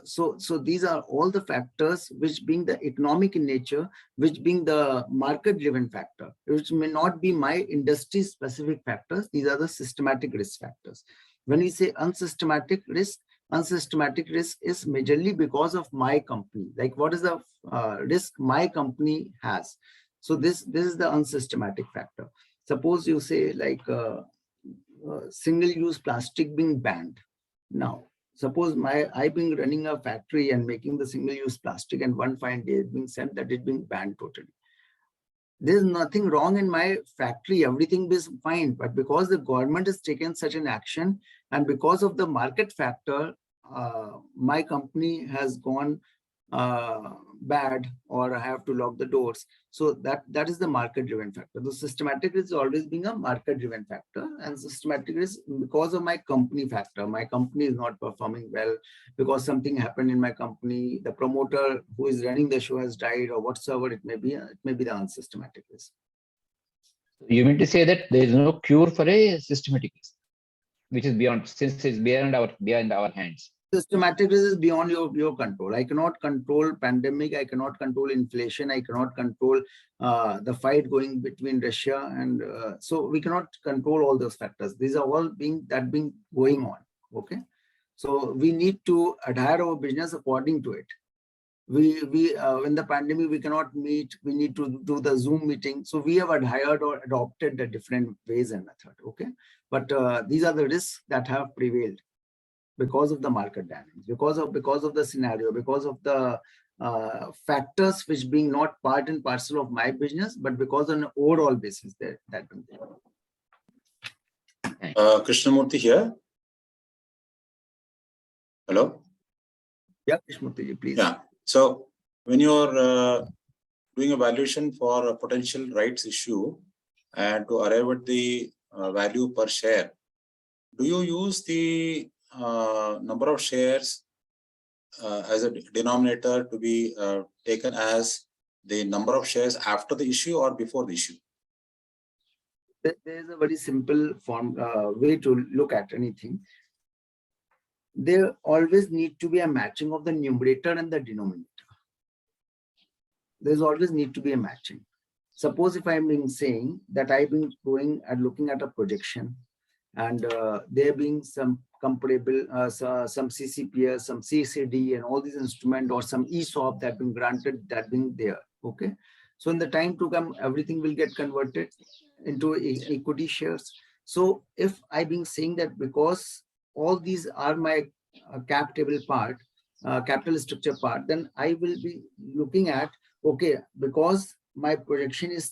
So these are all the factors which being the economic in nature, which being the market-driven factor, which may not be my industry-specific factors. These are the systematic risk factors. When we say unsystematic risk is majorly because of my company. Like what is the risk my company has? So this is the unsystematic factor. Suppose you say like single-use plastic being banned. Now, suppose I've been running a factory and making the single-use plastic, and one fine day being sent that it being banned totally. There's nothing wrong in my factory, everything is fine, but because the government has taken such an action and because of the market factor, my company has gone bad, or I have to lock the doors. So that is the market-driven factor. The systematic risk is always being a market-driven factor, and systematic risk because of my company factor. My company is not performing well because something happened in my company. The promoter who is running the show has died, or whatsoever it may be. It may be the unsystematic risk. You mean to say that there is no cure for a systematic risk, which is beyond, since it's beyond our hands. Systematic risk is beyond your control. I cannot control pandemic. I cannot control inflation. I cannot control the fight going between Russia and so we cannot control all those factors. These are all being going on. Okay, so we need to adhere our business according to it. We in the pandemic we cannot meet. We need to do the Zoom meeting. So we have adhered or adopted the different ways and method. Okay, but these are the risks that have prevailed because of the market dynamics, because of the scenario, because of the factors which being not part and parcel of my business, but because on an overall basis that Krishnamurthy here. Hello. Yeah, Krishnamurthy, please. Yeah. So when you're doing a valuation for a potential rights issue and to arrive at the value per share, do you use the number of shares as a denominator to be taken as the number of shares after the issue or before the issue? There is a very simple way to look at anything. There always need to be a matching of the numerator and the denominator. There's always need to be a matching. Suppose if I'm being saying that I've been going and looking at a projection, and there being some comparable, some CCPS, some CCD, and all these instruments, or some ESOP that been granted, that being there. Okay. So in the time to come, everything will get converted into equity shares. So if I been saying that because all these are my cap table part, capital structure part, then I will be looking at, okay, because my projection is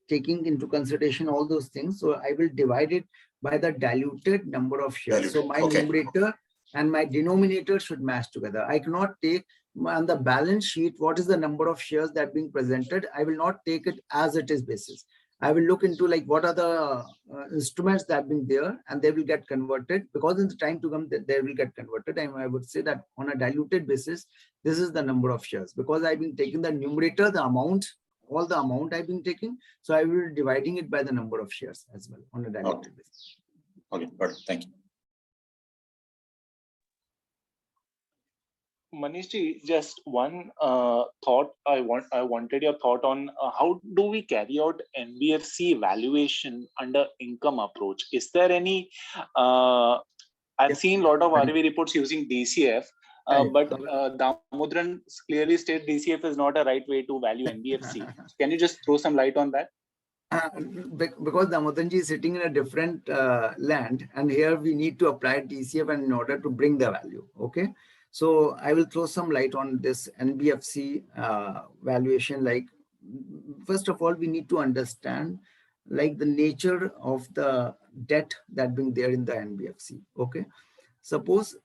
taking into consideration all those things, so I will divide it by the diluted number of shares. So my numerator and my denominator should match together. I cannot take on the balance sheet what is the number of shares that being presented. I will not take it as it is basis. I will look into like what are the instruments that been there, and they will get converted, because in the time to come they will get converted. And I would say that on a diluted basis, this is the number of shares, because I've been taking the numerator, the amount, all the amount I've been taking. So I will be dividing it by the number of shares as well on a diluted basis. Okay, got it. Thank you. Maneesh ji, just one thought I wanted your thought on how do we carry out NBFC valuation under income approach? Is there any? I've seen a lot of RV reports using DCF, but Damodran clearly states DCF is not a right way to value NBFC. Can you just throw some light on that? Because Damodranji is sitting in a different land, and here we need to apply DCF in order to bring the value. Okay. So I will throw some light on this NBFC valuation. Like, first of all, we need to understand like the nature of the debt that being there in the NBFC. Okay. Suppose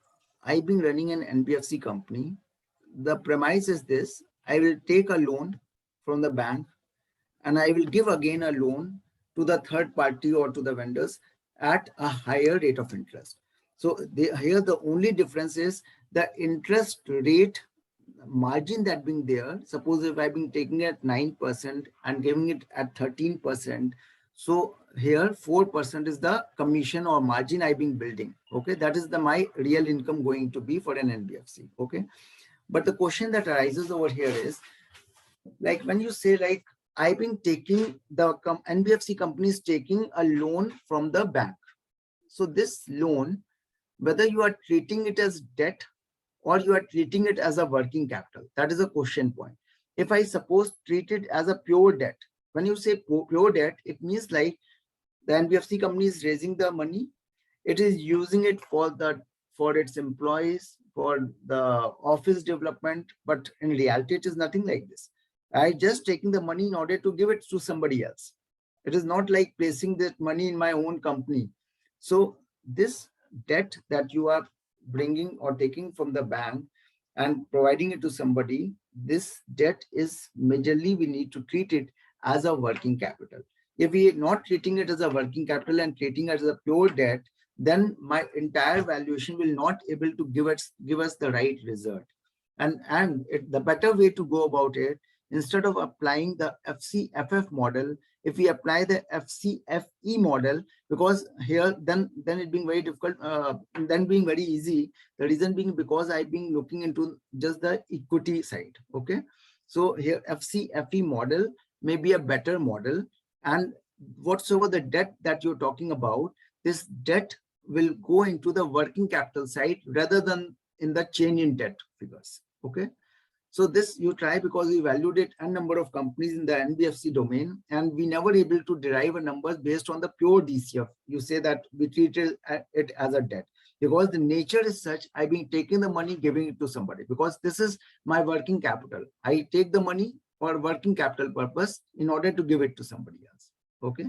I've been running an NBFC company. The premise is this: I will take a loan from the bank, and I will give again a loan to the third party or to the vendors at a higher rate of interest. So here the only difference is the interest rate margin that being there. Suppose if I've been taking it at 9% and giving it at 13%, so here 4% is the commission or margin I've been building. Okay, that is my real income going to be for an NBFC. Okay, but the question that arises over here is, like when you say like I've been taking the NBFC companies taking a loan from the bank. So this loan, whether you are treating it as debt or you are treating it as a working capital, that is a question point. If I suppose treat it as a pure debt, when you say pure debt, it means like the NBFC company is raising the money, it is using it for its employees, for the office development, but in reality it is nothing like this. I just taking the money in order to give it to somebody else. It is not like placing that money in my own company. So this debt that you are bringing or taking from the bank and providing it to somebody, this debt is majorly we need to treat it as a working capital. If we are not treating it as a working capital and treating it as a pure debt, then my entire valuation will not able to give us the right result. And the better way to go about it, instead of applying the FCFF model, if we apply the FCFE model, because here then it being very difficult, then being very easy. The reason being because I've been looking into just the equity side. Okay, so here FCFE model may be a better model, and whatsoever the debt that you're talking about, this debt will go into the working capital side rather than in the change in debt figures. Okay. So this you try, because we valued it a number of companies in the NBFC domain, and we never able to derive a numbers based on the pure DCF. You say that we treated it as a debt because the nature is such. I've been taking the money, giving it to somebody, because this is my working capital. I take the money for working capital purpose in order to give it to somebody else. Okay.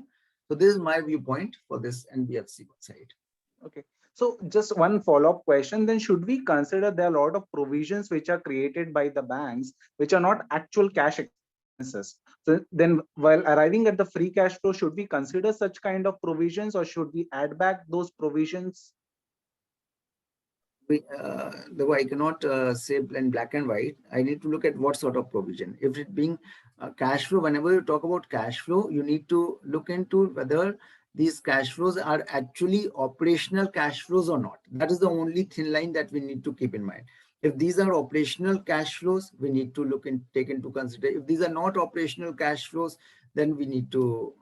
So this is my viewpoint for this NBFC side. Okay. So just one follow-up question, then should we consider there are a lot of provisions which are created by the banks, which are not actual cash expenses? So then while arriving at the free cash flow, should we consider such kind of provisions, or should we add back those provisions? Though I cannot say in black and white, I need to look at what sort of provision. If it being cash flow, whenever you talk about cash flow, you need to look into whether these cash flows are actually operational cash flows or not. That is the only thin line that we need to keep in mind. If these are operational cash flows, we need to take into consideration. If these are not operational cash flows, then we need to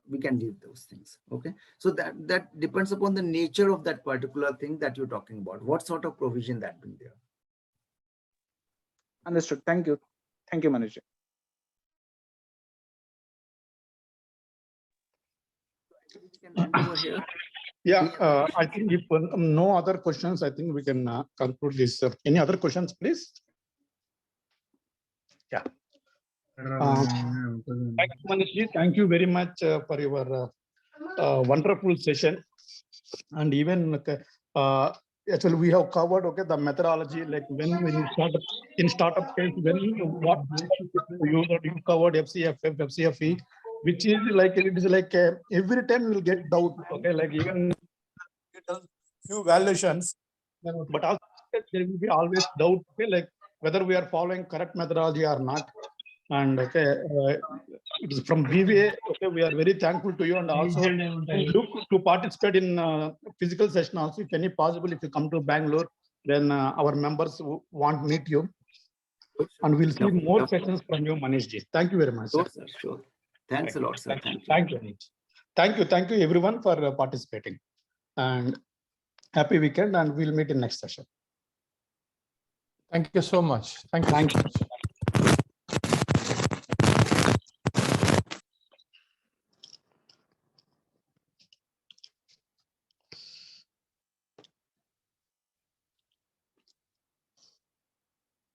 we can leave those things. Okay, so that depends upon the nature of that particular thing that you're talking about. What sort of provision that being there. Understood. Thank you. Thank you, Maneesh. Yeah, I think if no other questions, I think we can conclude this. Any other questions, please? Yeah. Thank you, Maneesh. Thank you very much for your wonderful session. And even actually we have covered the methodology, like when you start in startup phase, when what you covered FCF, FCFE, which is like it is like every time we'll get doubt. Okay, like even few valuations, but also there will be always doubt. Okay, like whether we are following correct methodology or not. And okay, it is from BVA. Okay, we are very thankful to you, and also look to participate in physical session also. If any possible, if you come to Bangalore, then our members want to meet you, and we'll see more sessions from you, Maneesh ji. Thank you very much. Sure, sir. Sure. Thanks a lot, sir. Thank you. Thank you. Thank you everyone for participating, and happy weekend. And we'll meet in next session. Thank you so much. Thank you. Thank you.